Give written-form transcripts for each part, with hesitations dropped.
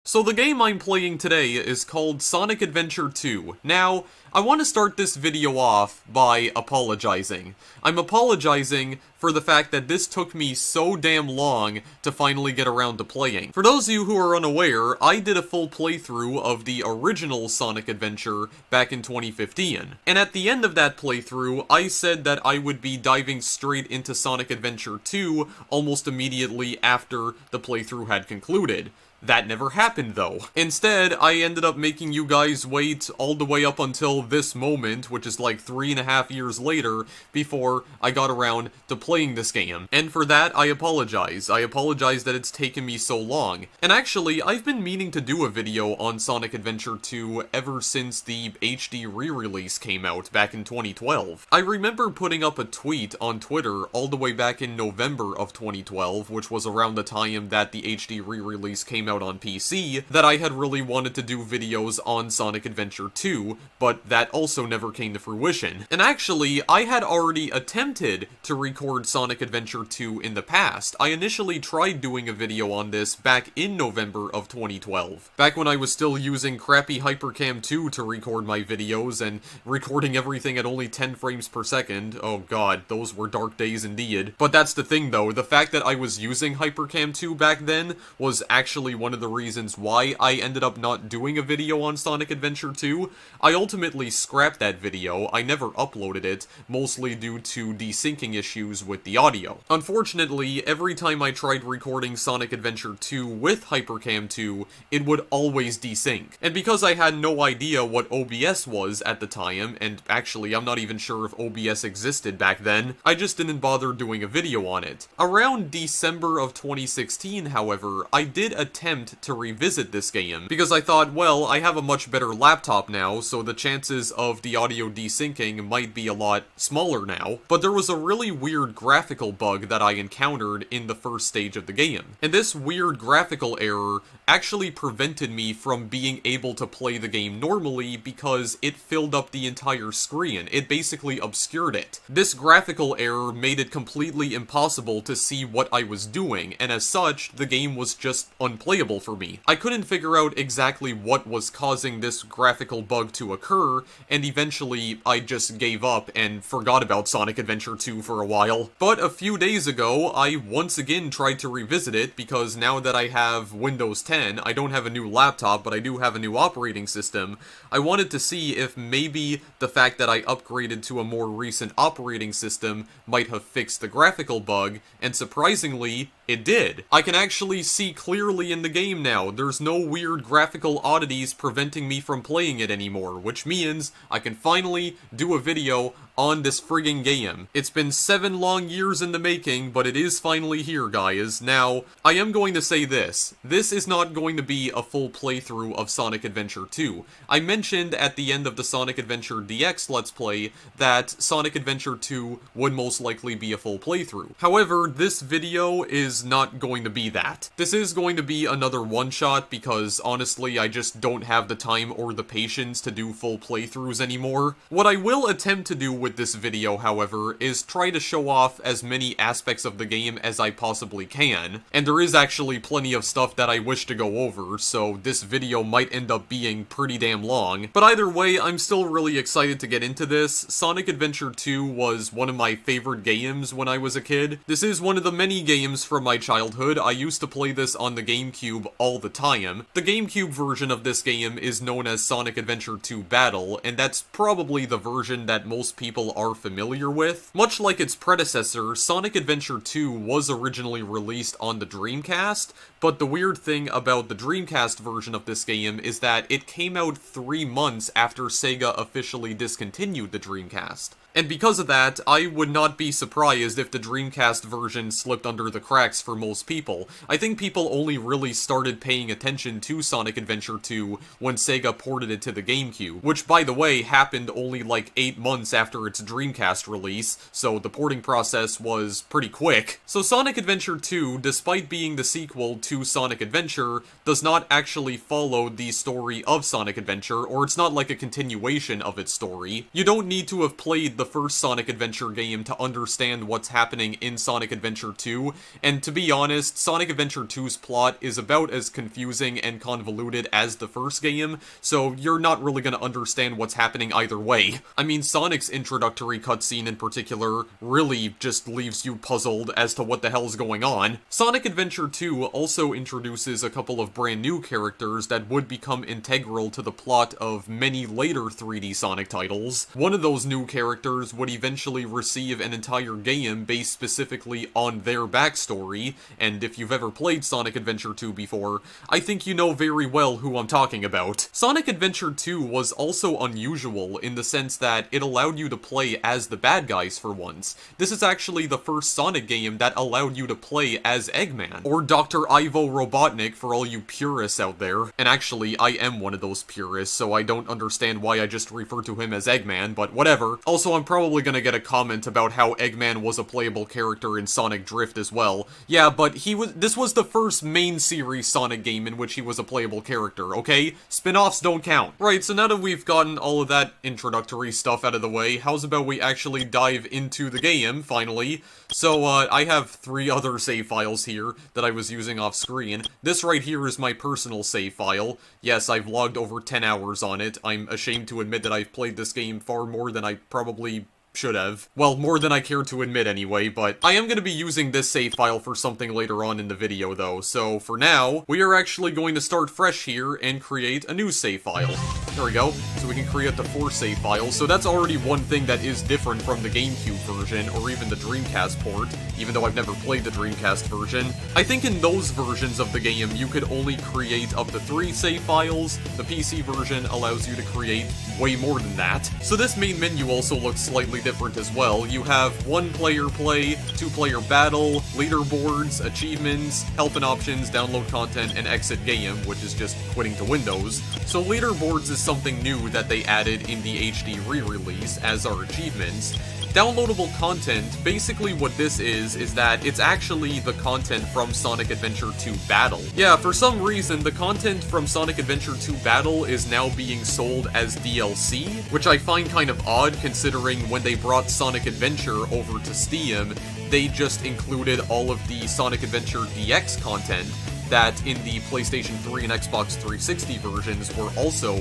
So the game I'm playing today is called Sonic Adventure 2. Now, I want to start this video off by apologizing. I'm apologizing for the fact that this took me so damn long to finally get around to playing. For those of you who are unaware, I did a full playthrough of the original Sonic Adventure back in 2015. And at the end of that playthrough, I said that I would be diving straight into Sonic Adventure 2 almost immediately after the playthrough had concluded. That never happened, though. Instead, I ended up making you guys wait all the way up until this moment, which is like 3.5 years later, before I got around to playing this game. And for that, I apologize. I apologize that it's taken me so long. And actually, I've been meaning to do a video on Sonic Adventure 2 ever since the HD re-release came out back in 2012. I remember putting up a tweet on Twitter all the way back in November of 2012, which was around the time that the HD re-release came out on PC, that I had really wanted to do videos on Sonic Adventure 2, but that also never came to fruition. And actually, I had already attempted to record Sonic Adventure 2 in the past. I initially tried doing a video on this back in November of 2012, back when I was still using crappy Hypercam 2 to record my videos and recording everything at only 10 frames per second. Oh god, those were dark days indeed. But that's the thing though, the fact that I was using Hypercam 2 back then was actually one of the reasons why I ended up not doing a video on Sonic Adventure 2. I ultimately scrapped that video. I never uploaded it, mostly due to desyncing issues with the audio. Unfortunately, every time I tried recording Sonic Adventure 2 with Hypercam 2, it would always desync. And because I had no idea what OBS was at the time, and actually I'm not even sure if OBS existed back then, I just didn't bother doing a video on it. Around December of 2016, however, I did attempt to revisit this game, because I thought, well, I have a much better laptop now, so the chances of the audio desyncing might be a lot smaller now. But there was a really weird graphical bug that I encountered in the first stage of the game. And this weird graphical error actually prevented me from being able to play the game normally because it filled up the entire screen. It basically obscured it. This graphical error made it completely impossible to see what I was doing, and as such, the game was just unplayable for me. I couldn't figure out exactly what was causing this graphical bug to occur, and eventually I just gave up and forgot about Sonic Adventure 2 for a while. But a few days ago, I once again tried to revisit it because now that I have Windows 10, I don't have a new laptop, but I do have a new operating system. I wanted to see if maybe the fact that I upgraded to a more recent operating system might have fixed the graphical bug, and surprisingly, it did. I can actually see clearly in the game now. There's no weird graphical oddities preventing me from playing it anymore, which means I can finally do a video on this frigging game. It's been 7 long years in the making, but it is finally here, guys. Now, I am going to say this. This is not going to be a full playthrough of Sonic Adventure 2. I mentioned at the end of the Sonic Adventure DX Let's Play that Sonic Adventure 2 would most likely be a full playthrough. However, this video is not going to be that. This is going to be another one-shot because, honestly, I just don't have the time or the patience to do full playthroughs anymore. What I will attempt to do with this video, however, is try to show off as many aspects of the game as I possibly can, and there is actually plenty of stuff that I wish to go over, so this video might end up being pretty damn long. But either way, I'm still really excited to get into this. Sonic Adventure 2 was one of my favorite games when I was a kid. This is one of the many games from my childhood. I used to play this on the GameCube all the time. The GameCube version of this game is known as Sonic Adventure 2 Battle, and that's probably the version that most people are familiar with. Much like its predecessor, Sonic Adventure 2 was originally released on the Dreamcast, but the weird thing about the Dreamcast version of this game is that it came out 3 months after Sega officially discontinued the Dreamcast. And because of that, I would not be surprised if the Dreamcast version slipped under the cracks for most people. I think people only really started paying attention to Sonic Adventure 2 when Sega ported it to the GameCube, which, by the way, happened only like 8 months after its Dreamcast release, so the porting process was pretty quick. So Sonic Adventure 2, despite being the sequel to Sonic Adventure does not actually follow the story of Sonic Adventure, or it's not like a continuation of its story. You don't need to have played the first Sonic Adventure game to understand what's happening in Sonic Adventure 2, and to be honest, Sonic Adventure 2's plot is about as confusing and convoluted as the first game, so you're not really gonna understand what's happening either way. I mean, Sonic's introductory cutscene in particular really just leaves you puzzled as to what the hell's going on. Sonic Adventure 2 also introduces a couple of brand new characters that would become integral to the plot of many later 3D Sonic titles. One of those new characters would eventually receive an entire game based specifically on their backstory, and if you've ever played Sonic Adventure 2 before, I think you know very well who I'm talking about. Sonic Adventure 2 was also unusual in the sense that it allowed you to play as the bad guys for once. This is actually the first Sonic game that allowed you to play as Eggman, or Dr. Ivo Robotnik for all you purists out there. And actually, I am one of those purists, so I don't understand why I just refer to him as Eggman, but whatever. Also, I'm probably gonna get a comment about how Eggman was a playable character in Sonic Drift as well. Yeah, but this was the first main series Sonic game in which he was a playable character, okay? Spin-offs don't count. Right, so now that we've gotten all of that introductory stuff out of the way, how's about we actually dive into the game, finally? So, I have 3 other save files here that I was using off screen. This right here is my personal save file. Yes, I've logged over 10 hours on it. I'm ashamed to admit that I've played this game far more than I probably should have. Well, more than I care to admit anyway, but I am going to be using this save file for something later on in the video though, so for now, we are actually going to start fresh here and create a new save file. There we go. So we can create the 4 save files, so that's already one thing that is different from the GameCube version, or even the Dreamcast port, even though I've never played the Dreamcast version. I think in those versions of the game, you could only create up to 3 save files. The PC version allows you to create way more than that. So this main menu also looks slightly different as well. You have 1-player play, 2-player battle, leaderboards, achievements, help and options, download content, and exit game, which is just quitting to Windows. So leaderboards is something new that they added in the HD re-release, as are achievements. Downloadable content, basically what this is that it's actually the content from Sonic Adventure 2 Battle. Yeah, for some reason, the content from Sonic Adventure 2 Battle is now being sold as DLC, which I find kind of odd considering when they brought Sonic Adventure over to Steam, they just included all of the Sonic Adventure DX content that in the PlayStation 3 and Xbox 360 versions were also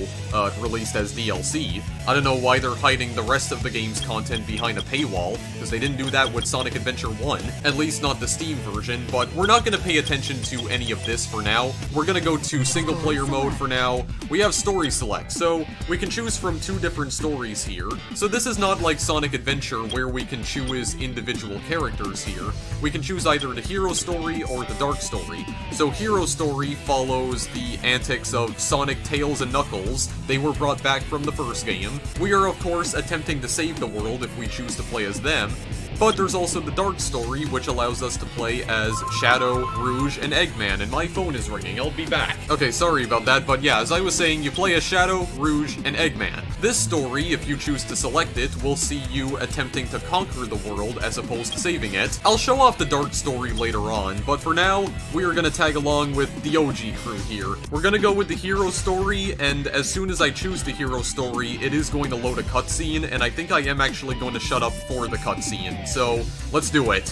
released as DLC. I don't know why they're hiding the rest of the game's content behind a paywall, because they didn't do that with Sonic Adventure 1, at least not the Steam version, but we're not going to pay attention to any of this for now. We're going to go to single player mode for now. We have story select, so we can choose from 2 different stories here. So this is not like Sonic Adventure where we can choose individual characters here. We can choose either the hero story or the dark story. So Hero Story follows the antics of Sonic, Tails, and Knuckles. They were brought back from the first game. We are, of course, attempting to save the world if we choose to play as them. But there's also the Dark Story, which allows us to play as Shadow, Rouge, and Eggman, and my phone is ringing, I'll be back. Okay, sorry about that, but yeah, as I was saying, you play as Shadow, Rouge, and Eggman. This story, if you choose to select it, will see you attempting to conquer the world as opposed to saving it. I'll show off the Dark Story later on, but for now, we are gonna tag along with the OG crew here. We're gonna go with the Hero Story, and as soon as I choose the Hero Story, it is going to load a cutscene, and I think I am actually going to shut up for the cutscene. So, let's do it.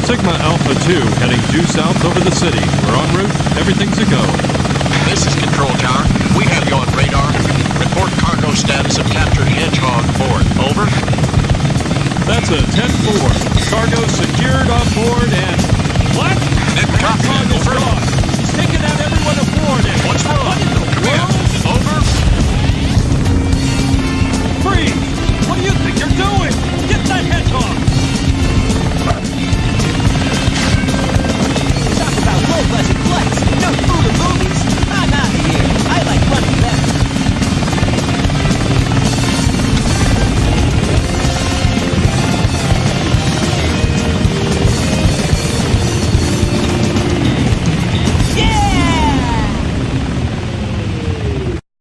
Sigma Alpha 2 heading due south over the city. We're en route. Everything's a go. This is Control Tower. We have you on radar. Report cargo status of captured Hedgehog 4. Over. That's a 10-4. Cargo secured on board and... What? Didn't copy. Hedgehog is Over. gone. He's taken out everyone aboard and... What's wrong? What in the world? Over. Freeze! What do you think you're doing? Get that hedgehog! Talk about low-budget flights, no food or movies. I'm out of here. I like running better.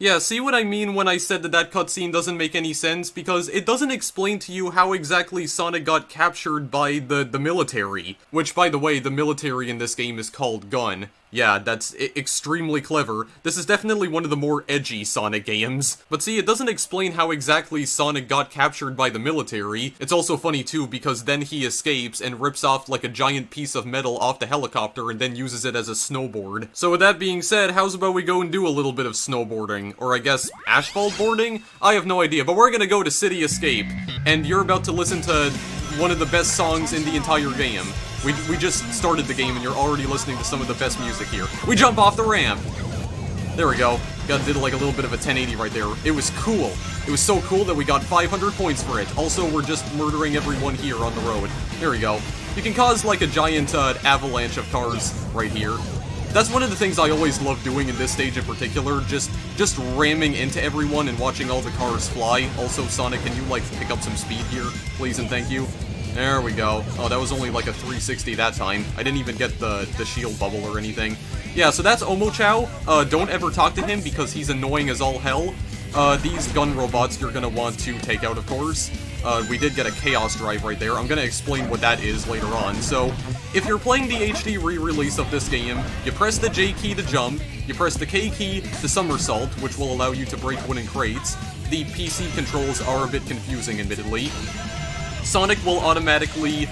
Yeah, see what I mean when I said that that cutscene doesn't make any sense? Because it doesn't explain to you how exactly Sonic got captured by the military. Which, by the way, the military in this game is called Gun. Yeah, that's extremely clever. This is definitely one of the more edgy Sonic games. But see, it doesn't explain how exactly Sonic got captured by the military. It's also funny too, because then he escapes and rips off like a giant piece of metal off the helicopter and then uses it as a snowboard. So with that being said, how's about we go and do a little bit of snowboarding? Or I guess, asphalt boarding? I have no idea, but we're gonna go to City Escape, and you're about to listen to one of the best songs in the entire game. We just started the game and you're already listening to some of the best music here. We jump off the ramp! There we go. Did like a little bit of a 1080 right there. It was cool. It was so cool that we got 500 points for it. Also, we're just murdering everyone here on the road. There we go. You can cause like a giant avalanche of cars right here. That's one of the things I always love doing in this stage in particular, just ramming into everyone and watching all the cars fly. Also, Sonic, can you like pick up some speed here, please and thank you? There we go. Oh, that was only like a 360 that time. I didn't even get the shield bubble or anything. Yeah, so that's Omochao. Don't ever talk to him because he's annoying as all hell. These gun robots you're gonna want to take out, of course. We did get a Chaos Drive right there. I'm gonna explain what that is later on. So, if you're playing the HD re-release of this game, you press the J key to jump, you press the K key to somersault, which will allow you to break wooden crates. The PC controls are a bit confusing, admittedly. Sonic will automatically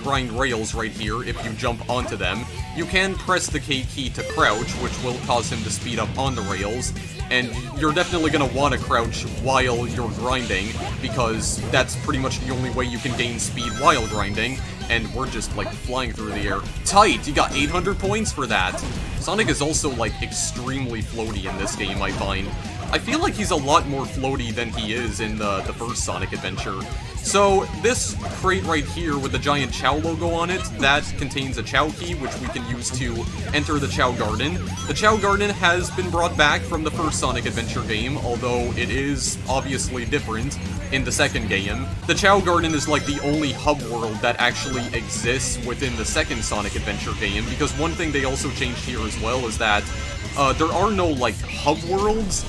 grind rails right here if you jump onto them. You can press the K key to crouch, which will cause him to speed up on the rails, and you're definitely going to want to crouch while you're grinding, because that's pretty much the only way you can gain speed while grinding, and we're just, like, flying through the air. Tight! You got 800 points for that! Sonic is also, like, extremely floaty in this game, I find. I feel like he's a lot more floaty than he is in the first Sonic Adventure. So, this crate right here with the giant Chao logo on it, that contains a Chao key, which we can use to enter the Chao Garden. The Chao Garden has been brought back from the first Sonic Adventure game, although it is obviously different in the second game. The Chao Garden is like the only hub world that actually exists within the second Sonic Adventure game, because one thing they also changed here as well is that there are no, like, hub worlds.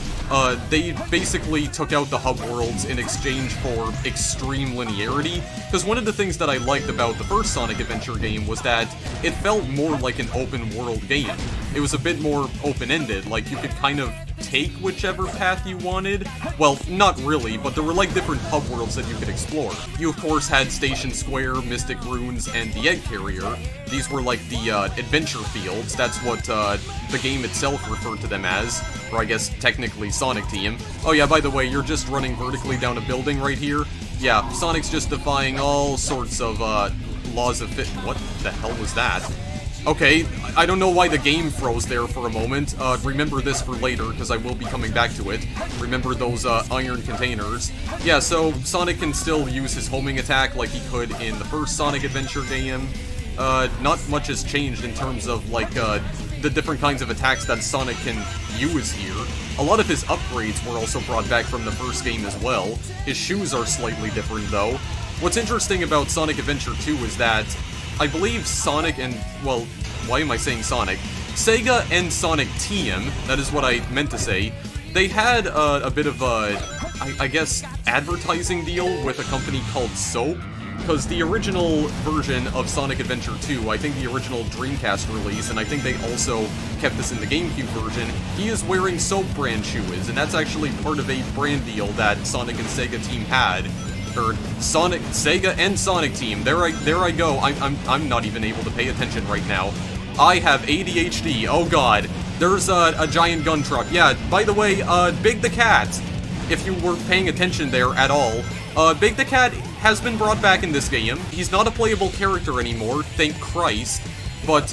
They basically took out the hub worlds in exchange for extreme linearity, because one of the things that I liked about the first Sonic Adventure game was that it felt more like an open world game. It was a bit more open-ended, like you could kind of take whichever path you wanted. Well, not really, but there were like different hub worlds that you could explore. You of course had Station Square, Mystic Ruins, and the Egg Carrier. These were like the adventure fields. That's what the game itself referred to them as, or I guess technically Sonic Team. Oh yeah, by the way, you're just running vertically down a building right here. Yeah, Sonic's just defying all sorts of laws of what the hell was that? Okay, I don't know why the game froze there for a moment. Remember this for later, because I will be coming back to it. Remember those iron containers. Yeah, so Sonic can still use his homing attack like he could in the first Sonic Adventure game. Not much has changed in terms of, like, the different kinds of attacks that Sonic can use here. A lot of his upgrades were also brought back from the first game as well. His shoes are slightly different, though. What's interesting about Sonic Adventure 2 is that I believe Sonic and, well, why am I saying Sonic? Sega and Sonic Team, that is what I meant to say, they had a bit of a, I guess, advertising deal with a company called Soap, because the original version of Sonic Adventure 2, I think the original Dreamcast release, and I think they also kept this in the GameCube version, he is wearing Soap brand shoes, and that's actually part of a brand deal that Sonic and Sega Team had. Or Sonic, Sega and Sonic Team. There I go. I'm not even able to pay attention right now. I have ADHD. Oh god. There's a giant gun truck. Yeah, by the way, Big the Cat, if you were paying attention there at all, Big the Cat has been brought back in this game. He's not a playable character anymore, thank Christ. But,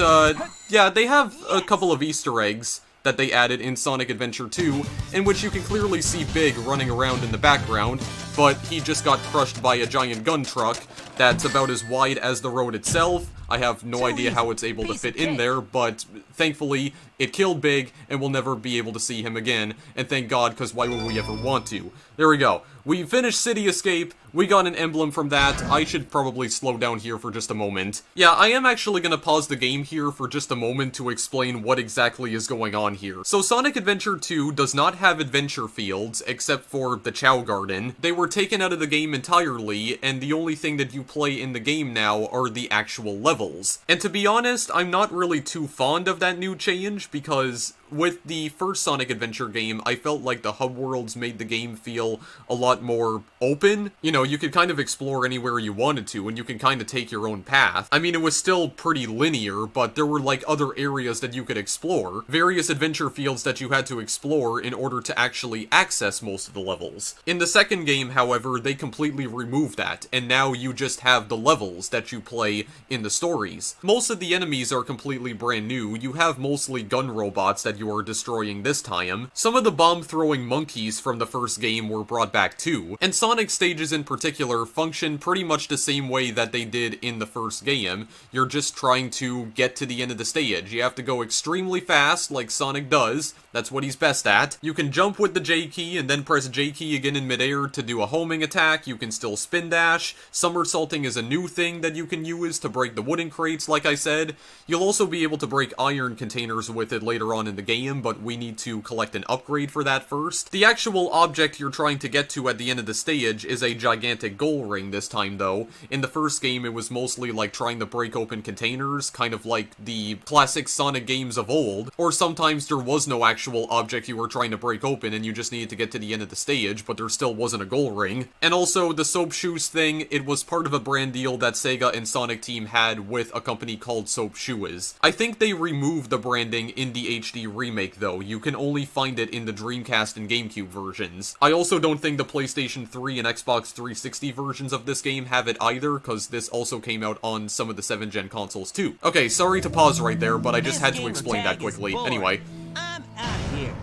yeah, they have a couple of Easter eggs that they added in Sonic Adventure 2, in which you can clearly see Big running around in the background. but he just got crushed by a giant gun truck that's about as wide as the road itself. I have no idea how it's able to fit in there, but thankfully, it killed Big, and we'll never be able to see him again, and thank God, because why would we ever want to? There we go. We finished City Escape, we got an emblem from that. I should probably slow down here for just a moment. Yeah, I am actually gonna pause the game here for just a moment to explain what exactly is going on here. So Sonic Adventure 2 does not have adventure fields, except for the Chow Garden. They were taken out of the game entirely, and the only thing that you play in the game now are the actual levels. And to be honest, I'm not really too fond of that new change, because with the first Sonic Adventure game, I felt like the hub worlds made the game feel a lot more open. You know, you could kind of explore anywhere you wanted to, and you can kind of take your own path. I mean, it was still pretty linear, but there were like other areas that you could explore. Various adventure fields that you had to explore in order to actually access most of the levels. In the second game, however, they completely removed that, and now you just have the levels that you play in the stories. Most of the enemies are completely brand new. You have mostly gun robots that you are destroying this time. Some of the bomb-throwing monkeys from the first game were brought back too, and Sonic stages in particular function pretty much the same way that they did in the first game. You're just trying to get to the end of the stage. You have to go extremely fast, like Sonic does. That's what he's best at. You can jump with the J key and then press J key again in midair to do a homing attack. You can still spin dash. Somersaulting is a new thing that you can use to break the wooden crates, like I said. You'll also be able to break iron containers with it later on in the game, but we need to collect an upgrade for that first. The actual object you're trying to get to at the end of the stage is a gigantic goal ring this time, though. In the first game, it was mostly like trying to break open containers, kind of like the classic Sonic games of old, or sometimes there was no actual object you were trying to break open and you just needed to get to the end of the stage, but there still wasn't a goal ring. And also, the Soap Shoes thing, it was part of a brand deal that Sega and Sonic Team had with a company called Soap Shoes. I think they removed the branding in the HD remake, though. You can only find it in the Dreamcast and GameCube versions. I also don't think the PlayStation 3 and Xbox 360 versions of this game have it either, because this also came out on some of the 7th-gen consoles too. Okay, sorry to pause right there, but I just had to explain that quickly. Anyway. I'm out of here.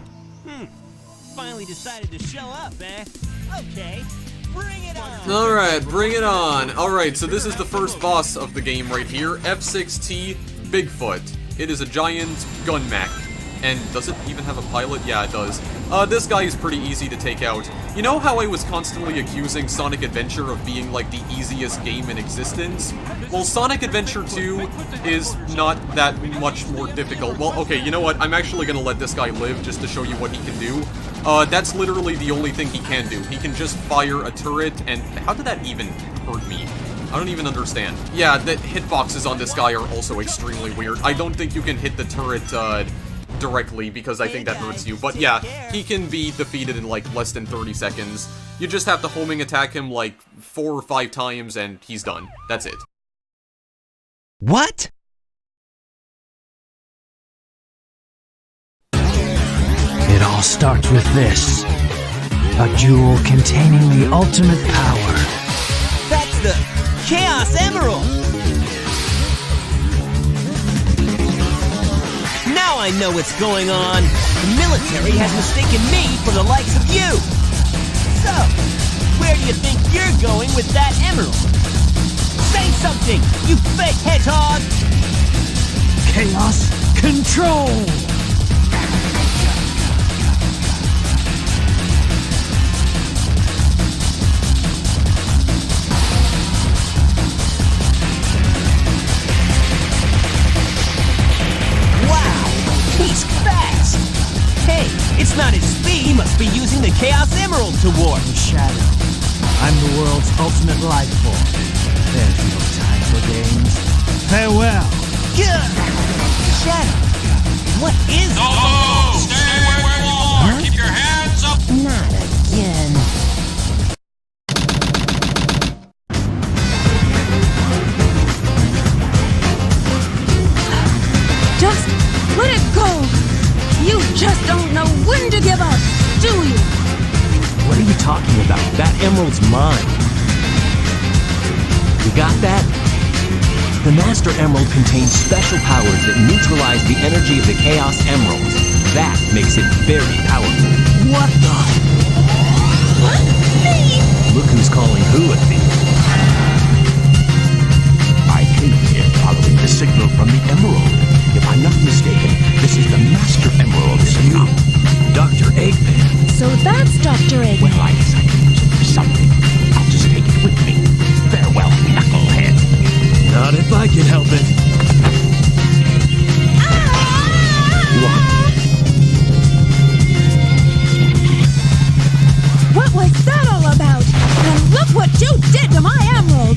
Finally decided to show up, eh? Okay, bring it on. Alright, bring it on. Alright, so this is the first boss of the game right here, F6T Bigfoot. It is a giant gun mech. And does it even have a pilot? Yeah, it does. This guy is pretty easy to take out. You know how I was constantly accusing Sonic Adventure of being like the easiest game in existence? Well, Sonic Adventure 2 is not that much more difficult. Well, okay, you know what? I'm actually gonna let this guy live just to show you what he can do. That's literally the only thing he can do. He can just fire a turret, and how did that even hurt me? I don't even understand. Yeah, the hitboxes on this guy are also extremely weird. I don't think you can hit the turret, directly, because I think that hurts you. But yeah, he can be defeated in like less than 30 seconds. You just have to homing attack him like 4 or 5 times and he's done. That's it. What? It all starts with this. A jewel containing the ultimate power. That's the Chaos Emerald! Now I know what's going on. The military has mistaken me for the likes of you. So, where do you think you're going with that emerald? Say something, you fake hedgehog! Chaos Control! He's fast! Hey, it's not his speed. He must be using the Chaos Emerald to warp. Shadow, I'm the world's ultimate life form. There's no time for games. Farewell! Shadow, what is No! Stay where you are! Keep your hands up! Not again. Just let it go! You just don't know when to give up, do you? What are you talking about? That emerald's mine. You got that? The Master Emerald contains special powers that neutralize the energy of the Chaos Emeralds. That makes it very powerful. What the? What? Me? Look who's calling who a thief. I came here following the signal from the Emerald. If I'm not mistaken, this is the Master Emerald signal. Dr. Eggman. So that's Dr. Eggman. Well, I decided to use it for something. I'll just take it with me. Farewell, Knucklehead. Not if I can help it. What was that all about? And look what you did to my emerald!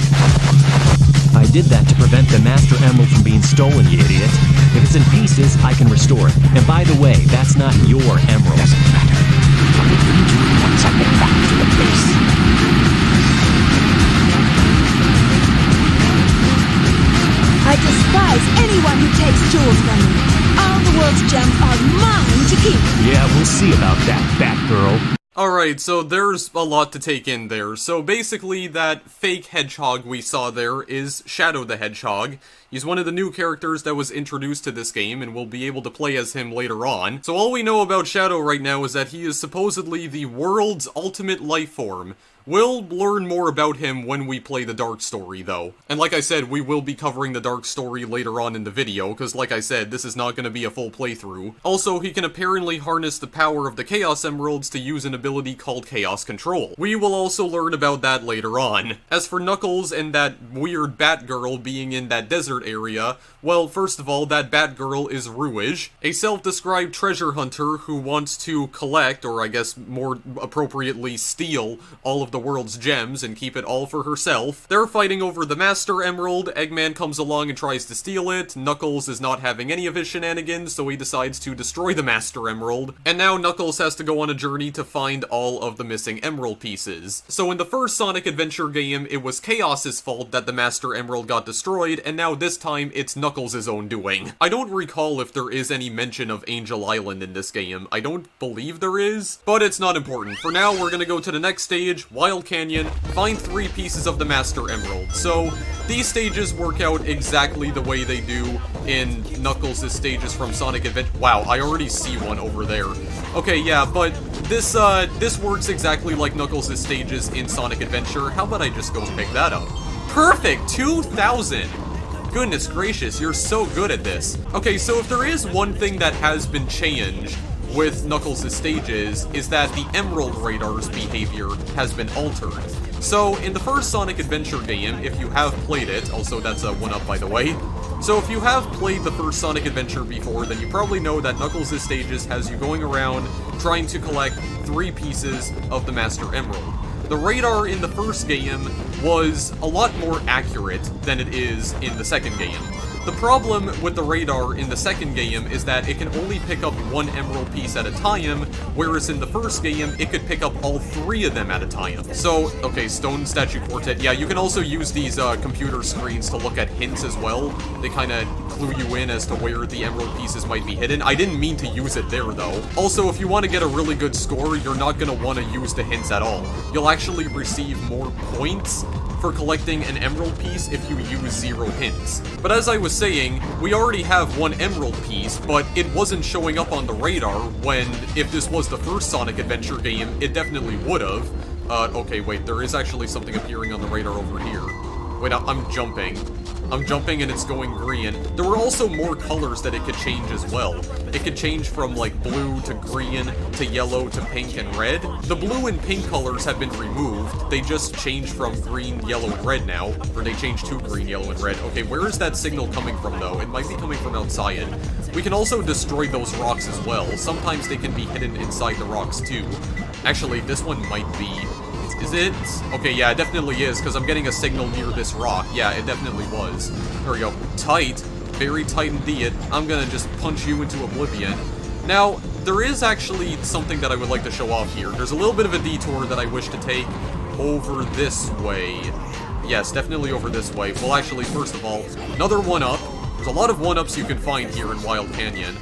I did that to prevent the Master Emerald from being stolen, you idiot. If it's in pieces, I can restore it. And by the way, that's not your emerald. Doesn't matter. I will bring you once I get back to the base. I despise anyone who takes jewels from me. All the world's gems are mine to keep. Yeah, we'll see about that, Batgirl. Alright, so there's a lot to take in there. So basically, that fake hedgehog we saw there is Shadow the Hedgehog. He's one of the new characters that was introduced to this game, and we'll be able to play as him later on. So all we know about Shadow right now is that he is supposedly the world's ultimate life form. We'll learn more about him when we play the Dark Story, though. And like I said, we will be covering the Dark Story later on in the video, because like I said, this is not going to be a full playthrough. Also, he can apparently harness the power of the Chaos Emeralds to use an ability called Chaos Control. We will also learn about that later on. As for Knuckles and that weird Batgirl being in that desert area, well, first of all, that Batgirl is Rouge, a self-described treasure hunter who wants to collect, or I guess more appropriately steal, all of the world's gems and keep it all for herself. They're fighting over the Master Emerald. Eggman comes along and tries to steal it. Knuckles is not having any of his shenanigans, so he decides to destroy the Master Emerald. And now Knuckles has to go on a journey to find all of the missing emerald pieces. So in the first Sonic Adventure game, it was Chaos's fault that the Master Emerald got destroyed, and now this time it's Knuckles' own doing. I don't recall if there is any mention of Angel Island in this game. I don't believe there is, but it's not important. For now, we're gonna go to the next stage, Wild Canyon, find 3 pieces of the Master Emerald. So, these stages work out exactly the way they do in Knuckles' stages from Sonic Adventure. Wow, I already see one over there. Okay, yeah, but this works exactly like Knuckles' stages in Sonic Adventure. How about I just go pick that up? Perfect! 2,000! Goodness gracious, you're so good at this. Okay, so if there is one thing that has been changed with Knuckles' stages, is that the Emerald Radar's behavior has been altered. So, in the first Sonic Adventure game, if you have played it, also that's a 1-up by the way, so if you have played the first Sonic Adventure before, then you probably know that Knuckles' stages has you going around trying to collect 3 pieces of the Master Emerald. The radar in the first game was a lot more accurate than it is in the second game. The problem with the radar in the second game is that it can only pick up 1 emerald piece at a time, whereas in the first game, it could pick up all 3 of them at a time. So, okay, Stone Statue Quartet. Yeah, you can also use these computer screens to look at hints as well. They kind of clue you in as to where the emerald pieces might be hidden. I didn't mean to use it there, though. Also, if you want to get a really good score, you're not going to want to use the hints at all. You'll actually receive more points for collecting an emerald piece if you use 0 hints. But as I was saying, we already have 1 emerald piece, but it wasn't showing up on the radar when, if this was the first Sonic Adventure game, it definitely would've. Okay, wait, there is actually something appearing on the radar over here. Wait, I'm jumping. I'm jumping and it's going green. There were also more colors that it could change as well. It could change from like blue to green to yellow to pink and red. The blue and pink colors have been removed. They just changed from green, yellow, and red now. Or they changed to green, yellow, and red. Okay, where is that signal coming from though? It might be coming from outside. We can also destroy those rocks as well. Sometimes they can be hidden inside the rocks too. Actually, this one might be... Is it? Okay, yeah, it definitely is, because I'm getting a signal near this rock. Yeah, it definitely was. There we go. Tight. Very tight indeed. I'm gonna just punch you into oblivion. Now, there is actually something that I would like to show off here. There's a little bit of a detour that I wish to take over this way. Yes, definitely over this way. Well, actually, first of all, another 1-up. There's a lot of 1-ups you can find here in Wild Canyon.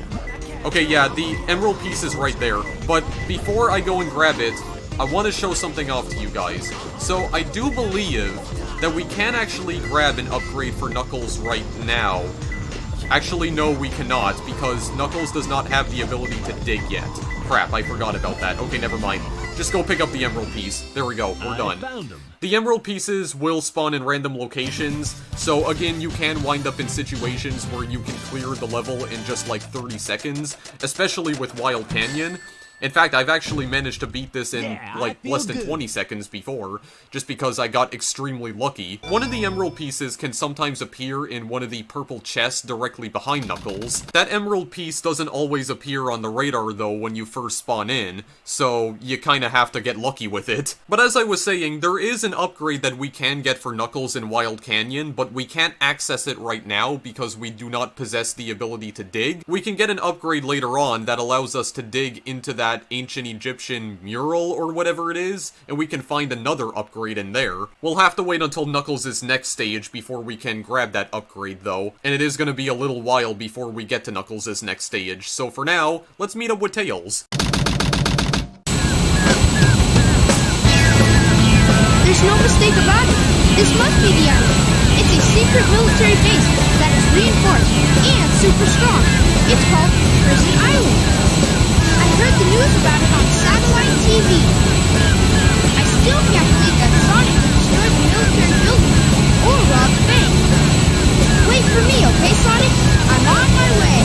Okay, yeah, the emerald piece is right there. But before I go and grab it, I want to show something off to you guys. So, I do believe that we can actually grab an upgrade for Knuckles right now. Actually, no, we cannot, because Knuckles does not have the ability to dig yet. Crap, I forgot about that. Okay, never mind. Just go pick up the emerald piece. There we go, we're done. Found him. The emerald pieces will spawn in random locations, so again, you can wind up in situations where you can clear the level in just like 30 seconds, especially with Wild Canyon. In fact, I've actually managed to beat this in, like, less than 20 seconds before, just because I got extremely lucky. One of the emerald pieces can sometimes appear in one of the purple chests directly behind Knuckles. That emerald piece doesn't always appear on the radar, though, when you first spawn in, so you kinda have to get lucky with it. But as I was saying, there is an upgrade that we can get for Knuckles in Wild Canyon, but we can't access it right now because we do not possess the ability to dig. We can get an upgrade later on that allows us to dig into that ancient Egyptian mural or whatever it is, and we can find another upgrade in there. We'll have to wait until Knuckles' next stage before we can grab that upgrade though, and it is going to be a little while before we get to Knuckles' next stage, so for now, let's meet up with Tails. There's no mistake about it. This must be the island. It's a secret military base that is reinforced and super strong. It's called Prison Island. I heard the news about it on satellite TV. I still can't believe that Sonic destroyed the military building or robbed the bank. Wait for me, okay, Sonic? I'm on my way.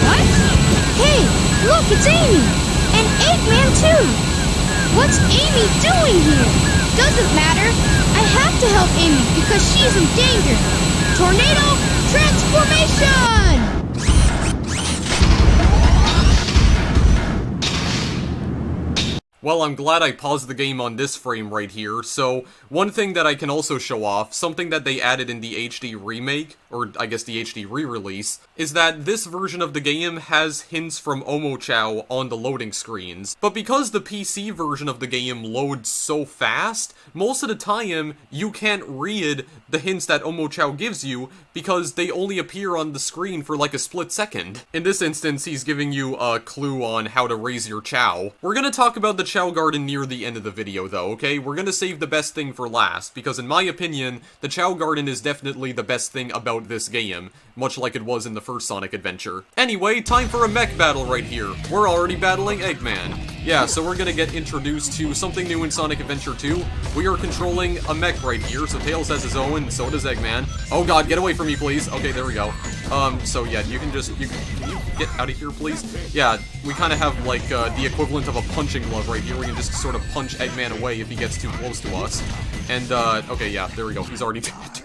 What? Hey, look, it's Amy! And Eggman, too! What's Amy doing here? Doesn't matter. I have to help Amy because she's in danger. Tornado transformation! Well, I'm glad I paused the game on this frame right here, so one thing that I can also show off, something that they added in the HD remake, or I guess the HD re-release, is that this version of the game has hints from Omochao on the loading screens. But because the PC version of the game loads so fast, most of the time you can't read the hints that Omochao gives you because they only appear on the screen for like a split second. In this instance, he's giving you a clue on how to raise your Chao. We're gonna talk about the Chao Garden near the end of the video though, okay? We're gonna save the best thing for last, because in my opinion, the Chao Garden is definitely the best thing about this game, much like it was in the first Sonic Adventure. Anyway, time for a mech battle right here. We're already battling Eggman. Yeah, so we're gonna get introduced to something new in Sonic Adventure 2. We are controlling a mech right here, so Tails has his own, and so does Eggman. Oh god, get away from me, please. Okay, there we go. So yeah, you can just, can you get out of here, please? Yeah, we kind of have, like, the equivalent of a punching glove right here. We can just sort of punch Eggman away if he gets too close to us. And, okay, yeah, there we go. He's already dead.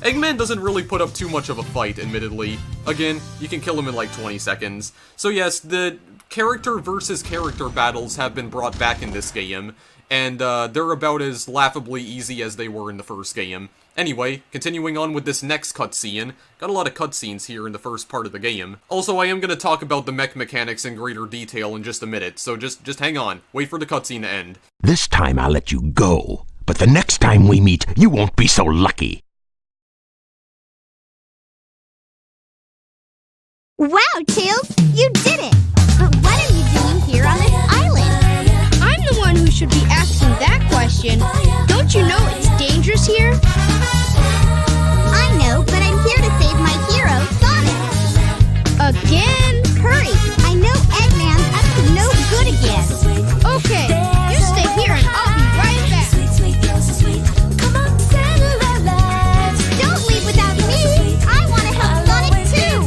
Eggman doesn't really put up too much of a fight, admittedly. Again, you can kill him in like 20 seconds. So yes, the character versus character battles have been brought back in this game, and they're about as laughably easy as they were in the first game. Anyway, continuing on with this next cutscene. Got a lot of cutscenes here in the first part of the game. Also, I am going to talk about the mech mechanics in greater detail in just a minute, so just hang on. Wait for the cutscene to end. This time I'll let you go, but the next time we meet, you won't be so lucky. Wow, Tails, you did it! But what are you doing here on this island? I'm the one who should be asking that question. Don't you know it's dangerous here? I know, but I'm here to save my hero, Sonic. Again? Hurry! I know Eggman's up to no good again. Okay, you stay here and I'll be right back. Don't leave without me! I want to help Sonic too!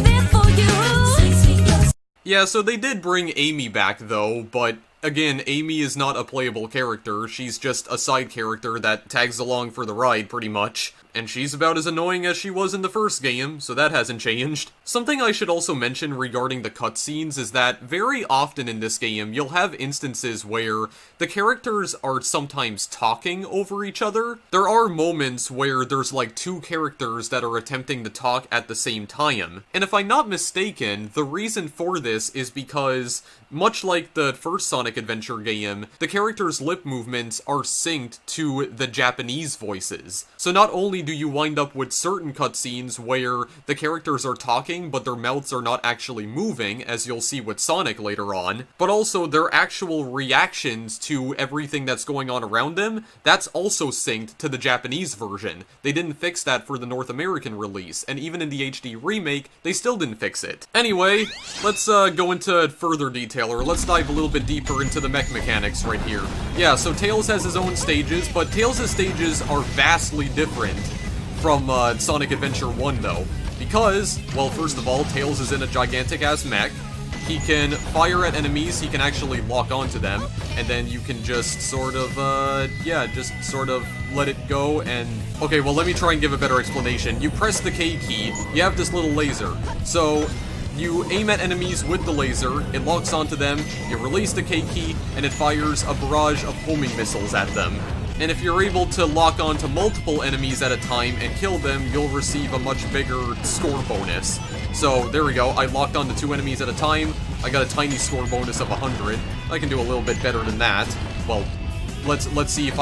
Yeah, so they did bring Amy back though, but again, Amy is not a playable character. She's just a side character that tags along for the ride, pretty much. And she's about as annoying as she was in the first game, so that hasn't changed. Something I should also mention regarding the cutscenes is that very often in this game, you'll have instances where the characters are sometimes talking over each other. There are moments where there's like two characters that are attempting to talk at the same time. And if I'm not mistaken, the reason for this is because, much like the first Sonic Adventure game, the characters' lip movements are synced to the Japanese voices. So not only do you wind up with certain cutscenes where the characters are talking, but their mouths are not actually moving, as you'll see with Sonic later on, but also their actual reactions to everything that's going on around them, that's also synced to the Japanese version. They didn't fix that for the North American release, and even in the HD remake, they still didn't fix it. Anyway, let's go into further detail, or let's dive a little bit deeper into the mech mechanics right here. Yeah, so Tails has his own stages, but Tails' stages are vastly different from Sonic Adventure 1, though. Because, well, first of all, Tails is in a gigantic-ass mech. He can fire at enemies, he can actually lock onto them, and then you can just sort of, just sort of let it go and... Okay, well, let me try and give a better explanation. You press the K key, you have this little laser. So, you aim at enemies with the laser, it locks onto them, you release the K key, and it fires a barrage of homing missiles at them. And if you're able to lock onto multiple enemies at a time and kill them, you'll receive a much bigger score bonus. So, there we go, I locked onto 2 enemies at a time, I got a tiny score bonus of 100. I can do a little bit better than that. Well, let's see if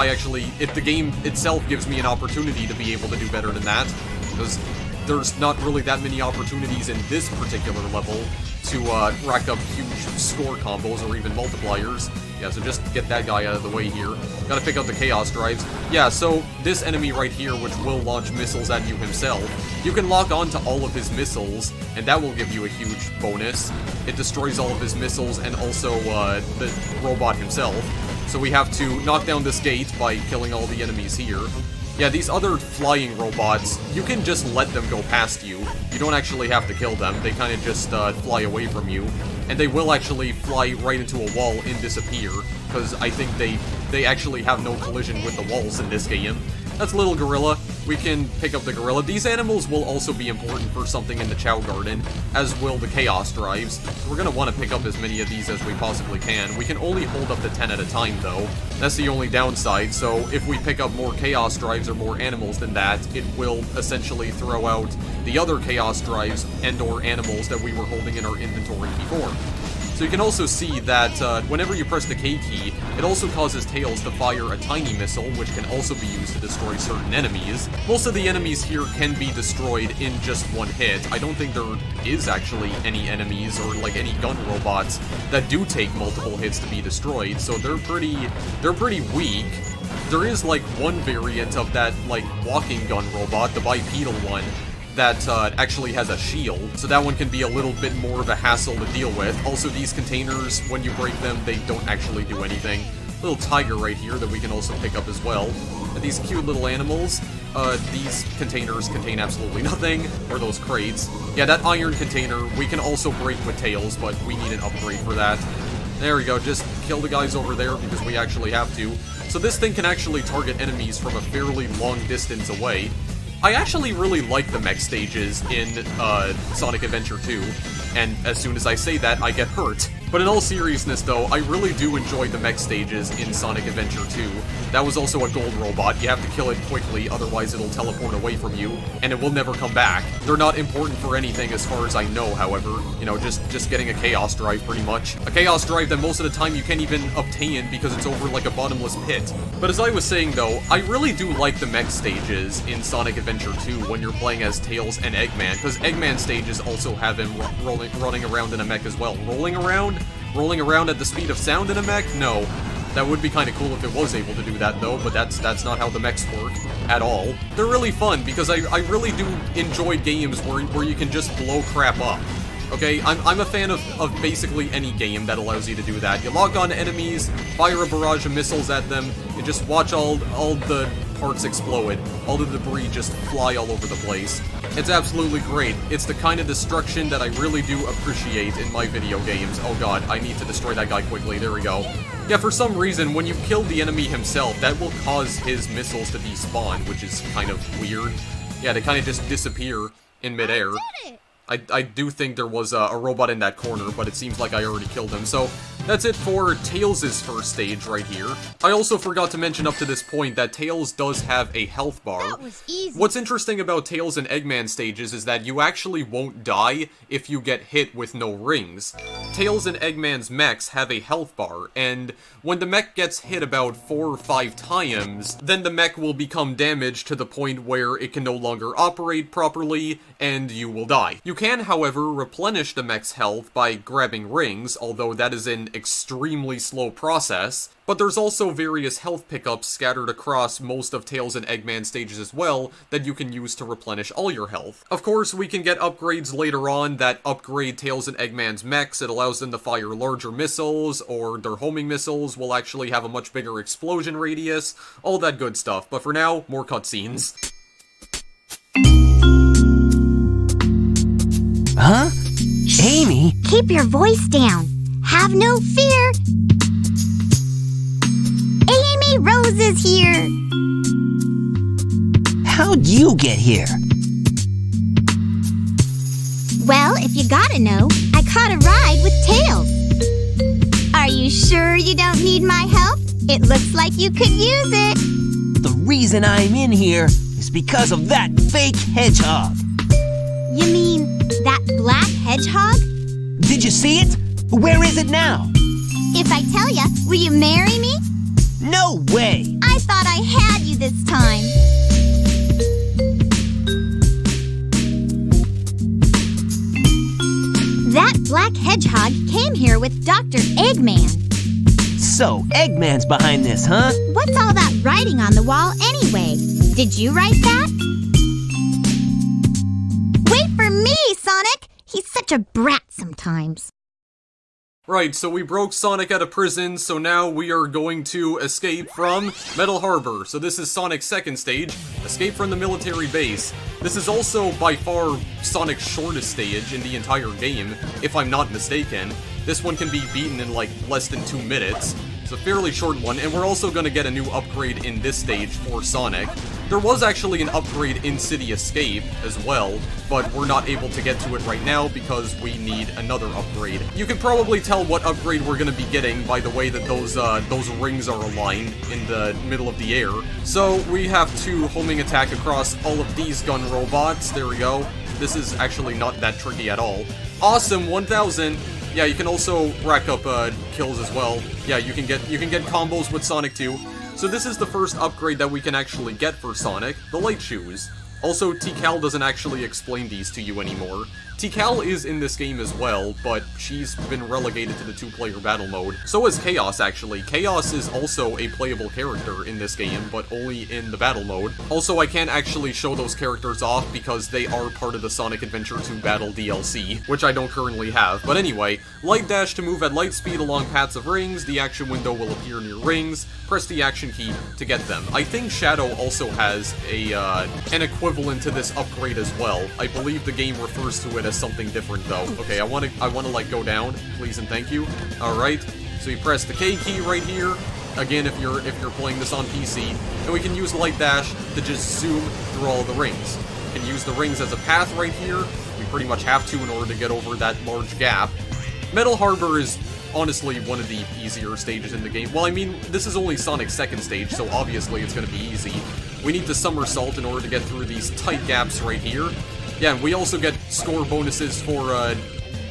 if the game itself gives me an opportunity to be able to do better than that. Because there's not really that many opportunities in this particular level to rack up huge score combos or even multipliers. Yeah, so just get that guy out of the way here. Gotta pick up the Chaos Drives. Yeah, so this enemy right here, which will launch missiles at you himself, you can lock onto all of his missiles, and that will give you a huge bonus. It destroys all of his missiles and also the robot himself. So we have to knock down this gate by killing all the enemies here. Yeah, these other flying robots, you can just let them go past you. You don't actually have to kill them, they kind of just fly away from you. And they will actually fly right into a wall and disappear, because I think they actually have no collision with the walls in this game. That's Little Gorilla. We can pick up the Gorilla. These animals will also be important for something in the Chao Garden, as will the Chaos Drives. So we're going to want to pick up as many of these as we possibly can. We can only hold up to 10 at a time, though. That's the only downside, so if we pick up more Chaos Drives or more animals than that, it will essentially throw out the other Chaos Drives and/or animals that we were holding in our inventory before. So you can also see that whenever you press the K key, it also causes Tails to fire a tiny missile, which can also be used to destroy certain enemies. Most of the enemies here can be destroyed in just one hit. I don't think there is actually any enemies or like any gun robots that do take multiple hits to be destroyed, so they're pretty weak. There is like one variant of that like walking gun robot, the bipedal one, that actually has a shield, so that one can be a little bit more of a hassle to deal with. Also, these containers, when you break them, they don't actually do anything. Little tiger right here that we can also pick up as well. And these cute little animals, these containers contain absolutely nothing, or those crates. Yeah, that iron container we can also break with Tails, but we need an upgrade for that. There we go, just kill the guys over there because we actually have to. So this thing can actually target enemies from a fairly long distance away. I actually really like the mech stages in Sonic Adventure 2, and as soon as I say that, I get hurt. But in all seriousness though, I really do enjoy the mech stages in Sonic Adventure 2. That was also a gold robot. You have to kill it quickly, otherwise it'll teleport away from you, and it will never come back. They're not important for anything as far as I know, however. You know, just getting a Chaos Drive pretty much. A Chaos Drive that most of the time you can't even obtain because it's over like a bottomless pit. But as I was saying though, I really do like the mech stages in Sonic Adventure 2 when you're playing as Tails and Eggman, because Eggman stages also have him running around in a mech as well. Rolling around at the speed of sound in a mech? No. That would be kind of cool if it was able to do that though, but that's not how the mechs work at all. They're really fun because I really do enjoy games where you can just blow crap up. Okay, I'm a fan of basically any game that allows you to do that. You lock on enemies, fire a barrage of missiles at them, and just watch all the parts explode. All the debris just fly all over the place. It's absolutely great. It's the kind of destruction that I really do appreciate in my video games. Oh god, I need to destroy that guy quickly. There we go. Yeah, for some reason, when you kill the enemy himself, that will cause his missiles to despawn, which is kind of weird. Yeah, they kind of just disappear in midair. I do think there was a robot in that corner, but it seems like I already killed him. So, That's it for Tails' first stage right here. I also forgot to mention up to this point that Tails does have a health bar. That was easy. What's interesting about Tails and Eggman stages is that you actually won't die if you get hit with no rings. Tails and Eggman's mechs have a health bar, and when the mech gets hit about 4 or 5 times, then the mech will become damaged to the point where it can no longer operate properly, and you will die. You can, however, replenish the mech's health by grabbing rings, although that is an extremely slow process. But there's also various health pickups scattered across most of Tails and Eggman stages as well that you can use to replenish all your health. Of course, we can get upgrades later on that upgrade Tails and Eggman's mechs. It allows them to fire larger missiles, or their homing missiles will actually have a much bigger explosion radius, all that good stuff. But for now, more cutscenes. Huh? Amy? Keep your voice down. Have no fear. Amy Rose is here. How'd you get here? Well, if you gotta know, I caught a ride with Tails. Are you sure you don't need my help? It looks like you could use it. The reason I'm in here is because of that fake hedgehog. You mean that black hedgehog? Did you see it? Where is it now? If I tell ya, will you marry me? No way! I thought I had you this time. That black hedgehog came here with Dr. Eggman. So, Eggman's behind this, huh? What's all that writing on the wall anyway? Did you write that? Wait for me, Sonic! He's such a brat sometimes. Right, so we broke Sonic out of prison, so now we are going to escape from Metal Harbor. So this is Sonic's second stage, escape from the military base. This is also by far Sonic's shortest stage in the entire game, if I'm not mistaken. This one can be beaten in like less than 2 minutes. It's a fairly short one, and we're also going to get a new upgrade in this stage for Sonic. There was actually an upgrade in City Escape as well, but we're not able to get to it right now because we need another upgrade. You can probably tell what upgrade we're going to be getting by the way that those rings are aligned in the middle of the air. So we have to homing attack across all of these gun robots. There we go. This is actually not that tricky at all. Awesome, 1000. Yeah, you can also rack up kills as well. Yeah, you can get combos with Sonic 2. So this is the first upgrade that we can actually get for Sonic, the light shoes. Also, Tikal doesn't actually explain these to you anymore. Tikal is in this game as well, but she's been relegated to the 2-player battle mode. So is Chaos, actually. Chaos is also a playable character in this game, but only in the battle mode. Also, I can't actually show those characters off because they are part of the Sonic Adventure 2 Battle DLC, which I don't currently have. But anyway, light dash to move at light speed along paths of rings, the action window will appear near rings, press the action key to get them. I think Shadow also has an equivalent to this upgrade as well. I believe the game refers to it as something different though. Okay, I wanna like go down, please and thank you. Alright, so you press the K key right here. Again, if you're playing this on PC, and we can use light dash to just zoom through all the rings. We can use the rings as a path right here. We pretty much have to in order to get over that large gap. Metal Harbor is honestly one of the easier stages in the game. Well, I mean, this is only Sonic's second stage, so obviously it's gonna be easy. We need to somersault in order to get through these tight gaps right here. Yeah, and we also get score bonuses for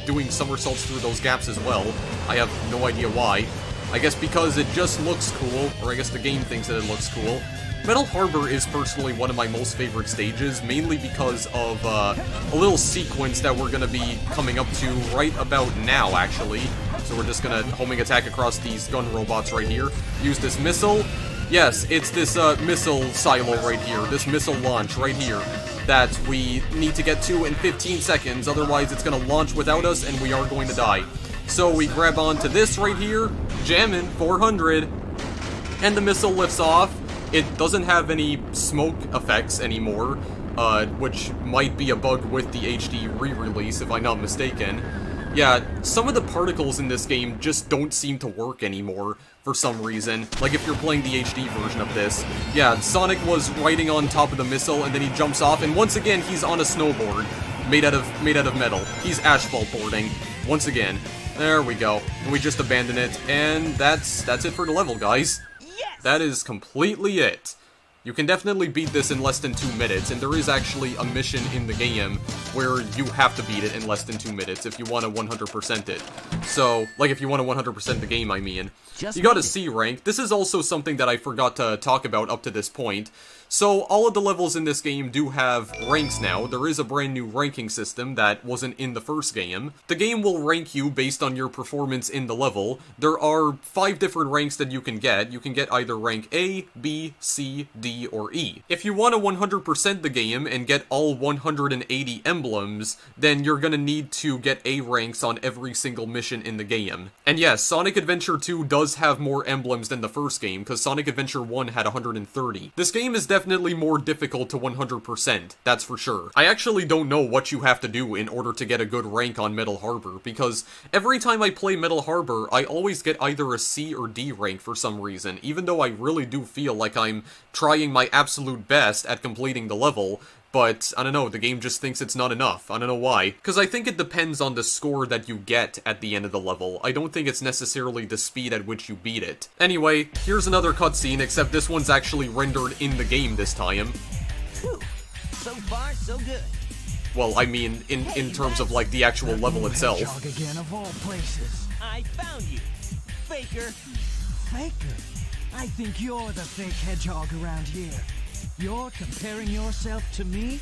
doing somersaults through those gaps as well. I have no idea why. I guess because it just looks cool, or I guess the game thinks that it looks cool. Metal Harbor is personally one of my most favorite stages, mainly because of a little sequence that we're going to be coming up to right about now, actually. So we're just going to homing attack across these gun robots right here. Use this missile. Yes, it's this missile silo right here, this missile launch right here, that we need to get to in 15 seconds, otherwise it's going to launch without us and we are going to die. So we grab onto this right here, jamming 400, and the missile lifts off. It doesn't have any smoke effects anymore, which might be a bug with the HD re-release, if I'm not mistaken. Yeah, some of the particles in this game just don't seem to work anymore for some reason. Like if you're playing the HD version of this. Yeah, Sonic was riding on top of the missile and then he jumps off, and once again he's on a snowboard made out of metal. He's asphalt boarding once again. There we go. And we just abandon it, and that's it for the level, guys. Yes! That is completely it. You can definitely beat this in less than 2 minutes, and there is actually a mission in the game where you have to beat it in less than 2 minutes if you want to 100% it. So, like if you want to 100% the game, I mean. You got a C rank. This is also something that I forgot to talk about up to this point. So, all of the levels in this game do have ranks now. There is a brand new ranking system that wasn't in the first game. The game will rank you based on your performance in the level. There are 5 different ranks that you can get. You can get either rank A, B, C, D, or E. If you want to 100% the game and get all 180 emblems, then you're gonna need to get A ranks on every single mission in the game. And yes, Sonic Adventure 2 does have more emblems than the first game, because Sonic Adventure 1 had 130. This game is definitely more difficult to 100%, that's for sure. I actually don't know what you have to do in order to get a good rank on Metal Harbor, because every time I play Metal Harbor, I always get either a C or D rank for some reason, even though I really do feel like I'm trying my absolute best at completing the level. But, I don't know, the game just thinks it's not enough. I don't know why. Because I think it depends on the score that you get at the end of the level. I don't think it's necessarily the speed at which you beat it. Anyway, here's another cutscene, except this one's actually rendered in the game this time. Whew. So far, so good. Well, I mean, in terms of, like, the actual level itself. Hedgehog again, of all places. I found you, Faker. Faker? I think you're the fake hedgehog around here. You're comparing yourself to me?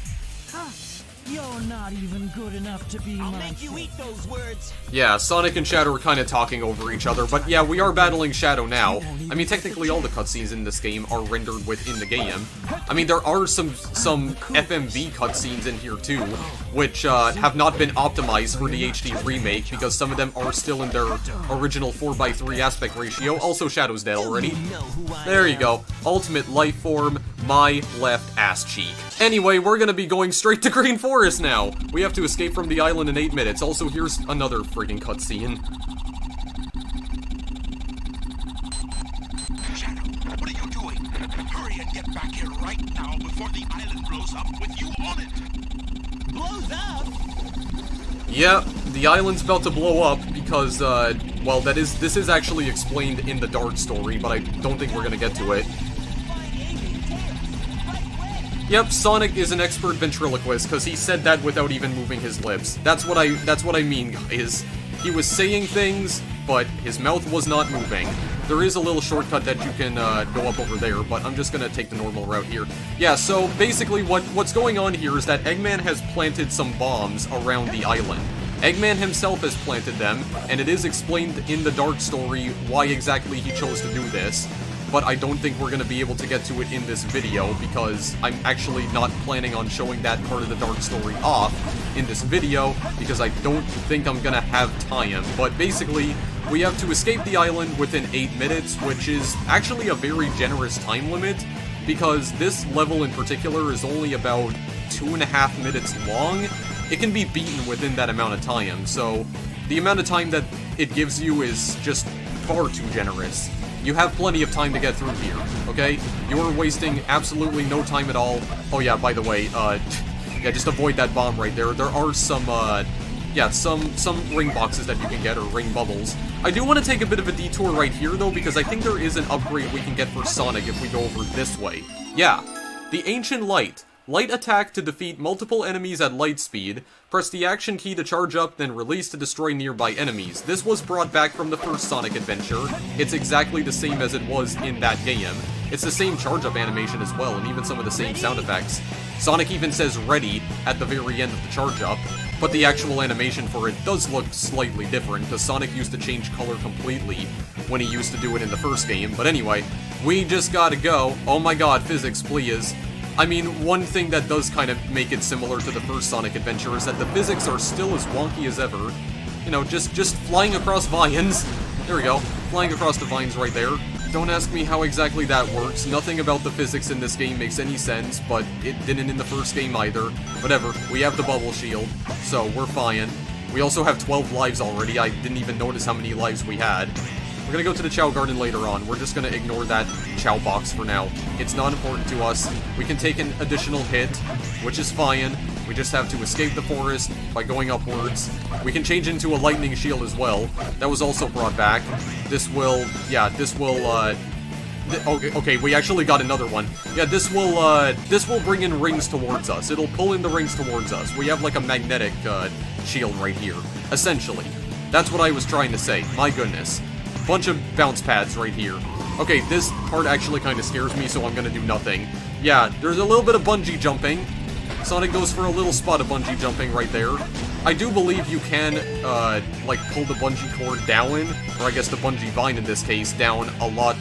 Huh. You're not even good enough to be I'll my make you eat those words. Yeah, Sonic and Shadow are kind of talking over each other, but yeah, we are battling Shadow now. I mean, technically all the cutscenes in this game are rendered within the game. I mean, there are some FMV cutscenes in here too, which have not been optimized for the HD remake, because some of them are still in their original 4:3 aspect ratio. Also, Shadow's dead already. There you go. Ultimate life form, my left ass cheek. Anyway, we're gonna be going straight to Green Forest now. We have to escape from the island in 8 minutes. Also, here's another friggin' cutscene. Shadow, what are you doing? Hurry and get back here right now before the island blows up with you on it. Blows up? Yeah, the island's about to blow up because, well, this is actually explained in the Dark story, but I don't think we're gonna get to it. Yep, Sonic is an expert ventriloquist, because he said that without even moving his lips. That's what I mean, guys. He was saying things, but his mouth was not moving. There is a little shortcut that you can go up over there, but I'm just gonna take the normal route here. Yeah, so basically what's going on here is that Eggman has planted some bombs around the island. Eggman himself has planted them, and it is explained in the Dark story why exactly he chose to do this. But I don't think we're going to be able to get to it in this video, because I'm actually not planning on showing that part of the Dark story off in this video, because I don't think I'm going to have time. But basically, we have to escape the island within 8 minutes, which is actually a very generous time limit, because this level in particular is only about 2.5 minutes long. It can be beaten within that amount of time, so the amount of time that it gives you is just far too generous. You have plenty of time to get through here, okay? You are wasting absolutely no time at all. Oh yeah, by the way, yeah, just avoid that bomb right there. There are some, yeah, some ring boxes that you can get, or ring bubbles. I do want to take a bit of a detour right here, though, because I think there is an upgrade we can get for Sonic if we go over this way. Yeah, the Ancient Light. Light attack to defeat multiple enemies at light speed. Press the action key to charge up, then release to destroy nearby enemies. This was brought back from the first Sonic adventure. It's exactly the same as it was in that game. It's the same charge-up animation as well, and even some of the same sound effects. Sonic even says ready at the very end of the charge-up, but the actual animation for it does look slightly different, because Sonic used to change color completely when he used to do it in the first game. But anyway, we just gotta go. Oh my god, physics, please. I mean, one thing that does kind of make it similar to the first Sonic adventure is that the physics are still as wonky as ever. You know, just flying across vines. There we go. Flying across the vines right there. Don't ask me how exactly that works. Nothing about the physics in this game makes any sense, but it didn't in the first game either. Whatever, we have the bubble shield, so we're fine. We also have 12 lives already. I didn't even notice how many lives we had. We're gonna go to the Chao Garden later on. We're just gonna ignore that Chao box for now. It's not important to us. We can take an additional hit, which is fine. We just have to escape the forest by going upwards. We can change into a lightning shield as well. That was also brought back. This will, yeah, this will, okay, we actually got another one. Yeah, this will bring in rings towards us. It'll pull in the rings towards us. We have like a magnetic, shield right here, essentially. That's what I was trying to say. My goodness. Bunch of bounce pads right here. Okay, this part actually kind of scares me, so I'm gonna do nothing. Yeah, there's a little bit of bungee jumping. Sonic goes for a little spot of bungee jumping right there. I do believe you can, like, pull the bungee cord down, or I guess the bungee vine in this case, down a lot,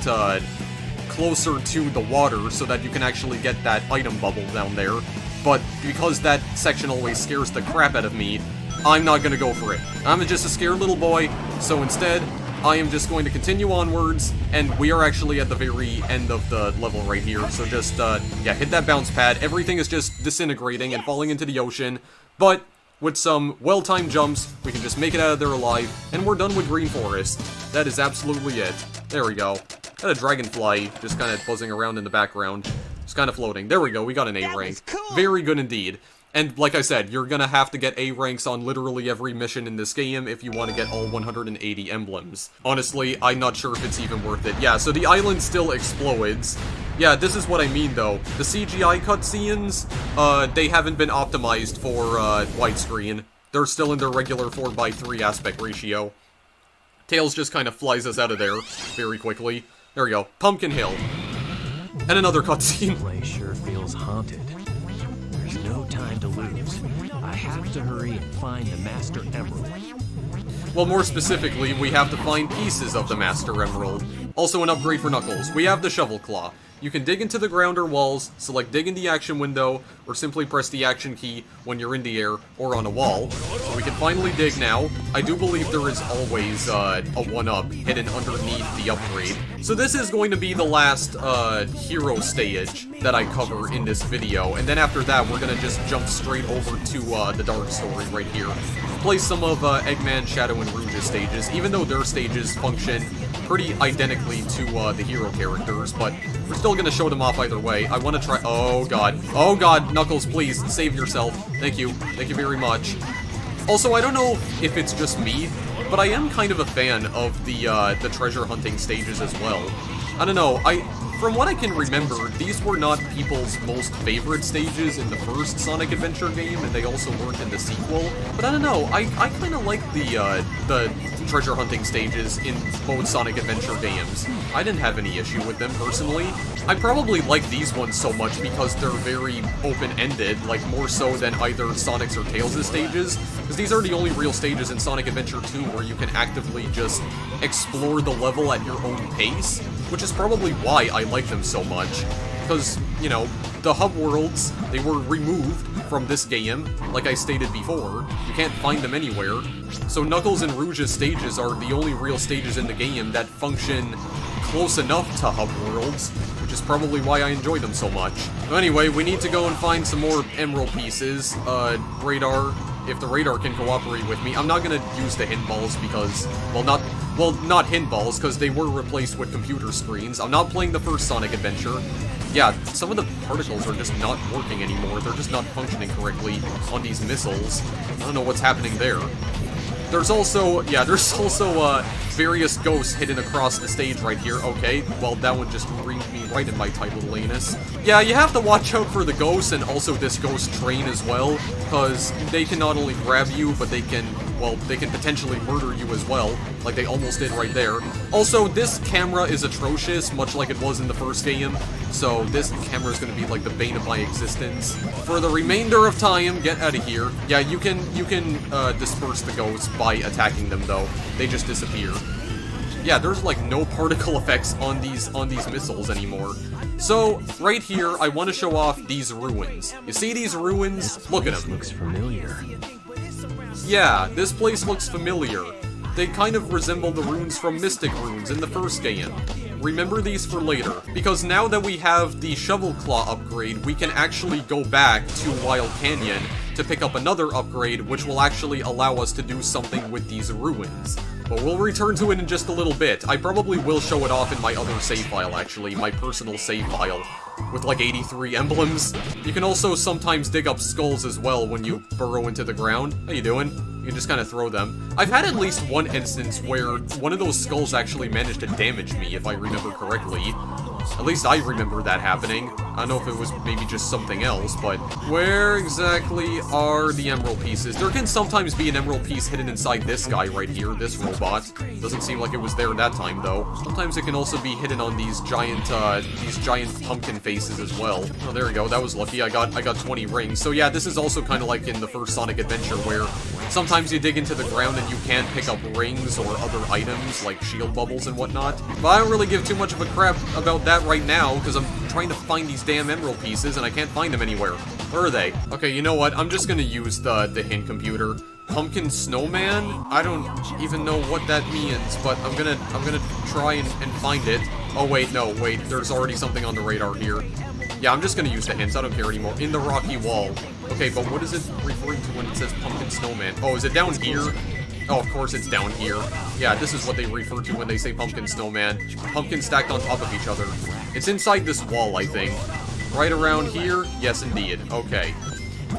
closer to the water so that you can actually get that item bubble down there. But because that section always scares the crap out of me, I'm not gonna go for it. I'm just a scared little boy, so instead, I am just going to continue onwards, and we are actually at the very end of the level right here, so just, yeah, hit that bounce pad. Everything is just disintegrating and falling into the ocean, but with some well-timed jumps, we can just make it out of there alive, and we're done with Green Forest. That is absolutely it. There we go. Got a dragonfly just kind of buzzing around in the background. Just kind of floating. There we go, we got an A rank. Cool. Very good indeed. And like I said, you're gonna have to get A ranks on literally every mission in this game if you want to get all 180 emblems. Honestly, I'm not sure if it's even worth it. Yeah, so the island still explodes. Yeah, this is what I mean though. The CGI cutscenes, they haven't been optimized for widescreen. They're still in their regular 4:3 aspect ratio. Tails just kind of flies us out of there very quickly. There we go. Pumpkin Hill. And another cutscene. This place sure feels haunted. There's no time to lose. I have to hurry and find the Master Emerald. Well, more specifically, we have to find pieces of the Master Emerald. Also an upgrade for Knuckles. We have the Shovel Claw. You can dig into the ground or walls, select dig in the action window, or simply press the action key when you're in the air or on a wall. So we can finally dig now. I do believe there is always a 1-up hidden underneath the upgrade. So this is going to be the last hero stage that I cover in this video, and then after that we're going to just jump straight over to the Dark Story right here. Play some of Eggman, Shadow, and Rouge's stages, even though their stages function pretty identically to the hero characters, but we're still gonna show them off either way. I want to try— oh god, Knuckles, please, save yourself. Thank you very much. Also, I don't know if it's just me, but I am kind of a fan of the treasure hunting stages as well. I don't know, from what I can remember, these were not people's most favorite stages in the first Sonic Adventure game, and they also weren't in the sequel. But I don't know, I kind of like the treasure hunting stages in both Sonic Adventure games. I didn't have any issue with them personally. I probably like these ones so much because they're very open-ended, like more so than either Sonic's or Tails' stages, because these are the only real stages in Sonic Adventure 2 where you can actively just explore the level at your own pace, which is probably why I like them so much. Because, you know, the hub worlds, they were removed from this game, like I stated before. You can't find them anywhere. So Knuckles and Rouge's stages are the only real stages in the game that function close enough to hub worlds, which is probably why I enjoy them so much. So anyway, we need to go and find some more emerald pieces. Radar, if the radar can cooperate with me. I'm not gonna use the hint balls because, not hint balls, because they were replaced with computer screens. I'm not playing the first Sonic Adventure. Yeah, some of the particles are just not working anymore. They're just not functioning correctly on these missiles. I don't know what's happening there. There's also various ghosts hidden across the stage right here. Okay, well, that one just reamed me right in my tight little anus. Yeah, you have to watch out for the ghosts and also this ghost train as well, because they can not only grab you, but they can potentially murder you as well, like they almost did right there. Also, this camera is atrocious, much like it was in the first game, so this camera is going to be like the bane of my existence. For the remainder of time, get out of here. Yeah, you can disperse the ghosts by attacking them, though. They just disappear. Yeah, there's like no particle effects on these missiles anymore. So, right here, I want to show off these ruins. You see these ruins? Look at them. Looks familiar. Yeah, this place looks familiar. They kind of resemble the runes from Mystic Runes in the first game. Remember these for later, because now that we have the Shovel Claw upgrade, we can actually go back to Wild Canyon to pick up another upgrade, which will actually allow us to do something with these ruins. But we'll return to it in just a little bit. I probably will show it off in my other save file, actually, my personal save file, with like 83 emblems. You can also sometimes dig up skulls as well when you burrow into the ground. How you doing? You can just kind of throw them. I've had at least one instance where one of those skulls actually managed to damage me, if I remember correctly. At least I remember that happening. I don't know if it was maybe just something else, but where exactly are the emerald pieces? There can sometimes be an emerald piece hidden inside this guy right here, this robot. Doesn't seem like it was there that time, though. Sometimes it can also be hidden on these giant pumpkin faces as well. Oh, there we go. That was lucky. I got 20 rings. So yeah, this is also kind of like in the first Sonic Adventure, where sometimes you dig into the ground and you can't pick up rings or other items like shield bubbles and whatnot. But I don't really give too much of a crap about that right now, because I'm trying to find these damn emerald pieces and I can't find them anywhere. Where are they? Okay, you know what? I'm just gonna use the hint computer. Pumpkin snowman? I don't even know what that means, but I'm gonna try and find it. Oh wait, no, wait, there's already something on the radar here. Yeah, I'm just gonna use the hints, I don't care anymore. In the rocky wall. Okay, but what is it referring to when it says pumpkin snowman? Oh, is it down here? Oh, of course it's down here. Yeah, this is what they refer to when they say pumpkin snowman. Pumpkins stacked on top of each other. It's inside this wall, I think. Right around here? Yes, indeed. Okay.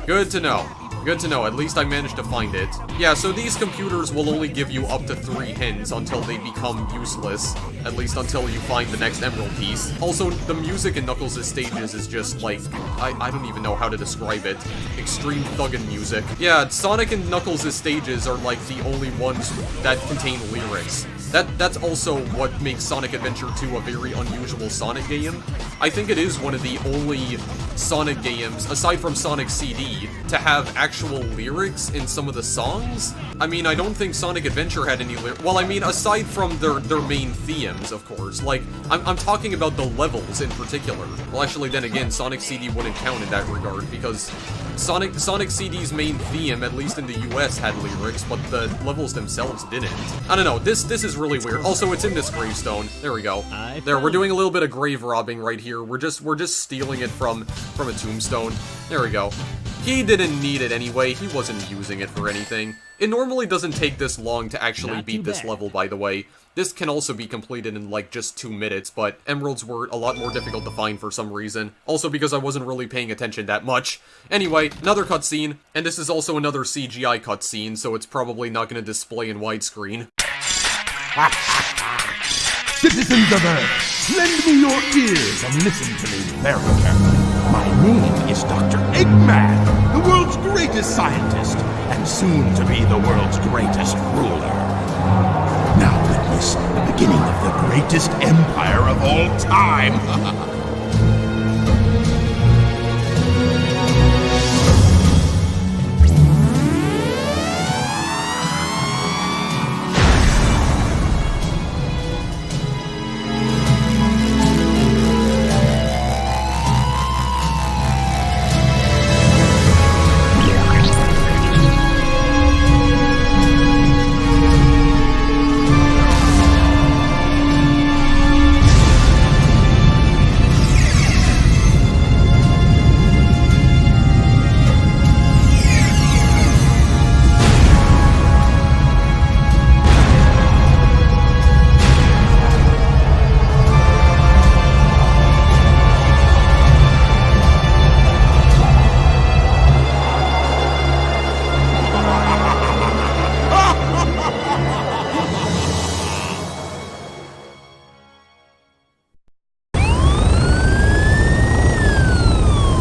Good to know. Good to know, at least I managed to find it. Yeah, so these computers will only give you up to 3 hints until they become useless. At least until you find the next emerald piece. Also, the music in Knuckles' stages is just like, I don't even know how to describe it. Extreme thuggin' music. Yeah, Sonic and Knuckles' stages are like the only ones that contain lyrics. That's also what makes Sonic Adventure 2 a very unusual Sonic game. I think it is one of the only Sonic games, aside from Sonic CD, to have actual lyrics in some of the songs. I mean, I don't think Sonic Adventure had any lyrics. Well, I mean, aside from their main themes, of course. Like, I'm talking about the levels in particular. Well, actually, then again, Sonic CD wouldn't count in that regard, because Sonic CD's main theme, at least in the US, had lyrics, but the levels themselves didn't. I don't know, this is really weird. Also, it's in this gravestone. There we go. There, we're doing a little bit of grave robbing right here. We're just stealing it from a tombstone. There we go. He didn't need it anyway. He wasn't using it for anything. It normally doesn't take this long to actually beat this level, by the way. This can also be completed in like just 2 minutes, but emeralds were a lot more difficult to find for some reason. Also because I wasn't really paying attention that much. Anyway, another cutscene, and this is also another CGI cutscene, so it's probably not going to display in widescreen. Citizens of Earth, lend me your ears and listen to me very carefully. My name is Dr. Eggman, the world's greatest scientist, and soon to be the world's greatest ruler. Now witness the beginning of the greatest empire of all time.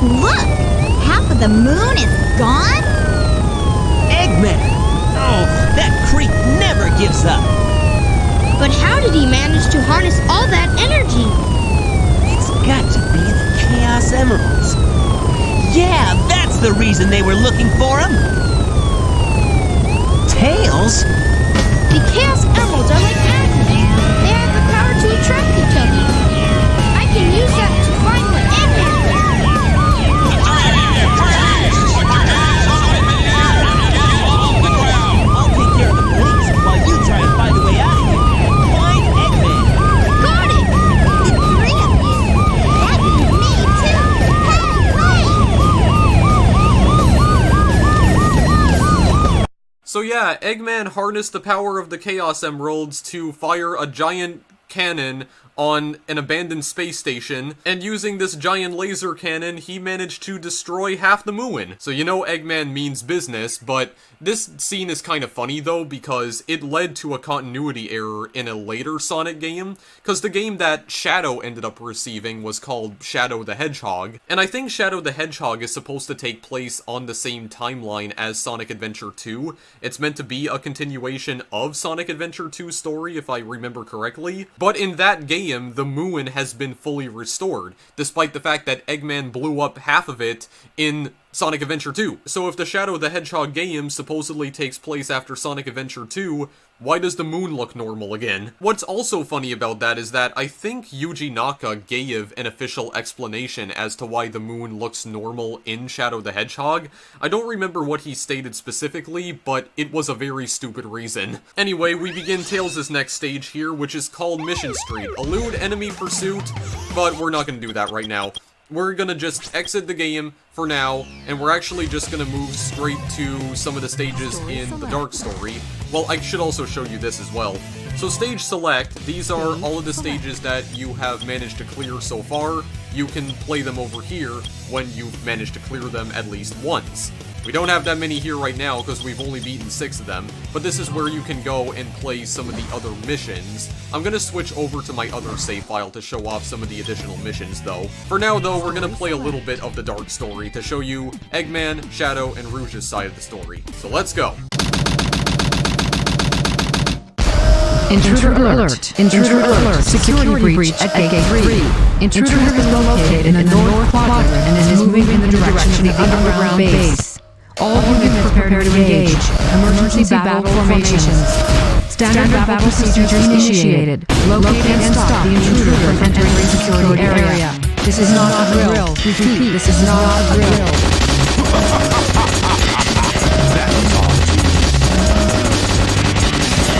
Look! Half of the moon is gone? Eggman! Oh, that creep never gives up! But how did he manage to harness all that energy? It's got to be the Chaos Emeralds. Yeah, that's the reason they were looking for him! Tails? The Chaos Emeralds are like magnets. They have the power to attract each other. I can use that to find what Eggman is. I'll take care of the police while you try to find a way out of here. Find Eggman. Got it! The 3 of you. That means me too. Hey, wait! So yeah, Eggman harnessed the power of the Chaos Emeralds to fire a giant cannon on an abandoned space station, and using this giant laser cannon, he managed to destroy half the moon. So you know Eggman means business, but this scene is kind of funny though, because it led to a continuity error in a later Sonic game, because the game that Shadow ended up receiving was called Shadow the Hedgehog, and I think Shadow the Hedgehog is supposed to take place on the same timeline as Sonic Adventure 2. It's meant to be a continuation of Sonic Adventure 2's story, if I remember correctly, but in that game, the moon has been fully restored, despite the fact that Eggman blew up half of it in Sonic Adventure 2. So if the Shadow the Hedgehog game supposedly takes place after Sonic Adventure 2, why does the moon look normal again? What's also funny about that is that I think Yuji Naka gave an official explanation as to why the moon looks normal in Shadow the Hedgehog. I don't remember what he stated specifically, but it was a very stupid reason. Anyway, we begin Tails' next stage here, which is called Mission Street. Elude enemy pursuit, but we're not gonna do that right now. We're gonna just exit the game for now, and we're actually just gonna move straight to some of the stages in the Dark Story. Well, I should also show you this as well. So stage select, these are all of the stages that you have managed to clear so far. You can play them over here when you've managed to clear them at least once. We don't have that many here right now because we've only beaten 6 of them, but this is where you can go and play some of the other missions. I'm gonna switch over to my other save file to show off some of the additional missions though. For now though, we're gonna play a little bit of the Dark Story to show you Eggman, Shadow, and Rouge's side of the story. So let's go! Intruder alert! Intruder alert! Security breach at Gate 3. Intruder has been located in the North Quadrant and is moving in the direction of the underground base. All units prepare to engage. Emergency battle formations. Standard battle procedures initiated. Locate and stop the intruder from entering the security area. This is not a drill. Repeat, this is not a drill. That was all.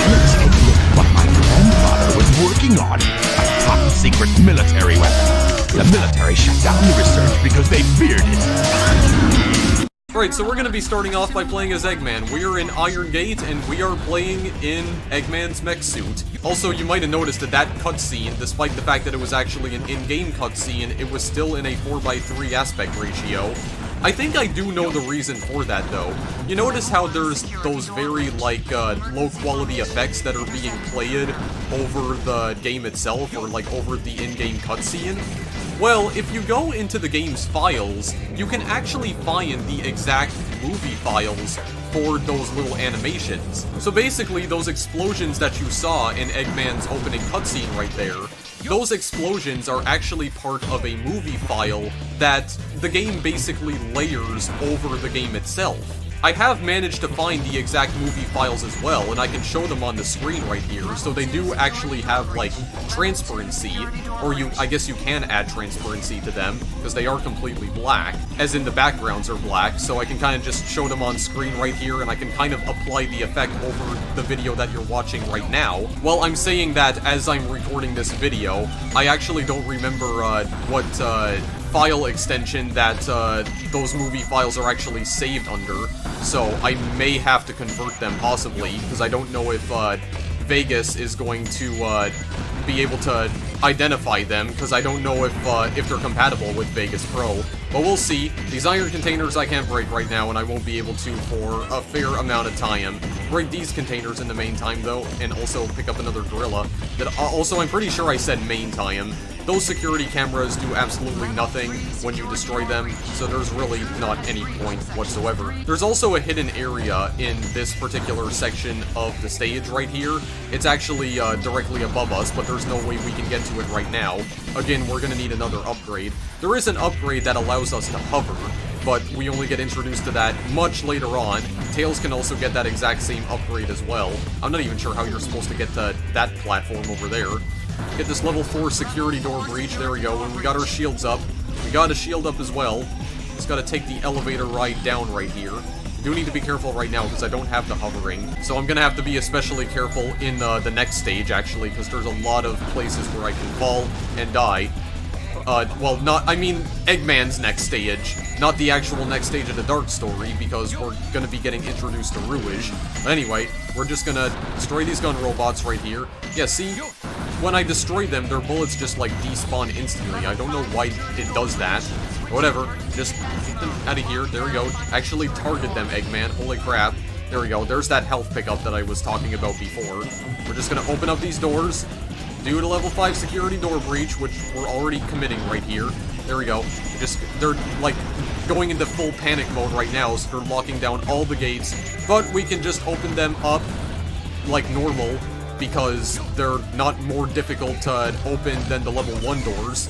Let's take a look at what my grandfather was working on. A top-secret military weapon. The military shut down the research because they feared it. Alright, so we're gonna be starting off by playing as Eggman. We are in Iron Gate, and we are playing in Eggman's mech suit. Also, you might have noticed that that cutscene, despite the fact that it was actually an in-game cutscene, it was still in a 4:3 aspect ratio. I think I do know the reason for that, though. You notice how there's those very, like, low-quality effects that are being played over the game itself, or, like, over the in-game cutscene? Well, if you go into the game's files, you can actually find the exact movie files for those little animations. So basically, those explosions that you saw in Eggman's opening cutscene right there, those explosions are actually part of a movie file that the game basically layers over the game itself. I have managed to find the exact movie files as well, and I can show them on the screen right here, so they do actually have, like, transparency, or I guess you can add transparency to them, because they are completely black, as in the backgrounds are black, so I can kind of just show them on screen right here, and I can kind of apply the effect over the video that you're watching right now. While I'm saying that as I'm recording this video, I actually don't remember what file extension that those movie files are actually saved under, so I may have to convert them possibly, because I don't know if Vegas is going to be able to identify them, because I don't know if they're compatible with Vegas Pro. But we'll see. These iron containers I can't break right now, and I won't be able to for a fair amount of time. Break these containers in the meantime, though, and also pick up another gorilla. That also, I'm pretty sure I said main time. Those security cameras do absolutely nothing when you destroy them, so there's really not any point whatsoever. There's also a hidden area in this particular section of the stage right here. It's actually directly above us, but there's no way we can get to it right now. Again, we're gonna need another upgrade. There is an upgrade that allows us to hover, but we only get introduced to that much later on. Tails can also get that exact same upgrade as well. I'm not even sure how you're supposed to get to that platform over there. Get this level 4 security door breach, there we go, and we got our shields up. We got a shield up as well. Just gotta take the elevator ride down right here. Do need to be careful right now because I don't have the hovering, so I'm gonna have to be especially careful in the next stage, actually, because there's a lot of places where I can fall and die. well, not, I mean, Eggman's next stage. Not the actual next stage of the Dark Story, because we're gonna be getting introduced to Rouge. But anyway, we're just gonna destroy these gun robots right here. Yeah, see? When I destroy them, their bullets just, like, despawn instantly. I don't know why it does that. Whatever. Just get them out of here. There we go. Actually target them, Eggman. Holy crap. There we go. There's that health pickup that I was talking about before. We're just gonna open up these doors. Do the level 5 security door breach, which we're already committing right here. There we go. They're, like, going into full panic mode right now, so they're locking down all the gates. But we can just open them up like normal, because they're not more difficult to open than the level 1 doors.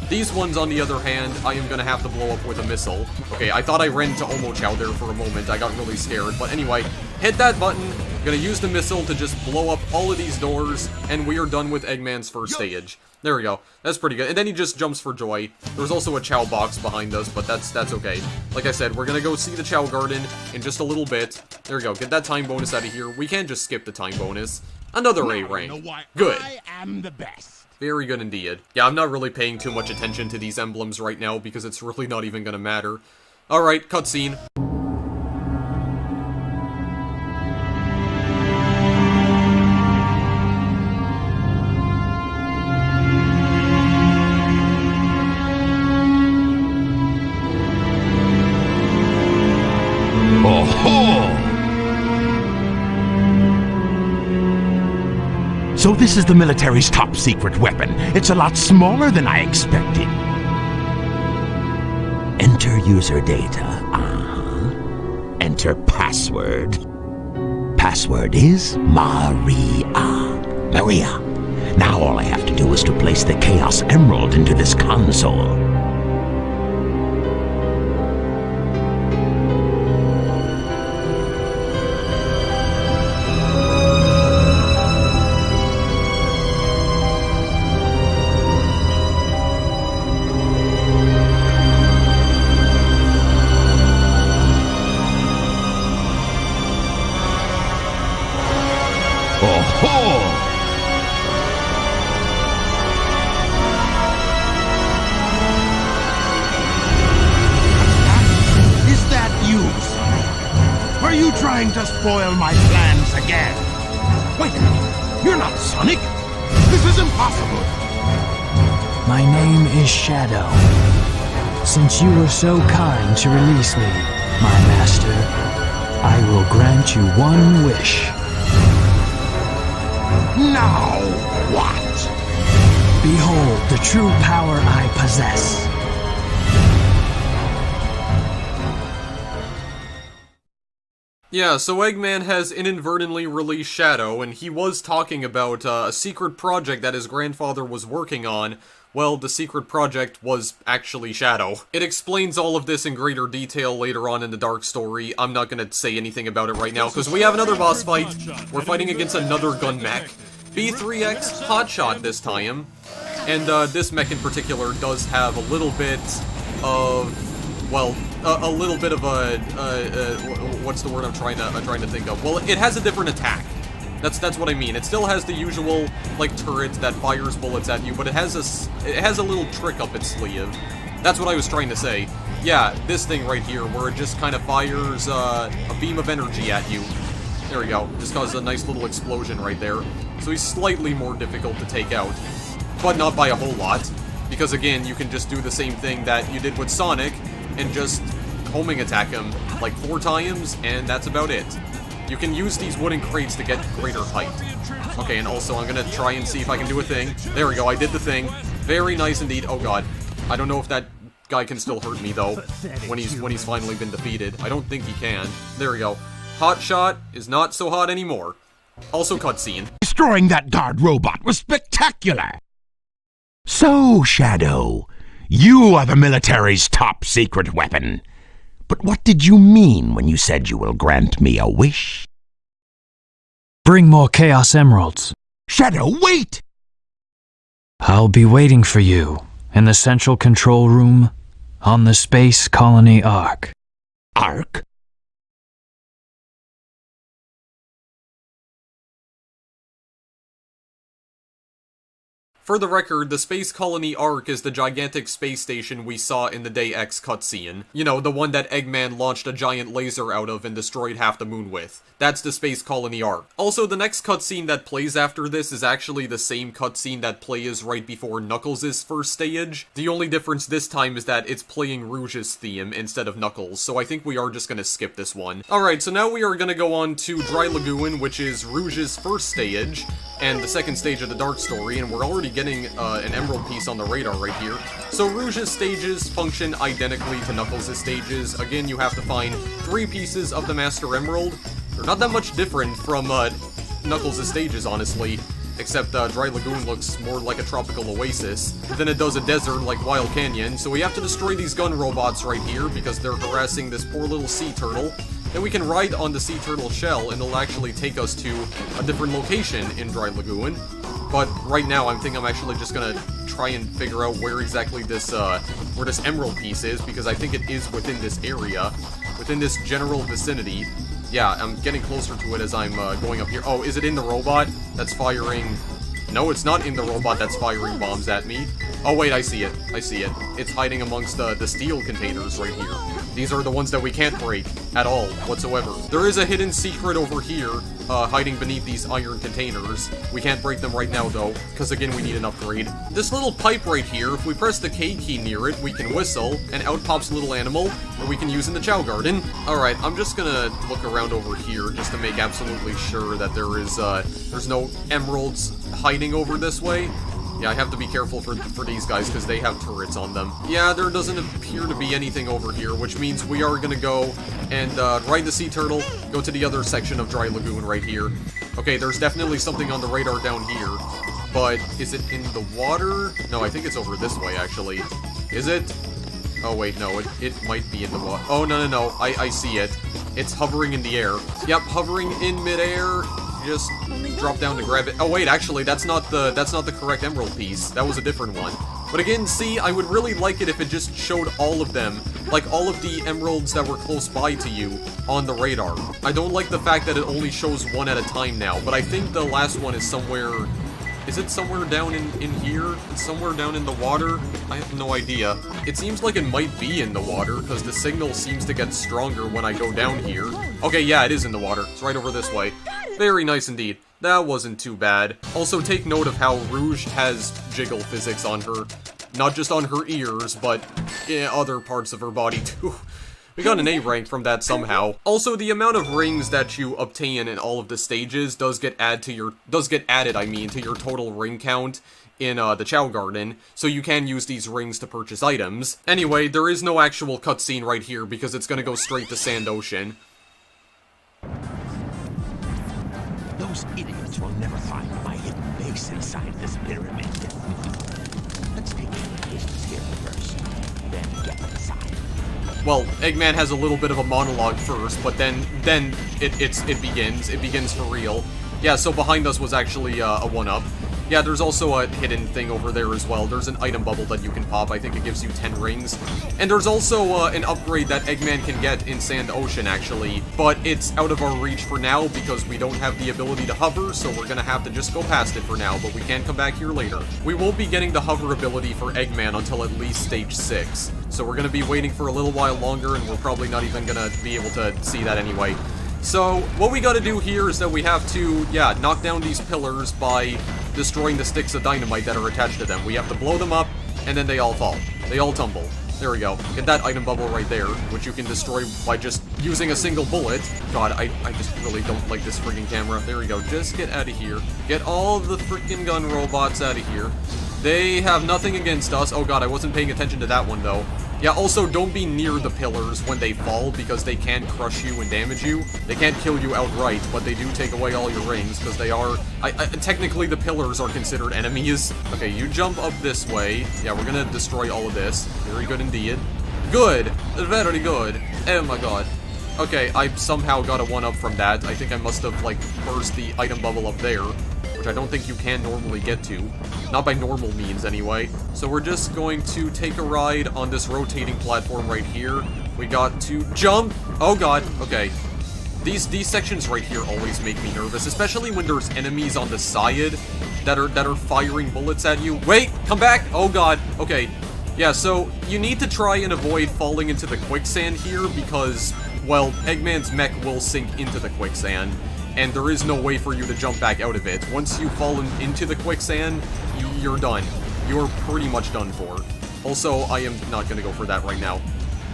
These ones, on the other hand, I am gonna have to blow up with a missile. Okay, I thought I ran into Omochao there for a moment. I got really scared. But anyway, hit that button. Gonna use the missile to just blow up all of these doors, and we are done with Eggman's first stage. There we go. That's pretty good. And then he just jumps for joy. There's also a Chao box behind us, but that's okay. Like I said, we're gonna go see the Chao Garden in just a little bit. There we go. Get that time bonus out of here. We can't just skip the time bonus. Another A rank. Good. I am the best. Very good indeed. Yeah, I'm not really paying too much attention to these emblems right now because it's really not even gonna matter. Alright, cutscene. So this is the military's top secret weapon. It's a lot smaller than I expected. Enter user data. Enter password. Password is Maria. Maria. Now all I have to do is to place the Chaos Emerald into this console. Are you trying to spoil my plans again? Wait a minute, you're not Sonic? This is impossible! My name is Shadow. Since you were so kind to release me, my master, I will grant you one wish. Now what? Behold the true power I possess. Yeah, so Eggman has inadvertently released Shadow, and he was talking about a secret project that his grandfather was working on. Well, the secret project was actually Shadow. It explains all of this in greater detail later on in the Dark Story. I'm not gonna say anything about it right now, because we have another boss fight. We're fighting against another gun mech. B3X Hotshot this time. And this mech in particular does have a little bit of... well, a little bit of a, what's the word I'm trying to think of? Well, it has a different attack. That's what I mean. It still has the usual, like, turret that fires bullets at you, but it has a little trick up its sleeve. That's what I was trying to say. Yeah, this thing right here, where it just kind of fires a beam of energy at you. There we go. Just causes a nice little explosion right there. So he's slightly more difficult to take out, but not by a whole lot. Because again, you can just do the same thing that you did with Sonic, and just homing attack him like 4 times, and that's about it. You can use these wooden crates to get greater height. Okay, and also I'm gonna try and see if I can do a thing. There we go, I did the thing. Very nice indeed. Oh god. I don't know if that guy can still hurt me though, when he's finally been defeated. I don't think he can. There we go. Hotshot is not so hot anymore. Also cutscene. Destroying that guard robot was spectacular! So, Shadow, you are the military's top secret weapon. But what did you mean when you said you will grant me a wish? Bring more Chaos Emeralds. Shadow, wait! I'll be waiting for you in the central control room on the Space Colony Ark. Ark? For the record, the Space Colony Ark is the gigantic space station we saw in the Day X cutscene. You know, the one that Eggman launched a giant laser out of and destroyed half the moon with. That's the Space Colony Ark. Also, the next cutscene that plays after this is actually the same cutscene that plays right before Knuckles' first stage. The only difference this time is that it's playing Rouge's theme instead of Knuckles, so I think we are just gonna skip this one. Alright, so now we are gonna go on to Dry Lagoon, which is Rouge's first stage, and the second stage of the Dark Story, and we're already getting an emerald piece on the radar right here. So Rouge's stages function identically to Knuckles' stages. Again, you have to find 3 pieces of the Master Emerald. They're not that much different from Knuckles' stages, honestly, except Dry Lagoon looks more like a tropical oasis than it does a desert like Wild Canyon. So we have to destroy these gun robots right here because they're harassing this poor little sea turtle. Then we can ride on the sea turtle shell, and it'll actually take us to a different location in Dry Lagoon. But right now, I think I'm actually just gonna try and figure out where exactly this emerald piece is, because I think it is within this area, within this general vicinity. Yeah, I'm getting closer to it as I'm going up here. Oh, is it in the robot that's firing? No, it's not in the robot that's firing bombs at me. Oh wait, I see it. I see it. It's hiding amongst the steel containers right here. These are the ones that we can't break at all, whatsoever. There is a hidden secret over here, hiding beneath these iron containers. We can't break them right now, though, because again, we need an upgrade. This little pipe right here, if we press the K key near it, we can whistle, and out pops a little animal that we can use in the Chow Garden. Alright, I'm just gonna look around over here just to make absolutely sure that there is, there's no emeralds hiding over this way. Yeah, I have to be careful for these guys because they have turrets on them. Yeah, there doesn't appear to be anything over here, which means we are gonna go and ride the sea turtle, go to the other section of Dry Lagoon right here. Okay, there's definitely something on the radar down here, but is it in the water? No, I think it's over this way, actually. Is it? Oh, wait, no, it might be in the water. Oh, no, I see it. It's hovering in the air. Yep, hovering in midair. Just drop down to grab it. Oh wait, actually, that's not the correct emerald piece. That was a different one. But again, see, I would really like it if it just showed all of them, like all of the emeralds that were close by to you on the radar. I don't like the fact that it only shows one at a time now, but I think the last one is somewhere... Is it somewhere down in here? It's somewhere down in the water? I have no idea. It seems like it might be in the water, because the signal seems to get stronger when I go down here. Okay, yeah, it is in the water. It's right over this way. Very nice indeed. That wasn't too bad. Also, take note of how Rouge has jiggle physics on her. Not just on her ears, but in other parts of her body, too. We got an A rank from that somehow. Also, the amount of rings that you obtain in all of the stages does get added to your total ring count in the Chow Garden, so you can use these rings to purchase items. Anyway, there is no actual cutscene right here because it's gonna go straight to Sand Ocean. Those idiots will never find my hidden base inside this pyramid. Let's take care of business here first, then get inside. Well, Eggman has a little bit of a monologue first, but then it begins. It begins for real. Yeah, so behind us was actually a 1-up. Yeah, there's also a hidden thing over there as well. There's an item bubble that you can pop. I think it gives you 10 rings. And there's also an upgrade that Eggman can get in Sand Ocean, actually. But it's out of our reach for now because we don't have the ability to hover, so we're gonna have to just go past it for now, but we can come back here later. We won't be getting the hover ability for Eggman until at least Stage 6. So we're gonna be waiting for a little while longer, and we're probably not even gonna be able to see that anyway. So, what we gotta do here is that we have to, yeah, knock down these pillars by destroying the sticks of dynamite that are attached to them. We have to blow them up, and then they all fall. They all tumble. There we go. Get that item bubble right there, which you can destroy by just using a single bullet. God, I just really don't like this friggin' camera. There we go. Just get out of here. Get all the freaking gun robots out of here. They have nothing against us. Oh god, I wasn't paying attention to that one, though. Yeah, also, don't be near the pillars when they fall, because they can crush you and damage you. They can't kill you outright, but they do take away all your rings, because they are... technically, the pillars are considered enemies. Okay, you jump up this way. Yeah, we're gonna destroy all of this. Very good indeed. Good! Very good. Oh my god. Okay, I somehow got a 1-up from that. I think I must have, like, burst the item bubble up there, which I don't think you can normally get to. Not by normal means, anyway. So we're just going to take a ride on this rotating platform right here. We got to jump! Oh god, okay. These sections right here always make me nervous, especially when there's enemies on the side that are firing bullets at you. Wait, come back! Oh god, okay. Yeah, so you need to try and avoid falling into the quicksand here because, well, Eggman's mech will sink into the quicksand, and there is no way for you to jump back out of it. Once you've fallen into the quicksand, you're done. You're pretty much done for. Also, I am not gonna go for that right now.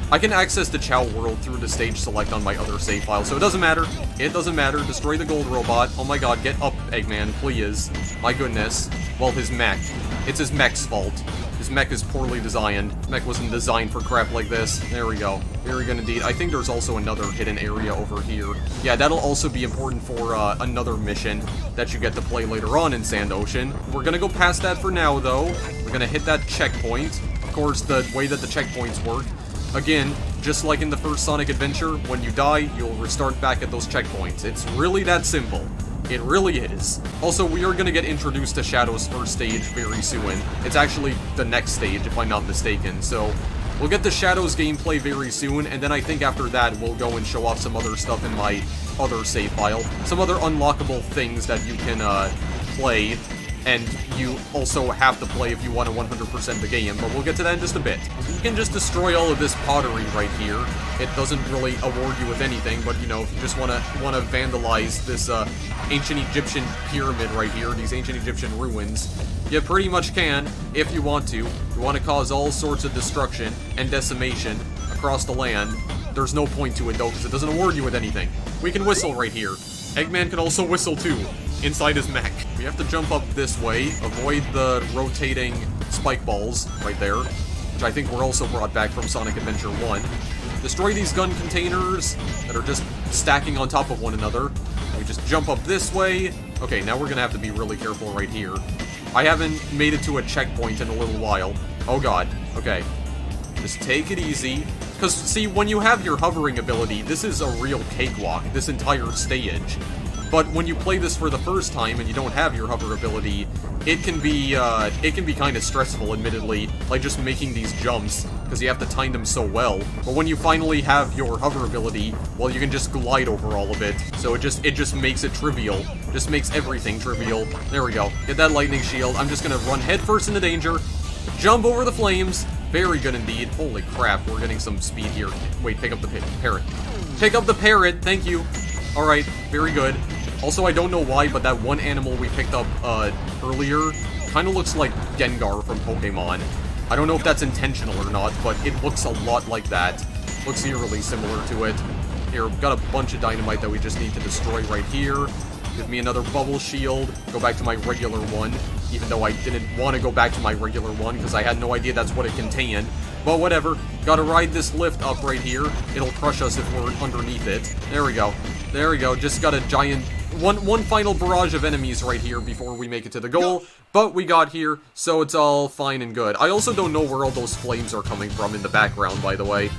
I can access the Chao world through the stage select on my other save file, so it doesn't matter. It doesn't matter. Destroy the gold robot. Oh my god, get up, Eggman, please. My goodness. Well, his mech. It's his mech's fault. His mech is poorly designed. Mech wasn't designed for crap like this. There we go. Very good indeed. I think there's also another hidden area over here. Yeah, that'll also be important for another mission that you get to play later on in Sand Ocean. We're gonna go past that for now, though. We're gonna hit that checkpoint. Of course, the way that the checkpoints work, again, just like in the first Sonic Adventure, when you die, you'll restart back at those checkpoints. It's really that simple. It really is. Also, we are gonna get introduced to Shadow's first stage very soon. It's actually the next stage, if I'm not mistaken, so we'll get to Shadow's gameplay very soon, and then I think after that, we'll go and show off some other stuff in my other save file. Some other unlockable things that you can, play, and you also have to play if you want to 100% the game, but we'll get to that in just a bit. You can just destroy all of this pottery right here. It doesn't really award you with anything, but you know, if you just want to vandalize this ancient Egyptian pyramid right here, these ancient Egyptian ruins, you pretty much can, if you want to. You want to cause all sorts of destruction and decimation across the land. There's no point to it though, because it doesn't award you with anything. We can whistle right here. Eggman can also whistle too, inside his mech. We have to jump up this way, avoid the rotating spike balls right there, which I think were also brought back from Sonic Adventure 1. Destroy these gun containers that are just stacking on top of one another. We just jump up this way. Okay, now we're gonna have to be really careful right here. I haven't made it to a checkpoint in a little while. Oh god, okay. Just take it easy. Because, see, when you have your hovering ability, this is a real cakewalk, this entire stage. But when you play this for the first time and you don't have your hover ability, it can be kind of stressful, admittedly, like just making these jumps, because you have to time them so well. But when you finally have your hover ability, well, you can just glide over all of it. So it just makes it trivial. Just makes everything trivial. There we go. Get that lightning shield. I'm just gonna run headfirst into danger, jump over the flames. Very good indeed. Holy crap, we're getting some speed here. Wait, pick up the parrot. Pick up the parrot, thank you. Alright, very good. Also, I don't know why, but that one animal we picked up earlier kind of looks like Gengar from Pokemon. I don't know if that's intentional or not, but it looks a lot like that. Looks eerily similar to it. Here, we've got a bunch of dynamite that we just need to destroy right here. Give me another bubble shield. Go back to my regular one, even though I didn't want to go back to my regular one because I had no idea that's what it contained. But whatever. Gotta ride this lift up right here. It'll crush us if we're underneath it. There we go. There we go. Just got a giant... One final barrage of enemies right here before we make it to the goal. But we got here, so it's all fine and good. I also don't know where all those flames are coming from in the background, by the way.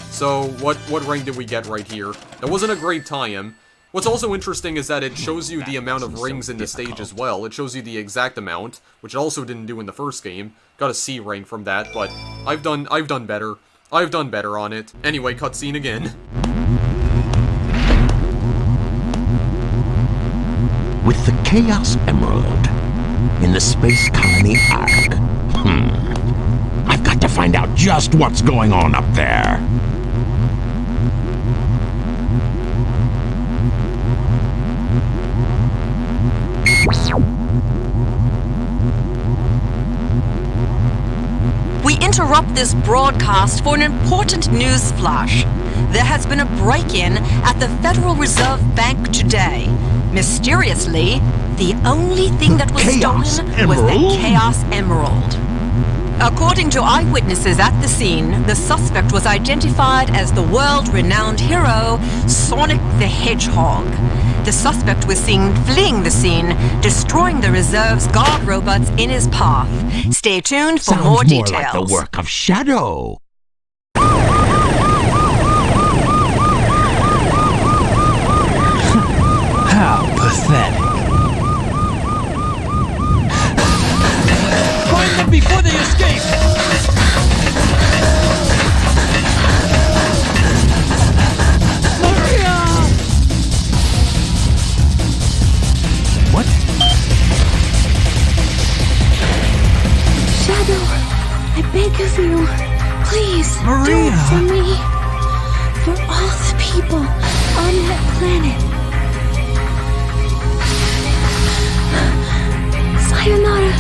So, what rank did we get right here? That wasn't a great time. What's also interesting is that it shows you the amount of rings in the stage as well. It shows you the exact amount, which it also didn't do in the first game. Got a C rank from that, but I've done better. I've done better on it. Anyway, cutscene again. With the Chaos Emerald in the Space Colony Ark. I've got to find out just what's going on up there. We interrupt this broadcast for an important news flash. There has been a break-in at the Federal Reserve Bank today. Mysteriously, the only thing that was stolen was the Chaos Emerald. According to eyewitnesses at the scene, the suspect was identified as the world-renowned hero, Sonic the Hedgehog. The suspect was seen fleeing the scene, destroying the reserve's guard robots in his path. Stay tuned for more details. Sounds more like the work of Shadow. How pathetic. Find them before they escape! Maria! Maria! Do it for me. For all the people on that planet. Sayonara,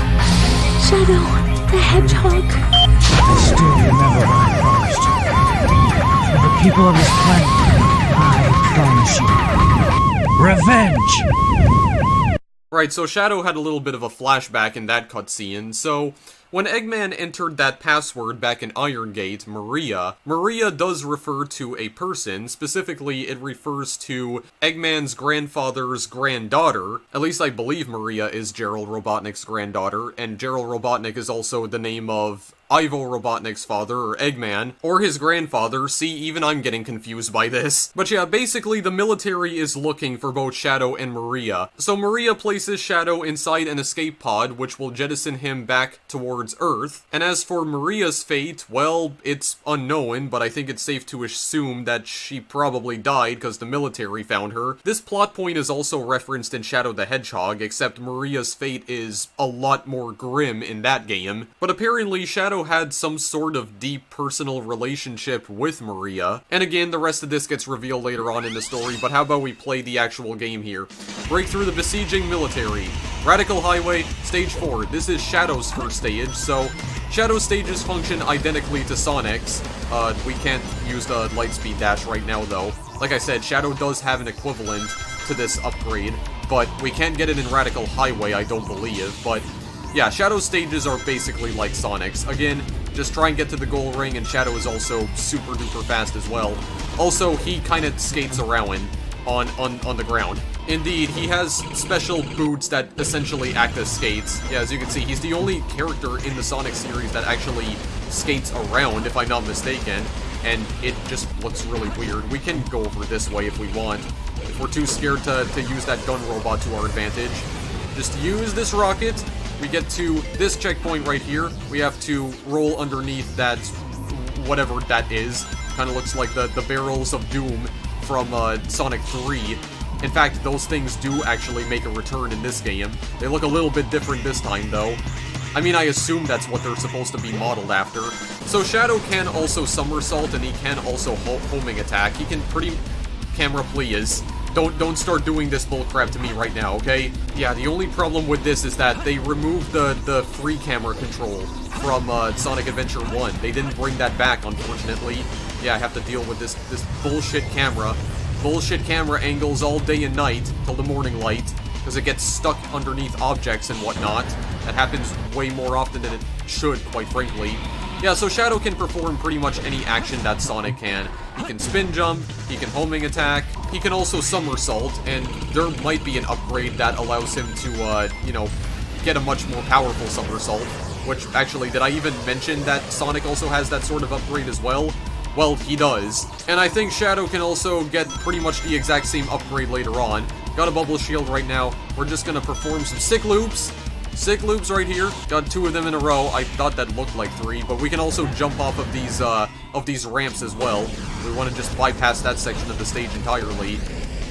Shadow the Hedgehog. I still remember what I promised you. For the people of this planet, I promise you. Revenge! Right, so Shadow had a little bit of a flashback in that cutscene, so when Eggman entered that password back in Iron Gate, Maria does refer to a person. Specifically, it refers to Eggman's grandfather's granddaughter. At least I believe Maria is Gerald Robotnik's granddaughter, and Gerald Robotnik is also the name of Ivo Robotnik's father, or Eggman, or his grandfather. See, even I'm getting confused by this. But yeah, basically the military is looking for both Shadow and Maria. So Maria places Shadow inside an escape pod, which will jettison him back towards Earth. And as for Maria's fate, well, it's unknown, but I think it's safe to assume that she probably died because the military found her. This plot point is also referenced in Shadow the Hedgehog, except Maria's fate is a lot more grim in that game. But apparently Shadow had some sort of deep personal relationship with Maria. And again, the rest of this gets revealed later on in the story, but how about we play the actual game here? Break through the besieging military. Radical Highway, Stage 4. This is Shadow's first stage, so Shadow's stages function identically to Sonic's. We can't use the Lightspeed Dash right now, though. Like I said, Shadow does have an equivalent to this upgrade, but we can't get it in Radical Highway, I don't believe, but yeah, Shadow's stages are basically like Sonic's. Again, just try and get to the goal ring, and Shadow is also super duper fast as well. Also, he kind of skates around on the ground. Indeed, he has special boots that essentially act as skates. Yeah, as you can see, he's the only character in the Sonic series that actually skates around, if I'm not mistaken, and it just looks really weird. We can go over this way if we want. If we're too scared to use that gun robot to our advantage, just use this rocket. We get to this checkpoint right here. We have to roll underneath that, whatever that is. Kind of looks like the barrels of doom from Sonic 3. In fact, those things do actually make a return in this game. They look a little bit different this time, though. I mean, I assume that's what they're supposed to be modeled after. So Shadow can also somersault, and he can also homing attack. He can pretty... Camera, please. Don't start doing this bullcrap to me right now, okay? Yeah, the only problem with this is that they removed the free camera control from Sonic Adventure 1. They didn't bring that back, unfortunately. Yeah, I have to deal with this bullshit camera. Bullshit camera angles all day and night till the morning light, because it gets stuck underneath objects and whatnot. That happens way more often than it should, quite frankly. Yeah, so Shadow can perform pretty much any action that Sonic can. He can spin jump, he can homing attack, he can also somersault, and there might be an upgrade that allows him to, you know, get a much more powerful somersault. Which, actually, did I even mention that Sonic also has that sort of upgrade as well? Well, he does. And I think Shadow can also get pretty much the exact same upgrade later on. Got a bubble shield right now. We're just gonna perform some sick loops. Sick loops right here. Got 2 of them in a row. I thought that looked like 3, but we can also jump off of these ramps as well. We want to just bypass that section of the stage entirely.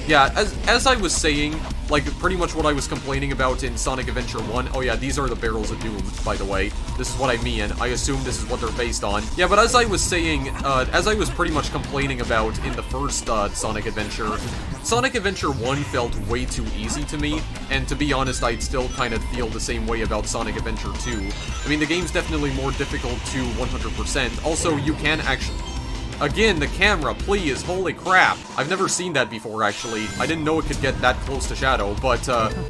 Yeah, as I was saying, like, pretty much what I was complaining about in Sonic Adventure 1. Oh yeah, these are the Barrels of Doom, by the way. This is what I mean. I assume this is what they're based on. Yeah, but as I was saying, as I was pretty much complaining about in the first Sonic Adventure, Sonic Adventure 1 felt way too easy to me, and to be honest, I'd still kind of feel the same way about Sonic Adventure 2. I mean, the game's definitely more difficult to 100%. Also, you can actually... Again, the camera, please, holy crap. I've never seen that before, actually. I didn't know it could get that close to Shadow, but,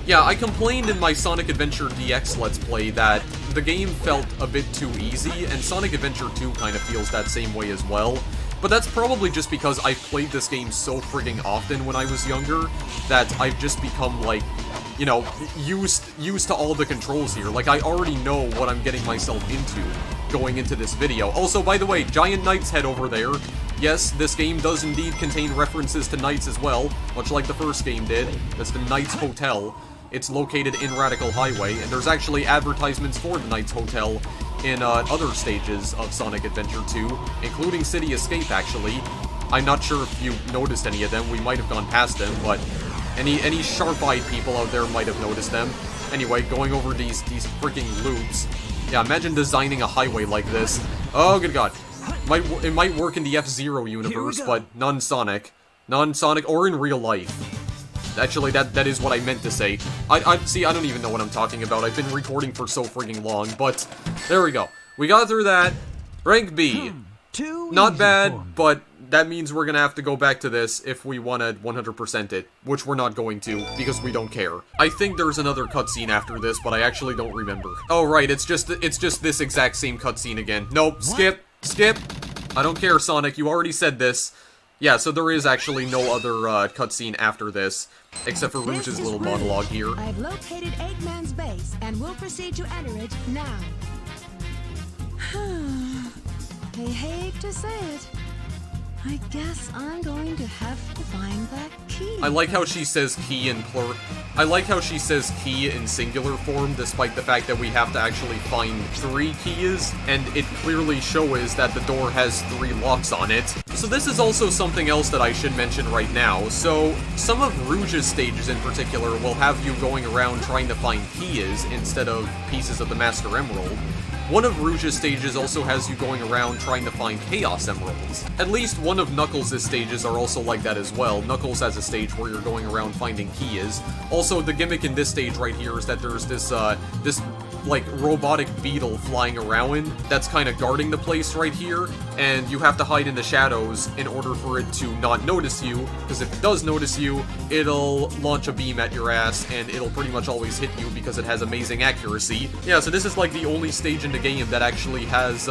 yeah, I complained in my Sonic Adventure DX Let's Play that the game felt a bit too easy, and Sonic Adventure 2 kind of feels that same way as well. But that's probably just because I've played this game so frigging often when I was younger, that I've just become, like, you know, used to all the controls here. Like, I already know what I'm getting myself into going into this video. Also, by the way, Giant Knight's head over there. Yes, this game does indeed contain references to Knights as well, much like the first game did. That's the Knights Hotel. It's located in Radical Highway, and there's actually advertisements for the Knights Hotel in other stages of Sonic Adventure 2, including City Escape, actually. I'm not sure if you noticed any of them. We might have gone past them, but any sharp-eyed people out there might have noticed them. Anyway, going over these freaking loops. Yeah, imagine designing a highway like this. Oh, good god. It might work in the F-Zero universe, but non-Sonic. Non-Sonic, or in real life. Actually, that is what I meant to say. See, I don't even know what I'm talking about. I've been recording for so freaking long, but there we go. We got through that. Rank B. Not bad, but that means we're gonna have to go back to this if we want to 100% it, which we're not going to, because we don't care. I think there's another cutscene after this, but I actually don't remember. Oh, right, it's just this exact same cutscene again. Nope, skip. I don't care, Sonic, you already said this. Yeah, so there is actually no other cutscene after this, except for Rouge's little monologue here. I've located Eggman's base, and we'll proceed to enter it now. I hate to say it. I guess I'm going to have to find that key. I like how she says key in I like how she says key in singular form, despite the fact that we have to actually find 3 keys, and it clearly shows that the door has 3 locks on it. So this is also something else that I should mention right now. So some of Rouge's stages in particular will have you going around trying to find keys instead of pieces of the Master Emerald. One of Rouge's stages also has you going around trying to find Chaos Emeralds. At least one of Knuckles' stages are also like that as well. Knuckles has a stage where you're going around finding keys. Also, the gimmick in this stage right here is that there's this, like, robotic beetle flying around that's kind of guarding the place right here, and you have to hide in the shadows in order for it to not notice you, because if it does notice you, it'll launch a beam at your ass, and it'll pretty much always hit you because it has amazing accuracy. Yeah, so this is like the only stage in the game that actually has,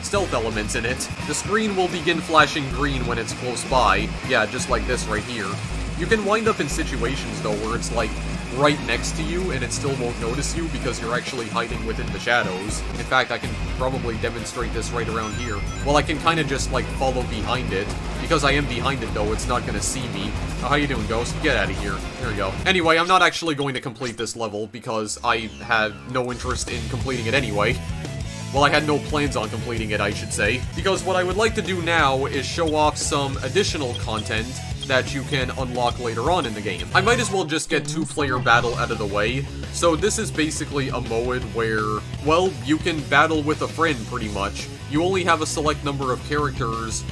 stealth elements in it. The screen will begin flashing green when it's close by. Yeah, just like this right here. You can wind up in situations, though, where it's, like, right next to you, and it still won't notice you because you're actually hiding within the shadows. In fact, I can probably demonstrate this right around here. Well, I can kind of just, like, follow behind it. Because I am behind it, though, it's not gonna see me. Oh, how you doing, Ghost? Get out of here. There we go. Anyway, I'm not actually going to complete this level because I had no interest in completing it anyway. Well, I had no plans on completing it, I should say. Because what I would like to do now is show off some additional content that you can unlock later on in the game. I might as well just get 2-player battle out of the way. So this is basically a mode where, well, you can battle with a friend, pretty much. You only have a select number of characters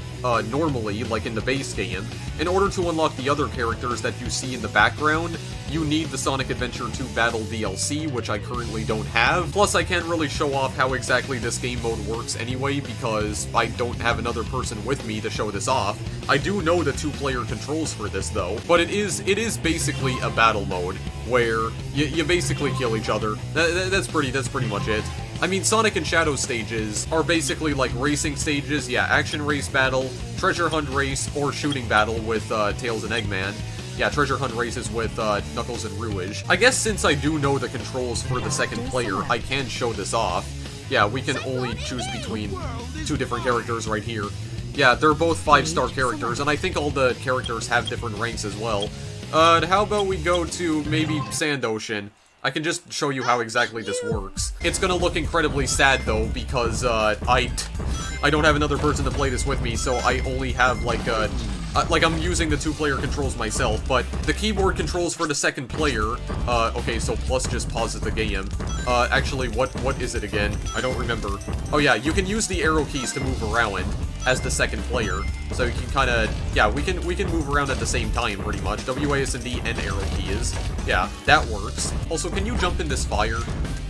normally, like in the base game. In order to unlock the other characters that you see in the background, you need the Sonic Adventure 2 Battle DLC, which I currently don't have. Plus, I can't really show off how exactly this game mode works anyway, because I don't have another person with me to show this off. I do know the 2-player controls for this, though, but it is basically a battle mode, where you basically kill each other. That's pretty much it. I mean, Sonic and Shadow stages are basically like racing stages, yeah, action race battle, treasure hunt race, or shooting battle with Tails and Eggman. Yeah, treasure hunt races with Knuckles and Rouge. I guess since I do know the controls for the second player, I can show this off. Yeah, we can only choose between 2 different characters right here. Yeah, they're both 5-star characters, and I think all the characters have different ranks as well. How about we go to maybe Sand Ocean? I can just show you how exactly this works. It's gonna look incredibly sad, though, because, I don't have another person to play this with me, so I only have, like, I'm using the 2-player controls myself, but the keyboard controls for the second player, okay, so plus just pauses the game. Actually, what is it again? I don't remember. Oh yeah, you can use the arrow keys to move around as the second player, so you can kinda, yeah, we can move around at the same time, pretty much. WASD and arrow keys. Yeah, that works. Also, can you jump in this fire,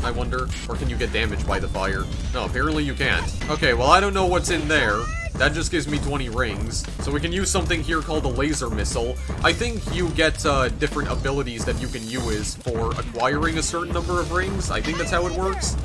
I wonder? Or can you get damaged by the fire? No, apparently you can't. Okay, well, I don't know what's in there. That just gives me 20 rings. So we can use something here called a laser missile. I think you get different abilities that you can use for acquiring a certain number of rings. I think that's how it works.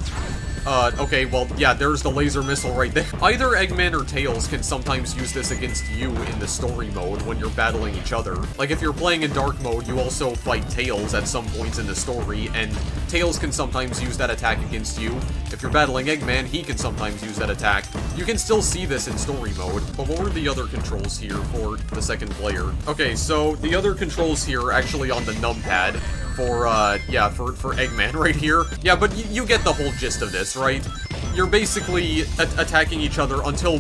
Okay, well, yeah, there's the laser missile right there. Either Eggman or Tails can sometimes use this against you in the story mode when you're battling each other. Like, if you're playing in dark mode, you also fight Tails at some points in the story, and Tails can sometimes use that attack against you. If you're battling Eggman, he can sometimes use that attack. You can still see this in story mode, but what were the other controls here for the second player? Okay, so the other controls here are actually on the numpad. For, yeah, for Eggman right here. Yeah, but you get the whole gist of this, right? You're basically attacking each other until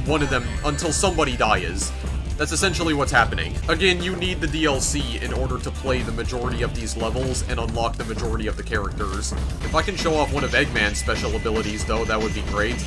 somebody dies. That's essentially what's happening. Again, you need the DLC in order to play the majority of these levels and unlock the majority of the characters. If I can show off one of Eggman's special abilities, though, that would be great.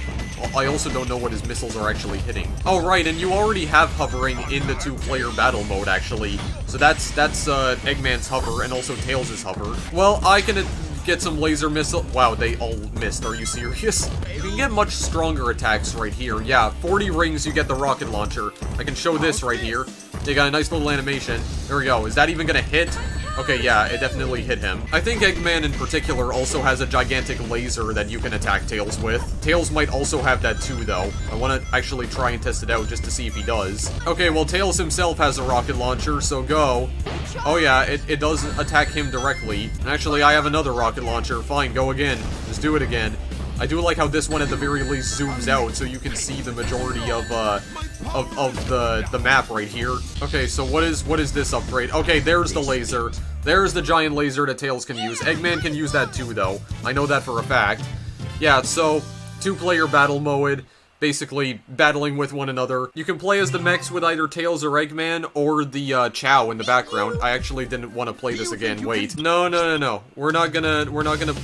I also don't know what his missiles are actually hitting. Oh, right, and you already have hovering in the 2-player battle mode, actually. So that's Eggman's hover and also Tails' hover. Well, I can get some laser missile. Wow, they all missed. Are you serious? You can get much stronger attacks right here. Yeah, 40 rings, you get the rocket launcher. I can show this right here. They got a nice little animation. There we go. Is that even gonna hit? Okay, yeah, it definitely hit him. I think Eggman in particular also has a gigantic laser that you can attack Tails with. Tails might also have that too, though. I want to actually try and test it out just to see if he does. Okay, well, Tails himself has a rocket launcher, so go. Oh yeah, it does attack him directly. And actually, I have another rocket launcher. Fine, go again. Just do it again. I do like how this one at the very least zooms out so you can see the majority of the map right here. Okay, so what is this upgrade? Okay, there's the laser. There's the giant laser that Tails can use. Eggman can use that too, though. I know that for a fact. Yeah, so 2-player battle mode. Basically battling with one another. You can play as the mechs with either Tails or Eggman, or the Chow in the background. I actually didn't want to play this again. Wait. No. We're not gonna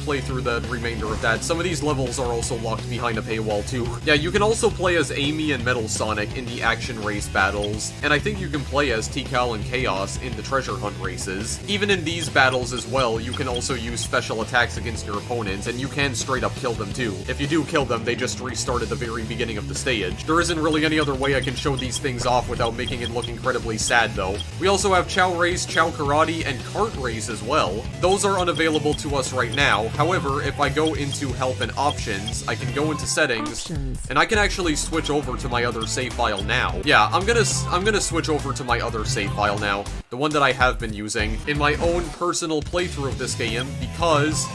play through the remainder of that. Some of these levels are also locked behind a paywall too. Yeah, you can also play as Amy and Metal Sonic in the action race battles, and I think you can play as Tikal and Chaos in the treasure hunt races. Even in these battles as well, you can also use special attacks against your opponents, and you can straight up kill them too. If you do kill them, they just restart at the very beginning of the stage. There isn't really any other way I can show these things off without making it look incredibly sad, though. We also have Chow Race, Chow Karate, and Kart Race as well. Those are unavailable to us right now. However, if I go into Help and Options, I can go into Settings, and I can actually switch over to my other save file now. Yeah, I'm gonna switch over to my other save file now, the one that I have been using in my own personal playthrough of this game, because